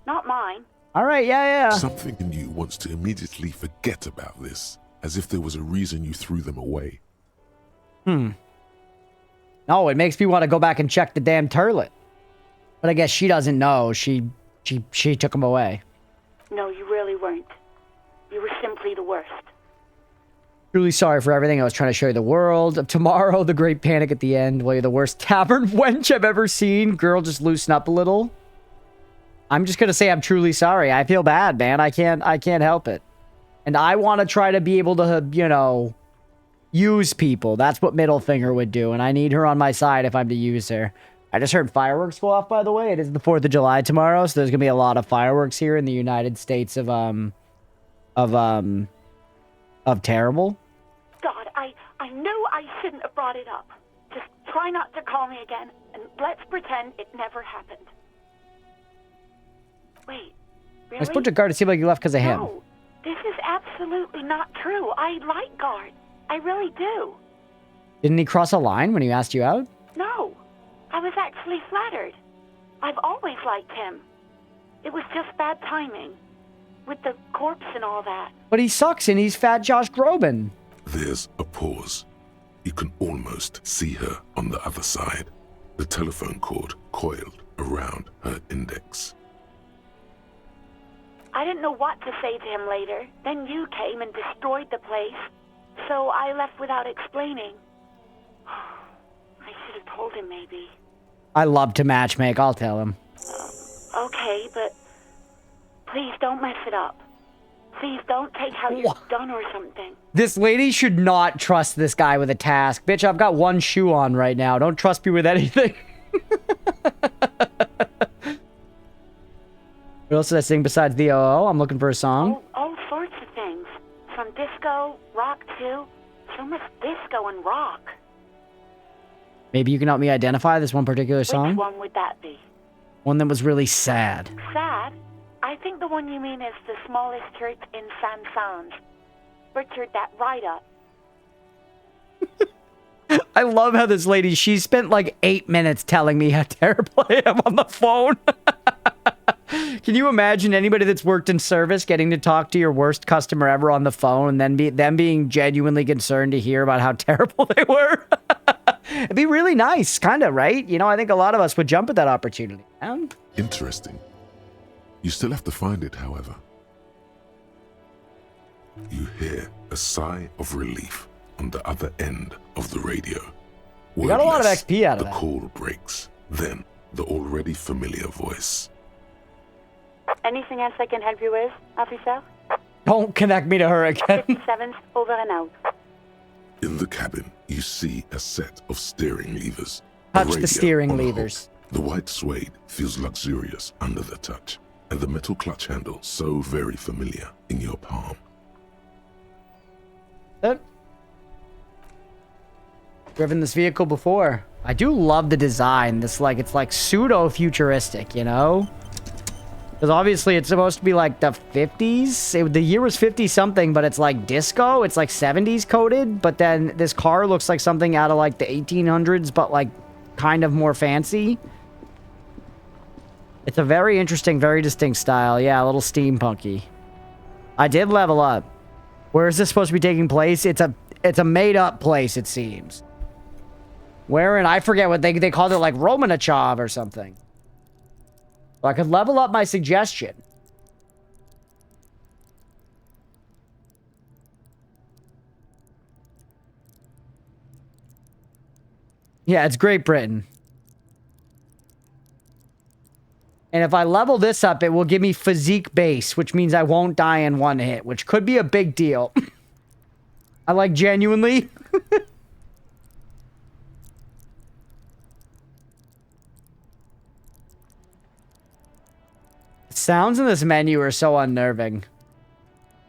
not mine. All right, yeah. Something in you wants to immediately forget about this, as if there was a reason you threw them away. No, it makes me want to go back and check the damn turlet. But I guess she doesn't know. She took him away. No, you really weren't. You were simply the worst. Truly sorry for everything. I was trying to show you the world of tomorrow. The great panic at the end. Well, you're the worst tavern wench I've ever seen. Girl, just loosen up a little. I'm just gonna say I'm truly sorry. I feel bad, man. I can't help it. And I want to try to be able to, use people. That's what Middle Finger would do. And I need her on my side if I'm to use her. I just heard fireworks go off, by the way. It is the 4th of July tomorrow, so there's gonna be a lot of fireworks here in the United States of terrible. God, I knew I shouldn't have brought it up. Just try not to call me again, and let's pretend it never happened. Wait, really? I spoke to Guard. It seemed like you left because of him. No, this is absolutely not true. I like Guard. I really do. Didn't he cross a line when he asked you out? No, I was actually flattered. I've always liked him. It was just bad timing. With the corpse and all that. But he sucks and he's fat Josh Groban. There's a pause. You can almost see her on the other side. The telephone cord coiled around her index. I didn't know what to say to him later. Then you came and destroyed the place. So I left without explaining. I should have told him, maybe. I love to matchmake. I'll tell him. Okay, but please don't mess it up. Please don't take how you're done or something. This lady should not trust this guy with a task. Bitch, I've got one shoe on right now. Don't trust me with anything. What else did I sing besides the OO? I'm looking for a song. All sorts of things. From disco, rock too. So much disco and rock. Maybe you can help me identify this one particular song? Which one would that be? One that was really sad. Sad? I think the one you mean is the smallest church in San Sans. Butchered that right up. I love how this lady, she spent like 8 minutes telling me how terrible I am on the phone. Can you imagine anybody that's worked in service getting to talk to your worst customer ever on the phone and then them being genuinely concerned to hear about how terrible they were? It'd be really nice, kind of, right? You know, I think a lot of us would jump at that opportunity. Interesting. You still have to find it, however. You hear a sigh of relief on the other end of the radio. We got a lot of Wordless, XP out of the that. call breaks. Then, the already familiar voice. Anything else I can help you with, officer? Don't connect me to her again. 57, over and out. In the cabin, you see a set of steering levers. Touch A radio the steering on a levers. hook. The white suede feels luxurious under the touch, and the metal clutch handle so very familiar in your palm. Driven this vehicle before. I do love the design. It's like pseudo-futuristic, you know? Because obviously it's supposed to be like the 50s. The year was 50-something, but it's like disco. It's like 70s coded. But then this car looks like something out of like the 1800s, but like kind of more fancy. It's a very interesting, very distinct style. Yeah, a little steampunky. I did level up. Where is this supposed to be taking place? It's a made-up place, it seems. Wherein, I forget what they called it, like Romanachov or something. So I could level up my suggestion. Yeah, it's Great Britain. And if I level this up, it will give me physique base, which means I won't die in one hit, which could be a big deal. I like genuinely. Sounds in this menu are so unnerving.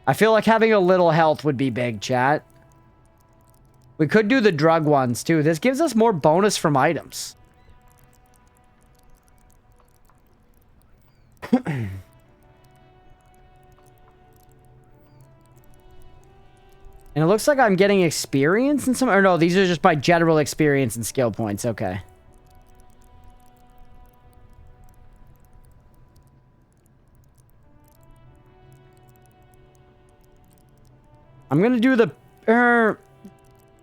I feel like having a little health would be big, chat. We could do the drug ones, too. This gives us more bonus from items. And it looks like I'm getting experience in some... Or no, these are just my general experience and skill points. Okay. I'm gonna do the...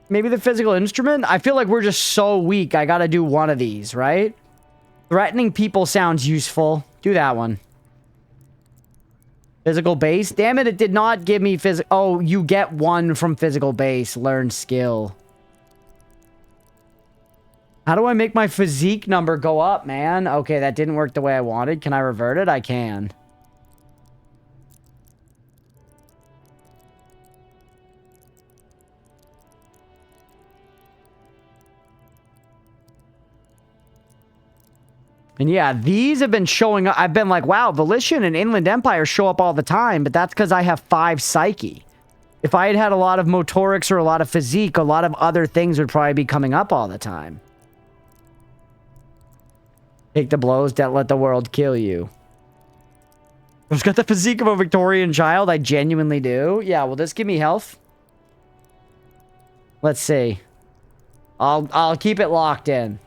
maybe the physical instrument? I feel like we're just so weak. I gotta do one of these, right? Threatening people sounds useful. Do that one. Physical base? Damn it, it did not give me physical... Oh, you get one from physical base. Learn skill. How do I make my physique number go up, man? Okay, that didn't work the way I wanted. Can I revert it? I can. And yeah, these have been showing up. I've been like, wow, Volition and Inland Empire show up all the time, but that's because I have 5 Psyche. If I had had a lot of Motorics or a lot of Physique, a lot of other things would probably be coming up all the time. Take the blows, don't let the world kill you. I've got the physique of a Victorian child, I genuinely do. Yeah, will this give me health? Let's see. I'll keep it locked in.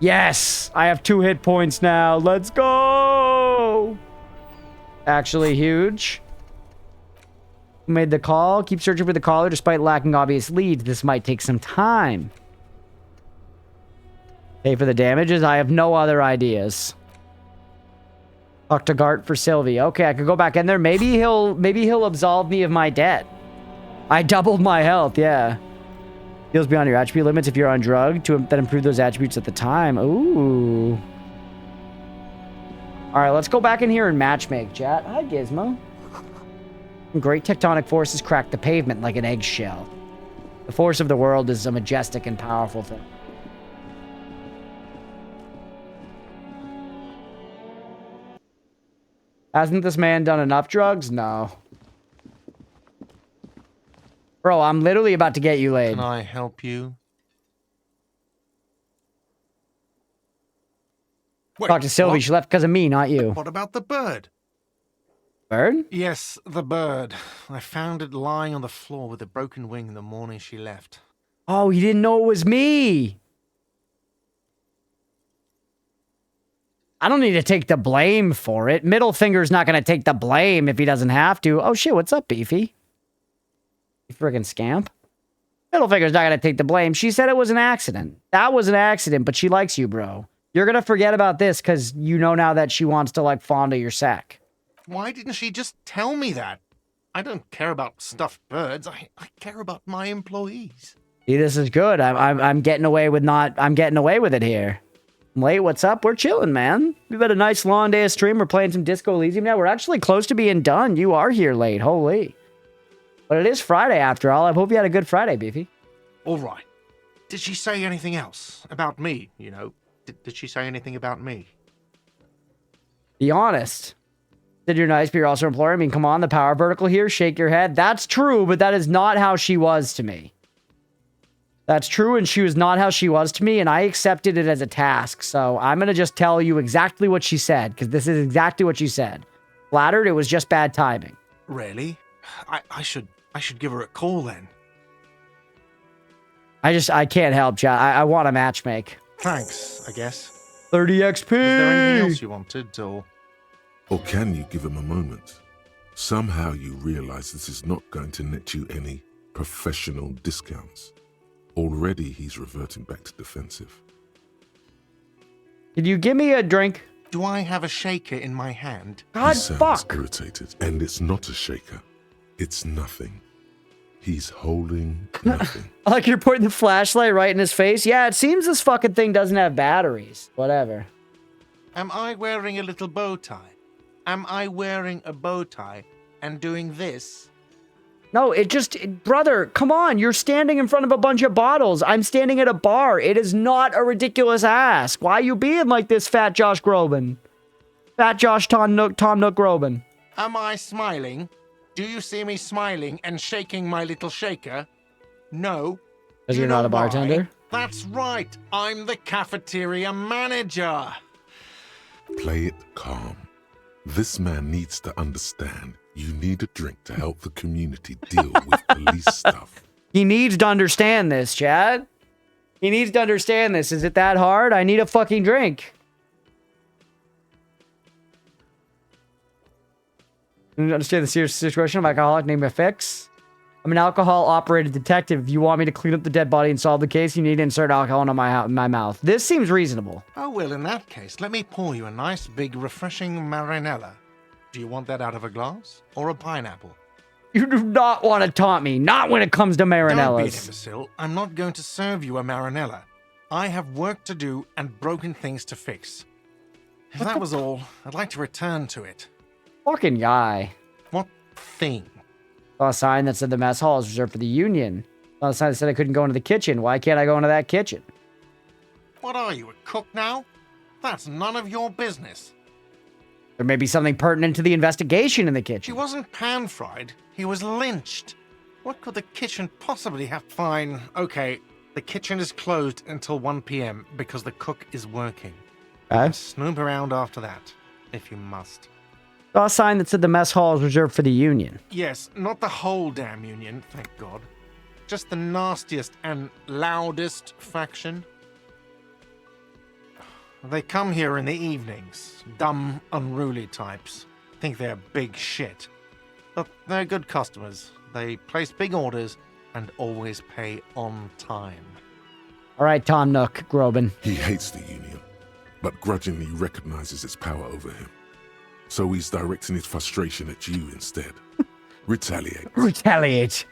Yes! I have 2 hit points now. Let's go! Actually huge. Who made the call? Keep searching for the caller despite lacking obvious leads. This might take some time. Pay for the damages? I have no other ideas. Talk to Gart for Sylvie. Okay, I could go back in there. Maybe he'll absolve me of my debt. I doubled my health, yeah. Heals beyond your attribute limits if you're on drug to then improve those attributes at the time. Ooh. Alright, let's go back in here and matchmake, chat. Hi, Gizmo. Great tectonic forces crack the pavement like an eggshell. The force of the world is a majestic and powerful thing. Hasn't this man done enough drugs? No. Bro, I'm literally about to get you laid. Can I help you? Talk to Sylvie. what? She left because of me, not you. What about the bird? Bird? Yes, the bird. I found it lying on the floor with a broken wing the morning she left. Oh, he didn't know it was me. I don't need to take the blame for it. Middle finger's not going to take the blame if he doesn't have to. Oh shit, what's up, Beefy? You friggin' scamp. Middle finger's not going to take the blame. She said it was an accident. That was an accident, but she likes you, bro. You're going to forget about this because you know now that she wants to, like, fondle your sack. Why didn't she just tell me that? I don't care about stuffed birds. I care about my employees. See, this is good. I'm getting away with I'm getting away with it here. Late, what's up? We're chilling, man. We've had a nice long day of stream. We're playing some Disco Elysium now. We're actually close to being done. You are here late. Holy. But it is Friday after all. I hope you had a good Friday, Beefy. All right. Did she say anything else about me, you know? Did she say anything about me? Be honest. Said you're nice, but you're also imploring. I mean, come on, the power vertical here. Shake your head. That's true, but that is not how she was to me. That's true, and she was not how she was to me, and I accepted it as a task. So I'm going to just tell you exactly what she said, because this is exactly what she said. Flattered, it was just bad timing. Really? I should give her a call then. I can't help, chat. I want to matchmake. Thanks, I guess. 30 XP! Was there anything else you wanted, or... Or can you give him a moment? Somehow you realize this is not going to net you any professional discounts. Already he's reverting back to defensive. Could you give me a drink? Do I have a shaker in my hand? God, he sounds fuck! irritated, and it's not a shaker. It's nothing. He's holding nothing. Like you're putting the flashlight right in his face? Yeah, it seems this fucking thing doesn't have batteries. Whatever. Am I wearing a little bow tie? Am I wearing a bow tie and doing this? No, brother, come on. You're standing in front of a bunch of bottles. I'm standing at a bar. It is not a ridiculous ask. Why are you being like this, Fat Josh Groban? Fat Josh Tom Nook Groban. Am I smiling? Do you see me smiling and shaking my little shaker? No. Because you're not a bartender? Why? That's right. I'm the cafeteria manager. Play it calm. This man needs to understand you need a drink to help the community deal with police stuff. He needs to understand this, Chad. He needs to understand this. Is it that hard? I need a fucking drink. You understand the serious situation of alcoholic named FX? I'm an alcohol-operated detective. If you want me to clean up the dead body and solve the case, you need to insert alcohol into my mouth. This seems reasonable. Oh, well, in that case, let me pour you a nice, big, refreshing marinella. Do you want that out of a glass or a pineapple? You do not want to taunt me. Not when it comes to marinellas. Don't be an imbecile. I'm not going to serve you a marinella. I have work to do and broken things to fix. If that was all, I'd like to return to it. Fucking guy. What thing? Saw a sign that said the mess hall is reserved for the union. Saw a sign that said I couldn't go into the kitchen. Why can't I go into that kitchen? What are you, a cook now? That's none of your business. There may be something pertinent to the investigation in the He kitchen. wasn't pan-fried. He was lynched. What could the kitchen possibly have? Fine, okay. The kitchen is closed until 1 p.m. because the cook is working. Snoop around after that, if you must. Saw a sign that said the mess hall is reserved for the union. Yes, not the whole damn union, thank God. Just the nastiest and loudest faction. They come here in the evenings. Dumb, unruly types. Think they're big shit. But they're good customers. They place big orders and always pay on time. All right, Tom Nook, Groban. He hates the union, but grudgingly recognizes its power over him. So he's directing his frustration at you instead. Retaliate. Retaliate.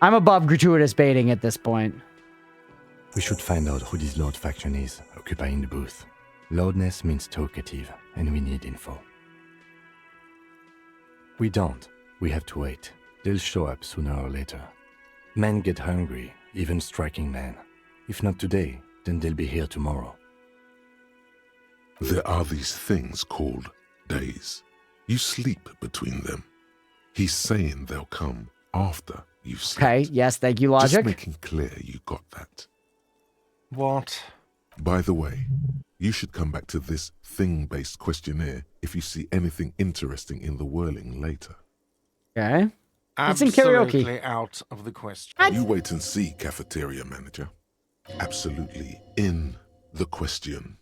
I'm above gratuitous baiting at this point. We should find out who this Lord faction is, occupying the booth. Loudness means talkative, and we need info. We don't. We have to wait. They'll show up sooner or later. Men get hungry, even striking men. If not today, then they'll be here tomorrow. There are these things called days. You sleep between them. He's saying they'll come after you've slept. Okay, yes, thank you, Logic. Just making clear you got that. What? By the way, you should come back to this thing-based questionnaire if you see anything interesting in the whirling later. Okay. It's in Absolutely karaoke. out of the question. You wait and see, cafeteria manager. Absolutely in the question.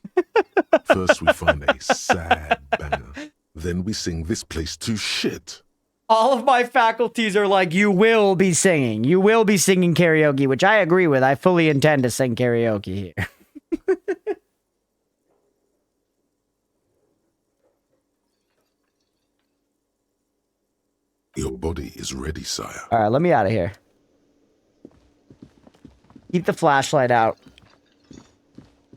First we find a sad banger. Then we sing this place to shit. All of my faculties are like, you will be singing. You will be singing karaoke, which I agree with. I fully intend to sing karaoke here. Your body is ready, sire. All right, let me out of here. Keep the flashlight out.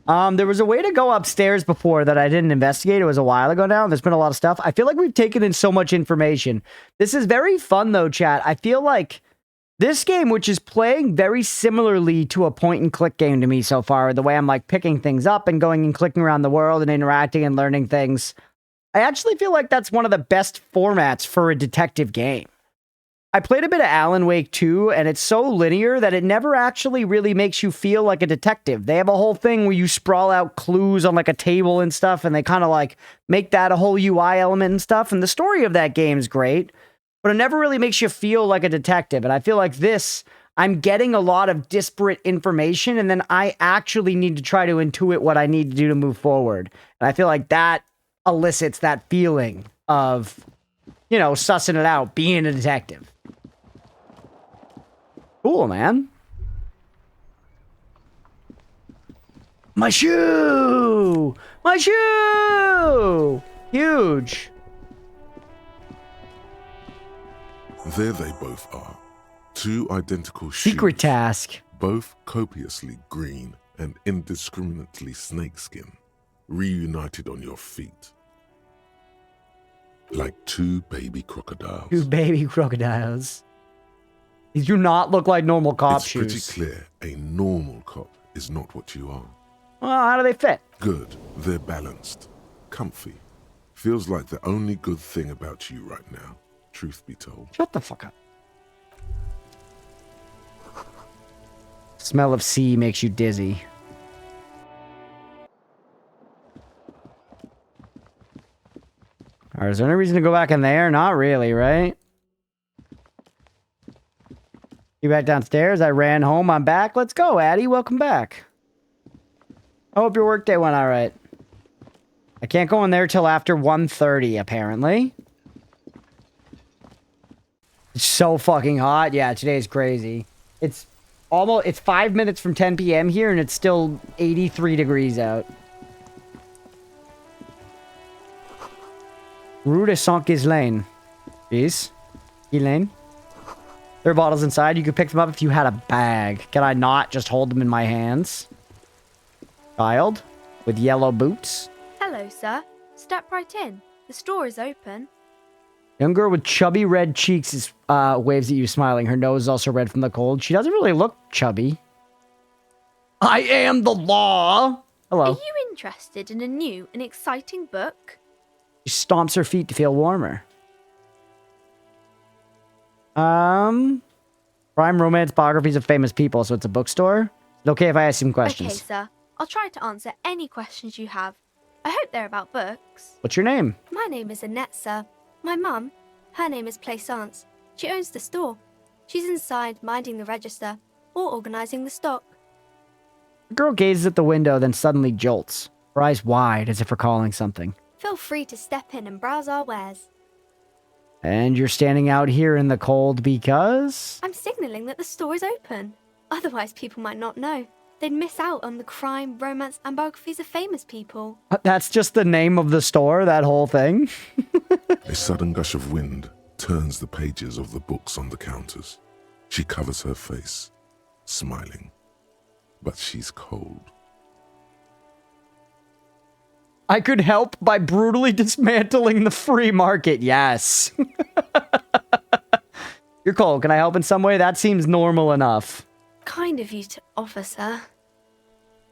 There was a way to go upstairs before that I didn't investigate. It was a while ago now. There's been a lot of stuff. I feel like we've taken in so much information. This is very fun, though, chat. I feel like this game, which is playing very similarly to a point-and-click game to me so far, the way I'm, like, picking things up and going and clicking around the world and interacting and learning things, I actually feel like that's one of the best formats for a detective game. I played a bit of Alan Wake 2, and it's so linear that it never actually really makes you feel like a detective. They have a whole thing where you sprawl out clues on like a table and stuff, and they kind of like make that a whole UI element and stuff, and the story of that game is great, but it never really makes you feel like a detective, and I feel like this, I'm getting a lot of disparate information, and then I actually need to try to intuit what I need to do to move forward, and I feel like that elicits that feeling of, you know, sussing it out, being a detective. Cool, man. My shoe! My shoe! Huge. There they both are. Two identical shoes. Secret task. Both copiously green and indiscriminately snakeskin. Reunited on your feet. Like two baby crocodiles. Two baby crocodiles. These do not look like normal cop shoes. It's pretty clear a normal cop is not what you are. Well, how do they fit? Good. They're balanced. Comfy. Feels like the only good thing about you right now, truth be told. Shut the fuck up. Smell of sea makes you dizzy. Alright, is there any reason to go back in there? Not really, right? You back downstairs? I ran home. I'm back. Let's go, Addie. Welcome back. I hope your workday went alright. I can't go in there till after 1:30, apparently. It's so fucking hot. Yeah, today's crazy. It's 5 minutes from 10 p.m. here, and it's still 83 degrees out. Rue de Saint-Ghislain. Jeez. Ghislain. There are bottles inside. You could pick them up if you had a bag. Can I not just hold them in my hands? Child with yellow boots. Hello, sir. Step right in. The store is open. Young girl with chubby red cheeks is waves at you smiling. Her nose is also red from the cold. She doesn't really look chubby. I am the law. Hello. Are you interested in a new and exciting book? She stomps her feet to feel warmer. Crime, romance, biographies of famous people. So it's a bookstore. Is it okay if I ask some questions? Okay, sir. I'll try to answer any questions you have. I hope they're about books. What's your name? My name is Annette, sir. My mum, her name is Plaisance. She owns the store. She's inside minding the register or organising the stock. The girl gazes at the window, then suddenly jolts. Her eyes wide as if recalling something. Feel free to step in and browse our wares. And you're standing out here in the cold because? I'm signalling that the store is open. Otherwise, people might not know. They'd miss out on the crime, romance, and biographies of famous people. That's just the name of the store, that whole thing? A sudden gush of wind turns the pages of the books on the counters. She covers her face, smiling. But she's cold. I could help by brutally dismantling the free market. Yes. You're cold. Can I help in some way? That seems normal enough. Kind of you to offer, sir.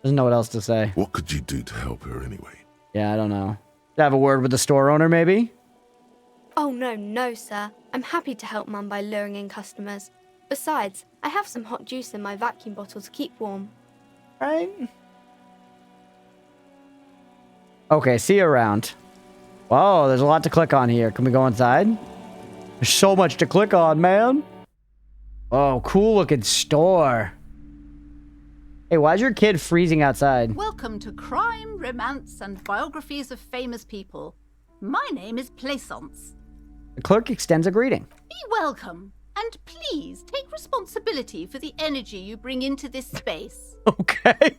Doesn't know what else to say. What could you do to help her anyway? Yeah, I don't know. Have a word with the store owner, maybe? Oh, no, sir. I'm happy to help Mum by luring in customers. Besides, I have some hot juice in my vacuum bottle to keep warm. Right. Okay, see you around. Whoa, there's a lot to click on here. Can we go inside? There's so much to click on, man. Oh, cool looking store. Hey, why's your kid freezing outside? Welcome to Crime, Romance, and Biographies of Famous People. My name is Plaisance. The clerk extends a greeting. Be welcome, and please take responsibility for the energy you bring into this space. Okay.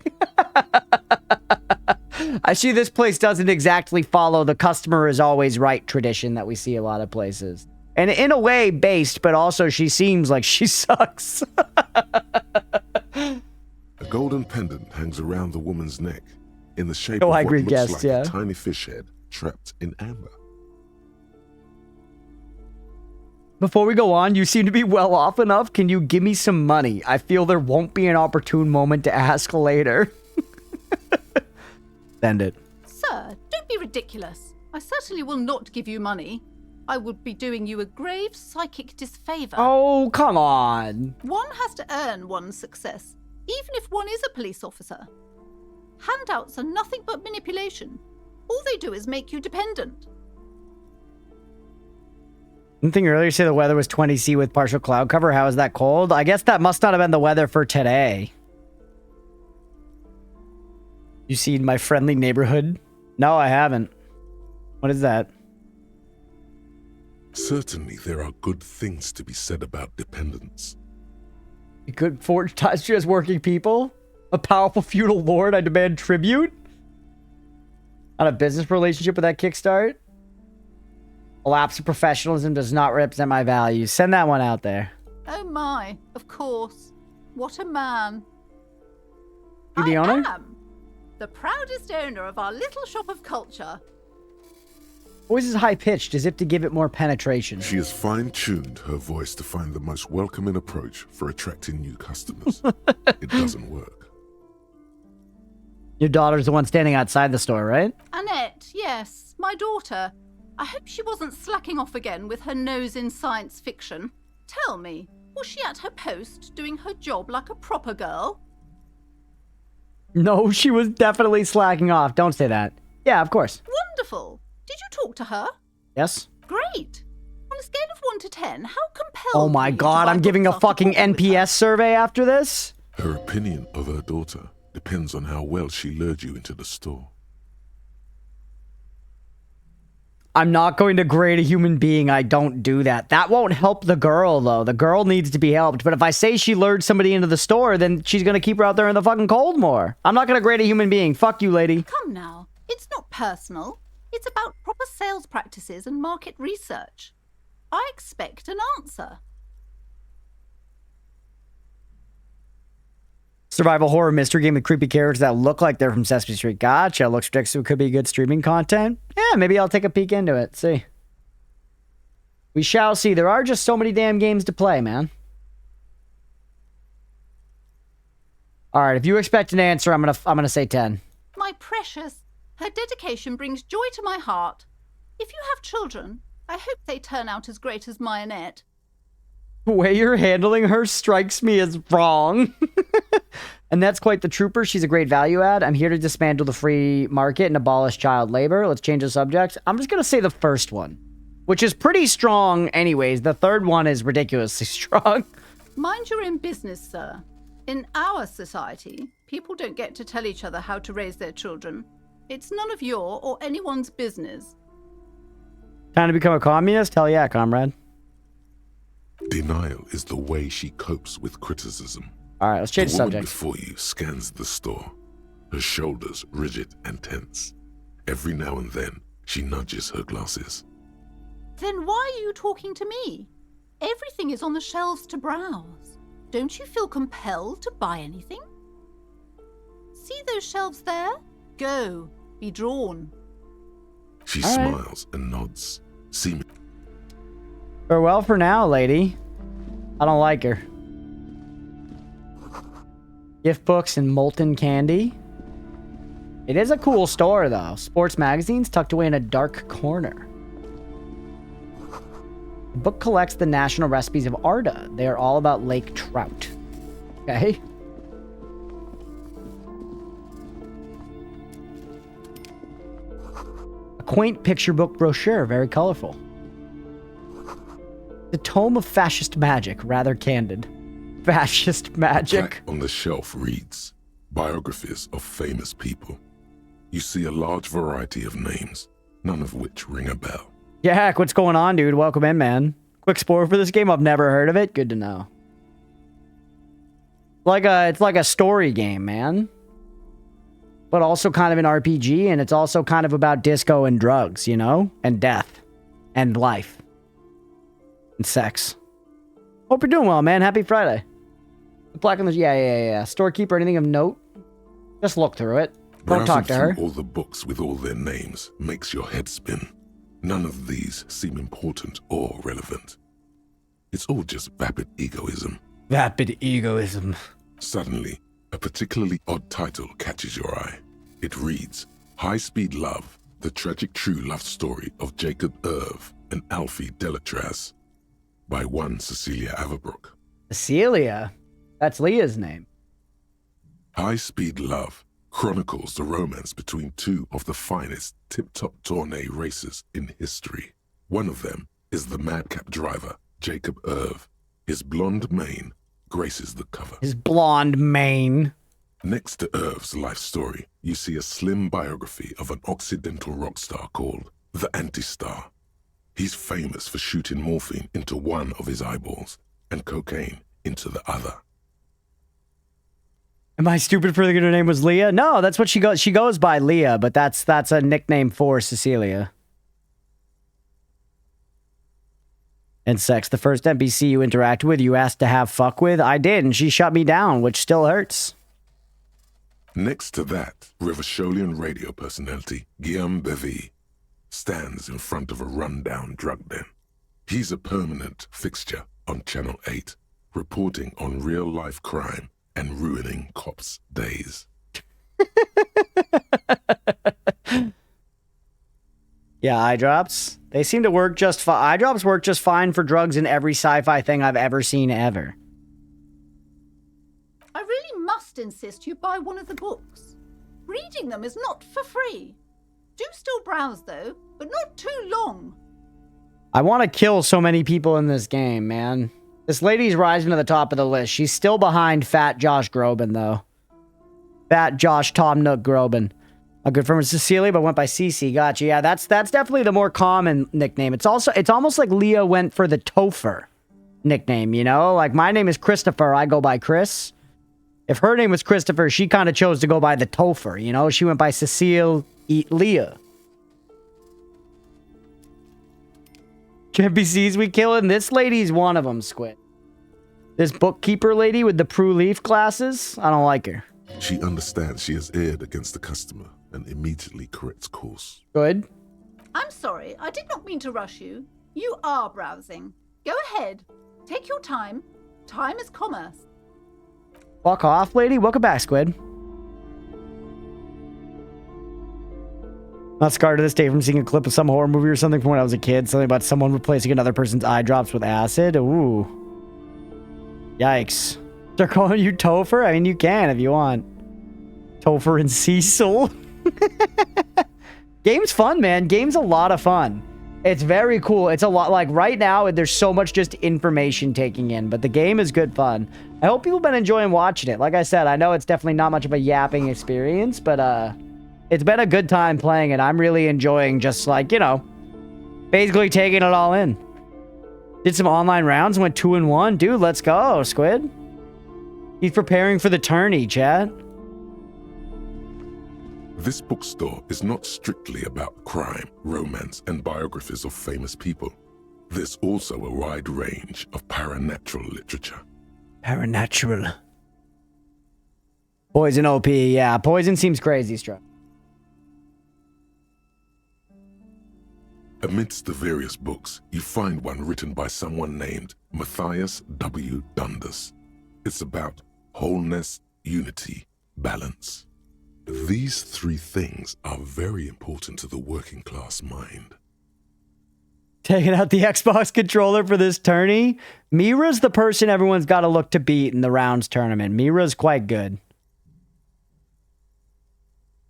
I see this place doesn't exactly follow the customer is always right tradition that we see a lot of places. And in a way based, but also she seems like she sucks. A golden pendant hangs around the woman's neck in the shape Oh, of I what agree, looks guess, like yeah. a tiny fish head trapped in amber. Before we go on, you seem to be well off enough. Can you give me some money? I feel there won't be an opportune moment to ask later. Send it. Sir, don't be ridiculous. I certainly will not give you money. I would be doing you a grave psychic disfavor. Oh, come on. One has to earn one's success, even if one is a police officer. Handouts are nothing but manipulation. All they do is make you dependent. One thing earlier, you said the weather was 20°C with partial cloud cover. How is that cold? I guess that must not have been the weather for today. You seen my friendly neighborhood? No, I haven't. What is that? Certainly there are good things to be said about dependence. Good forge ties to us working people? A powerful feudal lord I demand tribute? On a business relationship with that kickstart? A lapse of professionalism does not represent my values. Send that one out there. Oh my, of course. What a man. You the owner? I am the proudest owner of our little shop of culture. Voice is high-pitched, as if to give it more penetration. She has fine-tuned her voice to find the most welcoming approach for attracting new customers. It doesn't work. Your daughter's the one standing outside the store, right? Annette, yes, my daughter. I hope she wasn't slacking off again with her nose in science fiction. Tell me, was she at her post doing her job like a proper girl? No, she was definitely slacking off. Don't say that. Yeah, of course. Wonderful. Did you talk to her? Yes? Great. On a scale of 1 to 10, how compelled Oh my god, I'm giving a fucking NPS survey after this? Her opinion of her daughter depends on how well she lured you into the store. I'm not going to grade a human being. I don't do that. That won't help the girl, though. The girl needs to be helped. But if I say she lured somebody into the store, then she's going to keep her out there in the fucking cold more. I'm not going to grade a human being. Fuck you, lady. Come now. It's not personal. It's about proper sales practices and market research. I expect an answer. Survival horror mystery game with creepy characters that look like they're from Sesame Street. Gotcha. Looks ridiculous. Could be good streaming content. Yeah, maybe I'll take a peek into it. See. We shall see. There are just so many damn games to play, man. All right, if you expect an answer, I'm gonna say 10. My precious, her dedication brings joy to my heart. If you have children, I hope they turn out as great as my Annette. The way you're handling her strikes me as wrong. And that's quite the trooper. She's a great value add. I'm here to dismantle the free market and abolish child labor. Let's change the subject. I'm just going to say the first one, which is pretty strong anyways. The third one is ridiculously strong. Mind your own business, sir. In our society, people don't get to tell each other how to raise their children. It's none of your or anyone's business. Trying to become a communist? Hell yeah, comrade. Denial is the way she copes with criticism. All right, let's change the woman subject. Before you scans the store, her shoulders rigid and tense. Every now and then, she nudges her glasses. Then why are you talking to me? Everything is on the shelves to browse. Don't you feel compelled to buy anything? See those shelves there? Go. Be drawn. She All right. smiles and nods, seeming... Farewell for now, lady. I don't like her. Gift books and molten candy. It is a cool store, though. Sports magazines tucked away in a dark corner. The book collects the national recipes of Arda. They are all about lake trout. Okay. A quaint picture book brochure, very colorful. The tome of fascist magic, rather candid. Fascist magic. Plaque on the shelf reads, biographies of famous people. You see a large variety of names, none of which ring a bell. Yeah, heck, what's going on, dude? Welcome in, man. Quick spoiler for this game. I've never heard of it. Good to know. It's like a story game, man. But also kind of an RPG, and it's also kind of about disco and drugs, you know? And death. And life. And sex. Hope you're doing well, man. Happy Friday. The plaque on the... Yeah. Storekeeper, anything of note? Just look through it. Don't talk to her. Browsing through all the books with all their names makes your head spin. None of these seem important or relevant. It's all just vapid egoism. Vapid egoism. Suddenly, a particularly odd title catches your eye. It reads, High Speed Love, the tragic true love story of Jacob Irv and Alfie Delatraz, by one Cecilia Averbrook. Cecilia? That's Leah's name. High Speed Love chronicles the romance between two of the finest tip-top tourney racers in history. One of them is the madcap driver, Jacob Irv. His blonde mane graces the cover. His blonde mane. Next to Irv's life story, you see a slim biography of an Occidental rock star called the Anti-Star. He's famous for shooting morphine into one of his eyeballs and cocaine into the other. Am I stupid for thinking her name was Leah? No, that's what she goes. She goes by Leah, but that's a nickname for Cecilia. And sex, the first NPC you interact with, you asked to have fuck with. I did, and she shut me down, which still hurts. Next to that, Rivasholian radio personality Guillaume Bevy stands in front of a rundown drug den. He's a permanent fixture on Channel 8, reporting on real-life crime and ruining cops' days. Yeah, eye drops. They seem to work just fine. Eye drops work just fine for drugs in every sci-fi thing I've ever seen ever. I really must insist you buy one of the books. Reading them is not for free. Do still browse though, but not too long. I want to kill so many people in this game, man. This lady's rising to the top of the list. She's still behind Fat Josh Groban, though. Fat Josh Tom Nook Groban. A good friend was Cecilia, but went by Cece. Gotcha. Yeah, that's definitely the more common nickname. It's almost like Leah went for the Topher nickname, you know? Like, my name is Christopher. I go by Chris. If her name was Christopher, she kind of chose to go by the Topher, you know? She went by Cecile Leah. NPCs we killing? This lady's one of them, Squid. This bookkeeper lady with the Prue Leaf glasses? I don't like her. She understands she has erred against the customer and immediately corrects course. Good. I'm sorry, I did not mean to rush you. You are browsing. Go ahead. Take your time. Time is commerce. Fuck off, lady. Welcome back, Squid. Not scarred to this day from seeing a clip of some horror movie or something from when I was a kid. Something about someone replacing another person's eye drops with acid. Ooh. Yikes. They're calling you Topher? I mean, you can if you want. Topher and Cecil. Game's fun, man. Game's a lot of fun. It's very cool. It's a lot, like, right now, there's so much just information taking in, but the game is good fun. I hope people have been enjoying watching it. Like I said, I know it's definitely not much of a yapping experience, but, it's been a good time playing it. I'm really enjoying just, like, you know, basically taking it all in. Did some online rounds, went 2-1. Dude, let's go, Squid. He's preparing for the tourney, chat. This bookstore is not strictly about crime, romance, and biographies of famous people. There's also a wide range of paranatural literature. Paranatural. Poison OP, yeah. Poison seems crazy, Struck. Amidst the various books, you find one written by someone named Matthias W. Dundas. It's about wholeness, unity, balance. These three things are very important to the working class mind. Taking out the Xbox controller for this tourney? Mira's the person everyone's got to look to beat in the rounds tournament. Mira's quite good.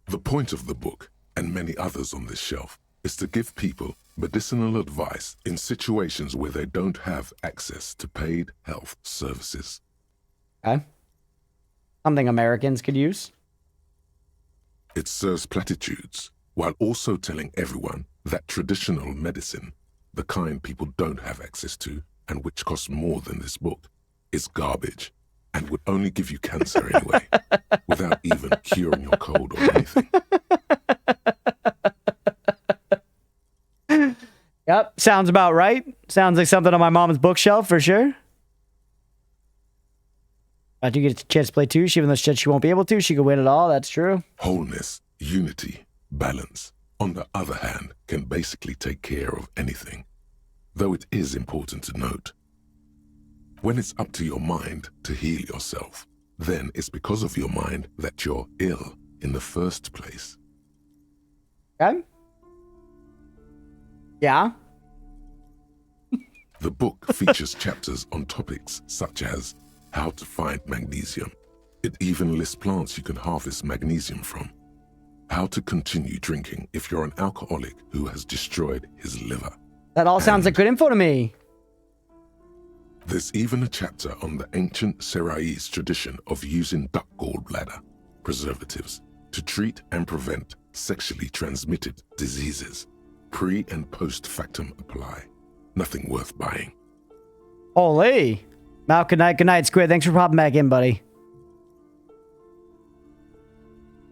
The point of the book, and many others on this shelf, is to give people medicinal advice in situations where they don't have access to paid health services. Okay. Something Americans could use. It serves platitudes, while also telling everyone that traditional medicine, the kind people don't have access to, and which costs more than this book, is garbage, and would only give you cancer anyway, without even curing your cold or anything. Yep, sounds about right. Sounds like something on my mom's bookshelf for sure. I do get a chance to play too. Even though she won't be able to, she could win it all. That's true. Wholeness, unity, balance, on the other hand, can basically take care of anything. Though it is important to note, when it's up to your mind to heal yourself, then it's because of your mind that you're ill in the first place. Okay. Yeah. The book features chapters on topics such as how to find magnesium. It even lists plants you can harvest magnesium from. How to continue drinking if you're an alcoholic who has destroyed his liver. That all sounds like good info to me. There's even a chapter on the ancient Seraïs tradition of using duck gallbladder preservatives to treat and prevent sexually transmitted diseases. Pre and post factum apply. Nothing worth buying. Holy. Mal, good night, Squid. Thanks for popping back in, buddy.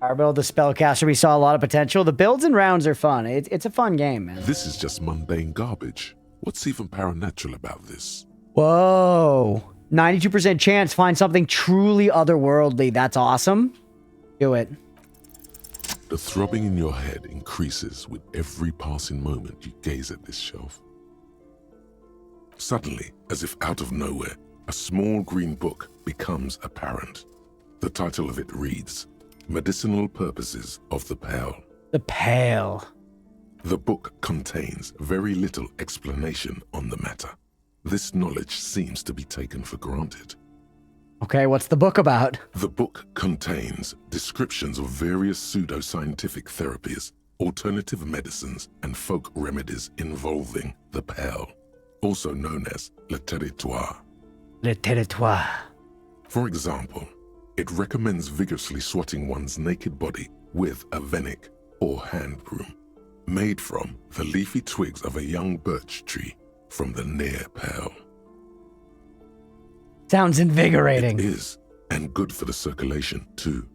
Our build, the spellcaster, we saw a lot of potential. The builds and rounds are fun. It's a fun game, man. This is just mundane garbage. What's even paranatural about this? Whoa. 92% chance find something truly otherworldly. That's awesome. Do it. The throbbing in your head increases with every passing moment you gaze at this shelf. Suddenly, as if out of nowhere, a small green book becomes apparent. The title of it reads, Medicinal Purposes of the Pale. The Pale. The book contains very little explanation on the matter. This knowledge seems to be taken for granted. Okay, what's the book about? The book contains descriptions of various pseudoscientific therapies, alternative medicines, and folk remedies involving the Pale, also known as le territoire. Le territoire. For example, it recommends vigorously swatting one's naked body with a venik, or hand broom, made from the leafy twigs of a young birch tree from the near Pale. Sounds invigorating. It is, and good for the circulation too.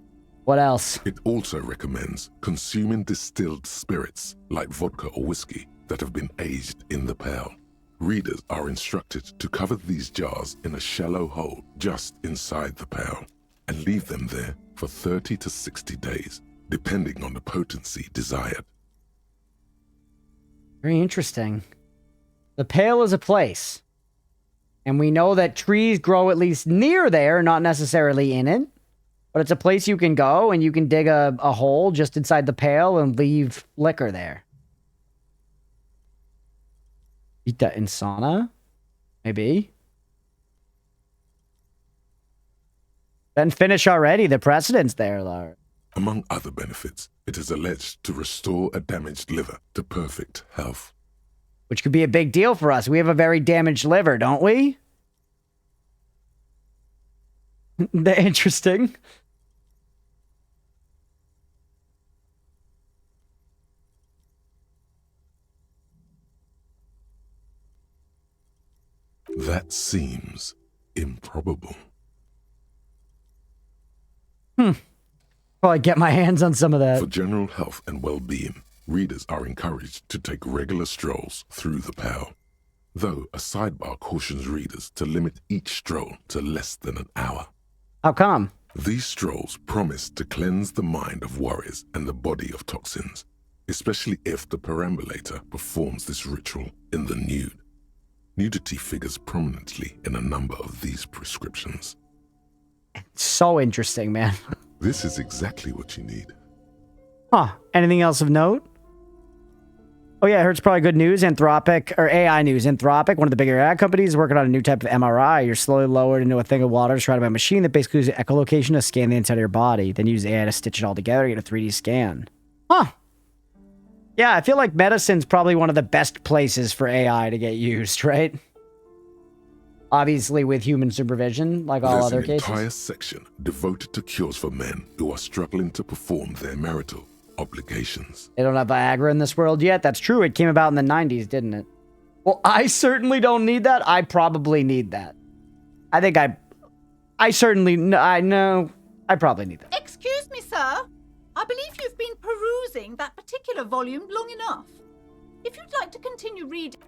What else? It also recommends consuming distilled spirits like vodka or whiskey that have been aged in the Pale. Readers are instructed to cover these jars in a shallow hole just inside the Pale and leave them there for 30 to 60 days, depending on the potency desired. Very interesting. The Pale is a place. And we know that trees grow at least near there, not necessarily in it. But it's a place you can go and you can dig a hole just inside the Pale and leave liquor there. Vita Insana? Maybe. Then finish already. The precedent's there, Lar. Among other benefits, it is alleged to restore a damaged liver to perfect health. Which could be a big deal for us. We have a very damaged liver, don't we? Interesting. That seems improbable. Probably get my hands on some of that. For general health and well-being, readers are encouraged to take regular strolls through the Pale, though a sidebar cautions readers to limit each stroll to less than an hour. How come? These strolls promise to cleanse the mind of worries and the body of toxins, especially if the perambulator performs this ritual in the nude. Nudity figures prominently in a number of these prescriptions. So interesting, man. This is exactly what you need. Huh. Anything else of note? Oh yeah, I heard it's probably good news. Anthropic, or AI news. Anthropic, one of the bigger AI companies, is working on a new type of MRI. You're slowly lowered into a thing of water surrounded by a machine that basically uses echolocation to scan the inside of your body, then use AI to stitch it all together to get a 3D scan. Huh. Yeah, I feel like medicine's probably one of the best places for AI to get used, right? Obviously with human supervision, like all There's other an cases. entire section devoted to cures for men who are struggling to perform their marital obligations. They don't have Viagra in this world yet. That's true. It came about in the 90s, didn't it? Well, I certainly don't need that. I probably need that. I think I certainly, I know, I probably need that. Excuse me, sir. I believe you've been perusing that particular volume long enough. If you'd like to continue reading...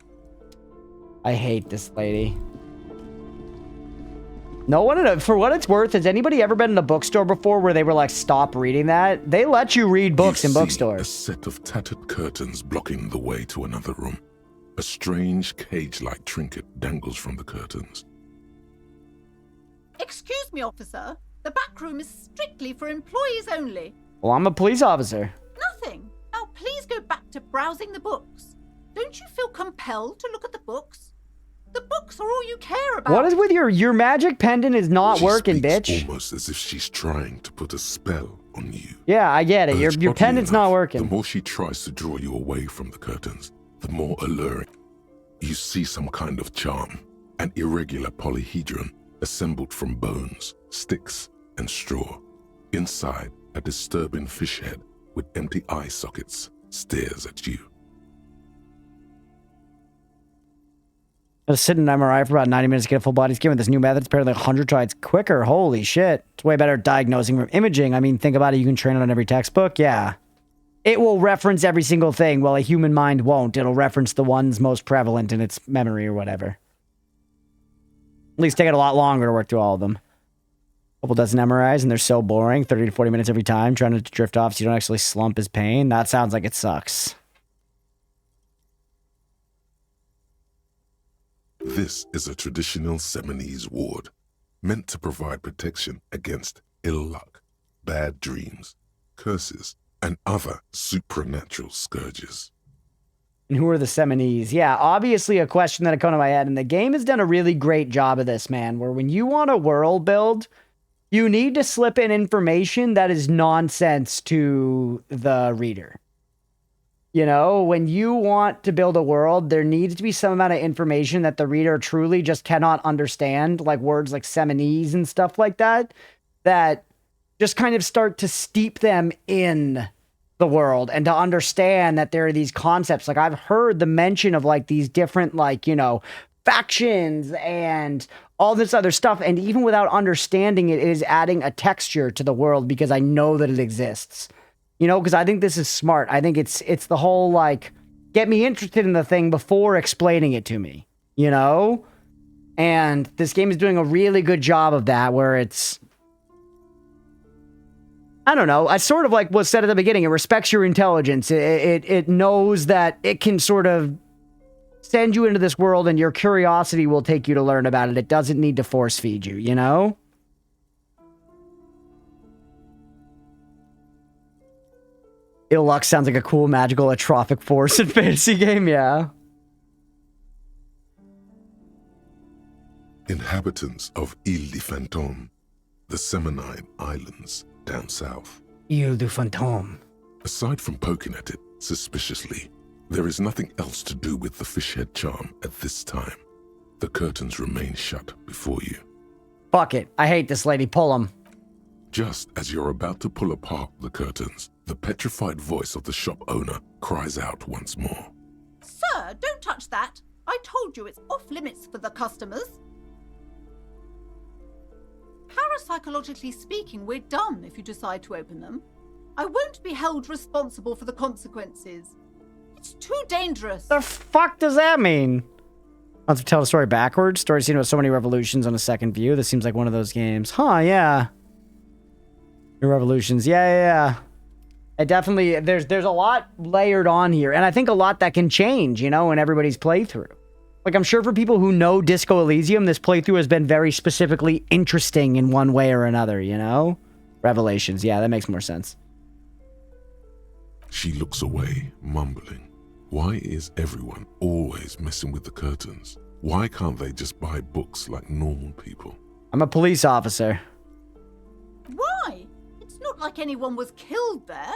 I hate this lady. No one, for what it's worth, has anybody ever been in a bookstore before where they were like, stop reading that? They let you read books in bookstores. A set of tattered curtains blocking the way to another room. A strange cage-like trinket dangles from the curtains. Excuse me, officer. The back room is strictly for employees only. Well, I'm a police officer. Nothing. Now please go back to browsing the books. Don't you feel compelled to look at the books? The books are all you care about. What is with your magic pendant is not She working, speaks bitch. almost as if she's trying to put a spell on you. Yeah, I get it. Your Oddly pendant's enough, not working. The more she tries to draw you away from the curtains, the more alluring. You see some kind of charm, an irregular polyhedron assembled from bones, sticks, and straw. Inside, a disturbing fish head with empty eye sockets stares at you. I was sitting in an MRI for about 90 minutes to get a full body scan with this new method. It's apparently 100 times quicker. Holy shit. It's way better at diagnosing from imaging. I mean, think about it. You can train it on every textbook. Yeah. It will reference every single thing. Well, a human mind won't. It'll reference the ones most prevalent in its memory or whatever. At least take it a lot longer to work through all of them. Couple dozen MRIs, and they're so boring. 30 to 40 minutes every time, trying to drift off so you don't actually slump his pain. That sounds like it sucks. This is a traditional Seminese ward, meant to provide protection against ill luck, bad dreams, curses, and other supernatural scourges. And who are the Seminese? Yeah, obviously a question that come to my head, and the game has done a really great job of this, man, where when you want a world build, you need to slip in information that is nonsense to the reader. You know, when you want to build a world, there needs to be some amount of information that the reader truly just cannot understand, like words like Seminese and stuff like that, that just kind of start to steep them in the world and to understand that there are these concepts. Like I've heard the mention of like these different, like, you know, factions and all this other stuff. And even without understanding it, it is adding a texture to the world because I know that it exists. You know, because I think this is smart. I think it's the whole, like, get me interested in the thing before explaining it to me, you know? And this game is doing a really good job of that, where it's, I don't know, I sort of like was said at the beginning, it respects your intelligence. It knows that it can sort of send you into this world and your curiosity will take you to learn about it. It doesn't need to force feed you, you know? Ill luck sounds like a cool magical atrophic force in fantasy game, yeah. Inhabitants of Ile de Fantôme, the Seminine Islands down south. Ile du Fantôme. Aside from poking at it suspiciously, there is nothing else to do with the fishhead charm at this time. The curtains remain shut before you. Fuck it. I hate this lady. Pull them. Just as you're about to pull apart the curtains, the petrified voice of the shop owner cries out once more. Sir, don't touch that. I told you it's off limits for the customers. Parapsychologically speaking, we're done if you decide to open them. I won't be held responsible for the consequences. It's too dangerous. The fuck does that mean? Let's tell the story backwards. Story's seen with so many revolutions on a second view. This seems like one of those games. Huh, yeah. New revolutions. Yeah. It definitely, there's a lot layered on here. And I think a lot that can change, you know, in everybody's playthrough. Like, I'm sure for people who know Disco Elysium, this playthrough has been very specifically interesting in one way or another, you know? Revelations. Yeah, that makes more sense. She looks away, mumbling. Why is everyone always messing with the curtains? Why can't they just buy books like normal people? I'm a police officer. Why? It's not like anyone was killed there.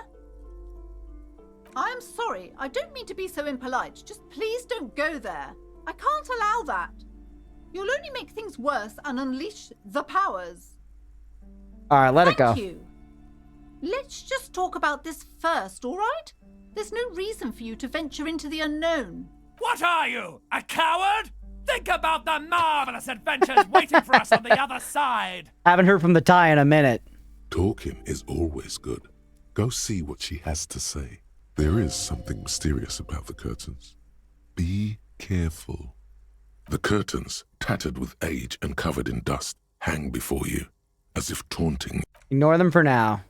I'm sorry, I don't mean to be so impolite. Just please don't go there. I can't allow that. You'll only make things worse and unleash the powers. All right, let it go. Thank you. Let's just talk about this first, all right? There's no reason for you to venture into the unknown. What are you, a coward? Think about the marvelous adventures waiting for us on the other side. Haven't heard from the Thai in a minute. Talking is always good. Go see what she has to say. There is something mysterious about the curtains. Be careful. The curtains, tattered with age and covered in dust, hang before you, as if taunting. Ignore them for now.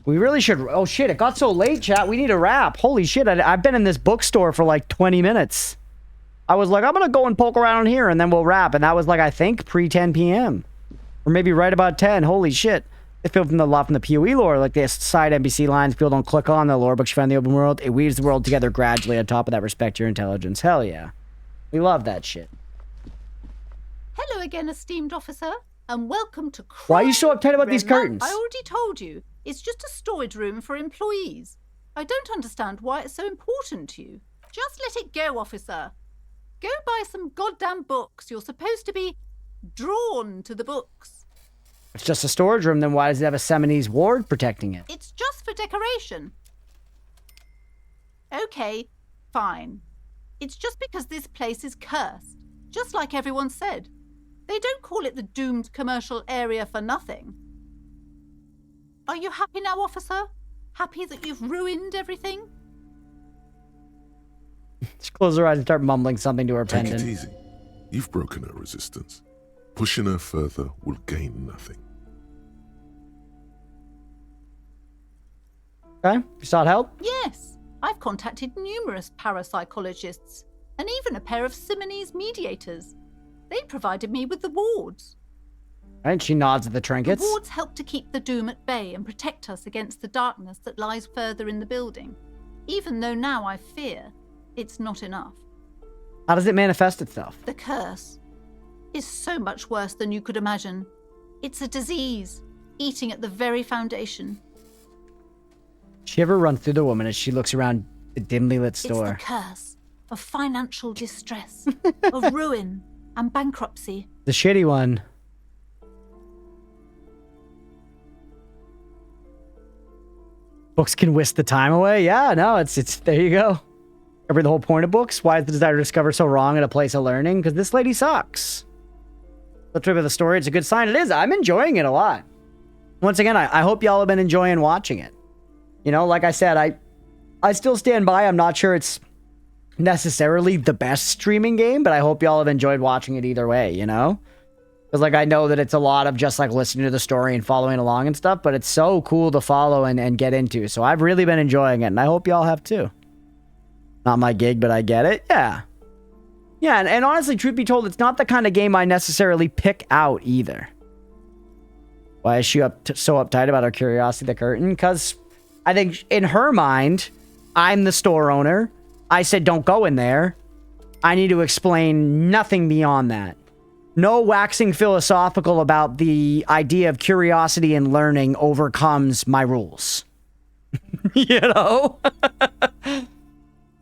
We really should... Oh, shit, it got so late, chat. We need a wrap. Holy shit, I've been in this bookstore for like 20 minutes. I was like, I'm going to go and poke around here, and then we'll wrap. And that was like, I think, pre-10 p.m. Or maybe right about 10. Holy shit. They feel from the lot from the PoE lore, like this side NPC lines people don't click on, the lore books you find in the open world. It weaves the world together gradually. On top of that, respect your intelligence. Hell yeah. We love that shit. Hello again, esteemed officer, and welcome to Why are you so uptight about these curtains? I already told you, it's just a storage room for employees. I don't understand why it's so important to you. Just let it go, officer. Go buy some goddamn books. You're supposed to be drawn to the books. If it's just a storage room, then why does it have a Seminese ward protecting it? It's just for decoration. Okay, fine. It's just because this place is cursed, just like everyone said. They don't call it the doomed commercial area for nothing. Are you happy now, officer? Happy that you've ruined everything? Just close her eyes and start mumbling something to her Take pendant. it easy. You've broken her resistance. Pushing her further will gain nothing. Okay, you sought help? Yes, I've contacted numerous parapsychologists and even a pair of Simonese mediators. They provided me with the wards. Right, she nods at the The trinkets. wards help to keep the doom at bay and protect us against the darkness that lies further in the building, even though now I fear it's not enough. How does it manifest itself? The curse is so much worse than you could imagine. It's a disease, eating at the very foundation. She ever run through the woman as she looks around the dimly lit It's store? the curse of financial distress, of ruin and bankruptcy. The shitty one. Books can whisk the time away? Yeah, no, it's there you go. Remember the whole point of books? Why is the desire to discover so wrong at a place of learning? Because this lady sucks. The trip of the story, it's a good sign. It is. I'm enjoying it a lot. Once again, I hope y'all have been enjoying watching it. You know, like I said, I still stand by. I'm not sure it's necessarily the best streaming game, but I hope y'all have enjoyed watching it either way, you know? Because, like, I know that it's a lot of just, like, listening to the story and following along and stuff, but it's so cool to follow and get into. So I've really been enjoying it, and I hope y'all have too. Not my gig, but I get it. Yeah. Yeah, and honestly, truth be told, it's not the kind of game I necessarily pick out either. Why is she so uptight about her curiosity, the curtain? Because I think in her mind, I'm the store owner. I said, don't go in there. I need to explain nothing beyond that. No waxing philosophical about the idea of curiosity and learning overcomes my rules. You know?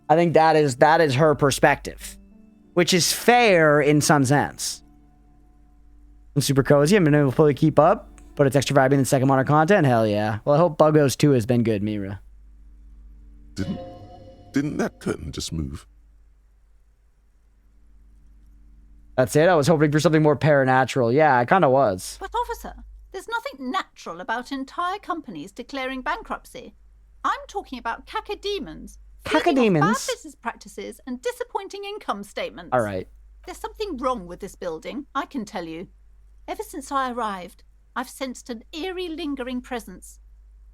I think that is her perspective, which is fair in some sense. I'm super cozy. I'm able to fully keep up, but it's extra vibing than second modern content. Hell yeah. Well, I hope Buggos 2 has been good, Mira. Didn't that curtain just move? That's it? I was hoping for something more paranatural. Yeah, I kind of was. But officer, there's nothing natural about entire companies declaring bankruptcy. I'm talking about cacodemons. Cacodemons? Bad business practices and disappointing income statements. All right. There's something wrong with this building, I can tell you. Ever since I arrived, I've sensed an eerie lingering presence.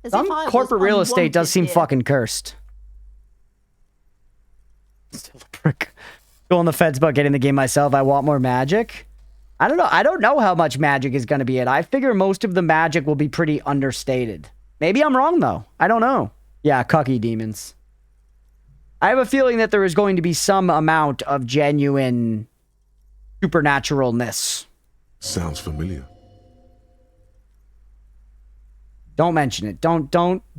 As Some if I was corporate real estate does unwanted seem here. fucking cursed. Still a prick. Go on the fence about getting the game myself. I want more magic. I don't know. I don't know how much magic is going to be in. I figure most of the magic will be pretty understated. Maybe I'm wrong, though. I don't know. Yeah, cucky demons. I have a feeling that there is going to be some amount of genuine supernaturalness. Sounds familiar. Don't mention it. Don't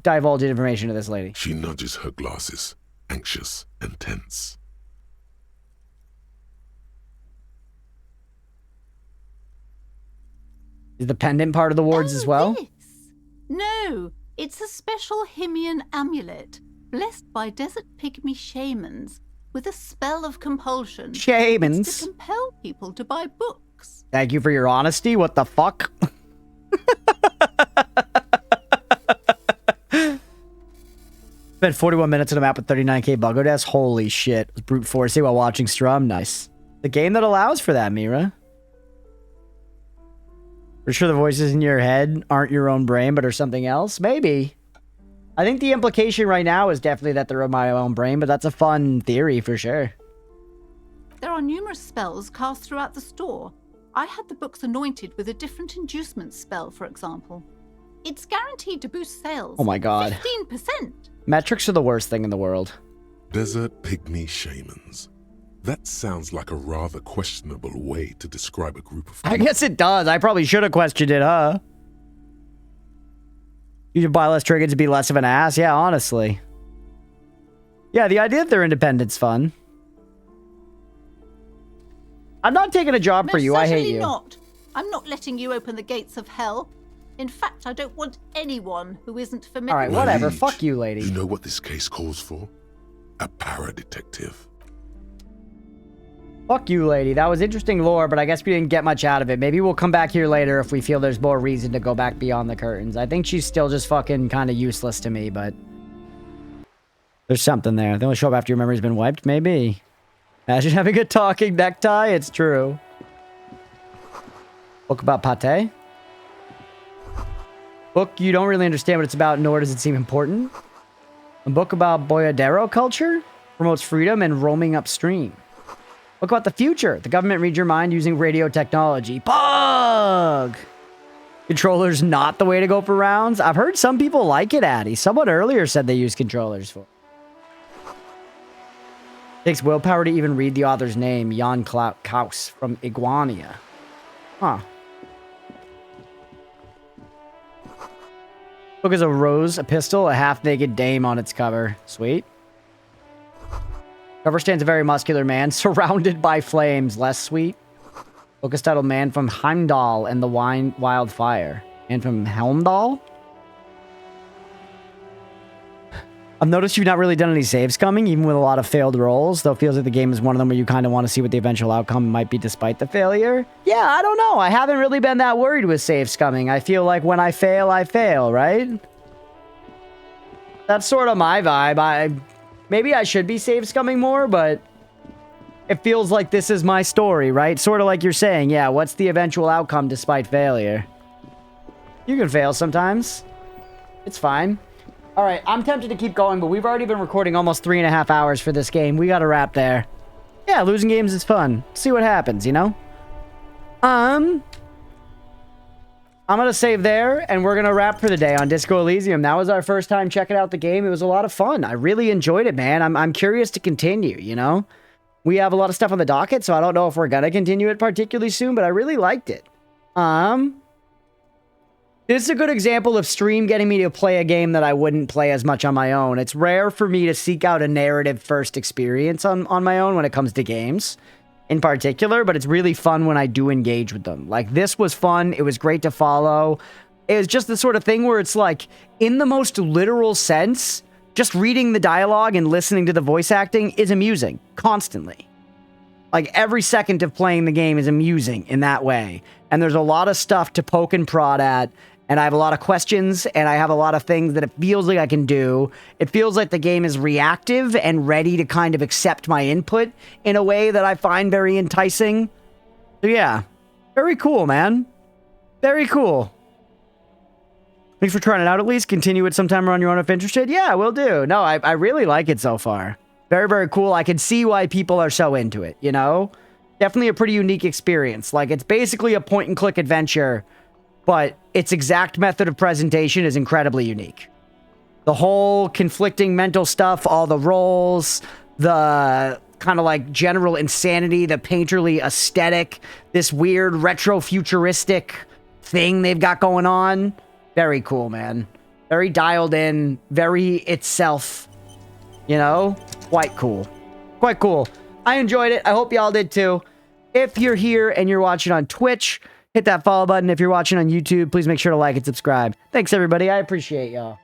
divulge information to this lady. She nudges her glasses, anxious and tense. Is the pendant part of the wards as well? No, it's a special Himian amulet, blessed by desert pygmy shamans, with a spell of compulsion. Shamans? It's to compel people to buy books. Thank you for your honesty. What the fuck? Spent 41 minutes on a map with 39k buggo deaths. Holy shit. Brute forcing while watching Strum. Nice. The game that allows for that, Mira. For sure the voices in your head aren't your own brain, but are something else? Maybe. I think the implication right now is definitely that they're my own brain, but that's a fun theory for sure. There are numerous spells cast throughout the store. I had the books anointed with a different inducement spell, for example. It's guaranteed to boost sales. Oh my god. 15%. Metrics are the worst thing in the world. Desert pygmy shamans. That sounds like a rather questionable way to describe a group of people. I guess it does. I probably should have questioned it, huh? You should buy less trinkets to be less of an ass. Yeah, honestly. Yeah, the idea that they're independent's fun. I'm not taking a job for you. I hate you. Not. I'm not letting you open the gates of hell. In fact, I don't want anyone who isn't familiar. All right, whatever. Fuck you, lady. You know what this case calls for? A para-detective. Fuck you, lady. That was interesting lore, but I guess we didn't get much out of it. Maybe we'll come back here later if we feel there's more reason to go back beyond the curtains. I think she's still just fucking kind of useless to me, but there's something there. They only show up after your memory's been wiped? Maybe. Imagine having a talking necktie. It's true. Book about pate? Book you don't really understand what it's about, nor does it seem important. A book about boyadero culture? Promotes freedom and roaming upstream. Book about the future. The government reads your mind using radio technology. Bug! Controllers not the way to go for rounds? I've heard some people like it, Addy. Someone earlier said they use controllers for it. Takes willpower to even read the author's name. Jan Kaus from Iguania. Huh. Book is a rose, a pistol, a half-naked dame on its cover. Sweet. Cover stands a very muscular man surrounded by flames. Less sweet. Book is titled Man from Heimdall and the Wildfire. Man from Helmdall? I've noticed you've not really done any saves coming, even with a lot of failed rolls, though it feels like the game is one of them where you kind of want to see what the eventual outcome might be despite the failure. Yeah, I don't know. I haven't really been that worried with saves coming. I feel like when I fail, right? That's sort of my vibe. Maybe I should be saves coming more, but it feels like this is my story, right? Sort of like you're saying, yeah, what's the eventual outcome despite failure? You can fail sometimes. It's fine. All right, I'm tempted to keep going, but we've already been recording almost 3.5 hours for this game. We got to wrap there. Yeah, losing games is fun. See what happens, you know? I'm going to save there, and we're going to wrap for the day on Disco Elysium. That was our first time checking out the game. It was a lot of fun. I really enjoyed it, man. I'm curious to continue, you know? We have a lot of stuff on the docket, so I don't know if we're going to continue it particularly soon, but I really liked it. This is a good example of stream getting me to play a game that I wouldn't play as much on my own. It's rare for me to seek out a narrative-first experience on my own when it comes to games in particular, but it's really fun when I do engage with them. Like, this was fun. It was great to follow. It was just the sort of thing where it's like, in the most literal sense, just reading the dialogue and listening to the voice acting is amusing, constantly. Like, every second of playing the game is amusing in that way. And there's a lot of stuff to poke and prod at, and I have a lot of questions, and I have a lot of things that it feels like I can do. It feels like the game is reactive and ready to kind of accept my input in a way that I find very enticing. So yeah, very cool, man. Very cool. Thanks for trying it out at least. Continue it sometime around your own if interested. Yeah, will do. No, I really like it so far. Very, very cool. I can see why people are so into it, you know? Definitely a pretty unique experience. Like, it's basically a point-and-click adventure, but its exact method of presentation is incredibly unique. The whole conflicting mental stuff, all the roles, the kind of like general insanity, the painterly aesthetic, this weird retro-futuristic thing they've got going on. Very cool, man. Very dialed in, very itself, you know? Quite cool. Quite cool. I enjoyed it. I hope y'all did too. If you're here and you're watching on Twitch, Hit that follow button. If you're watching on YouTube, please make sure to like and subscribe. Thanks, everybody. I appreciate y'all.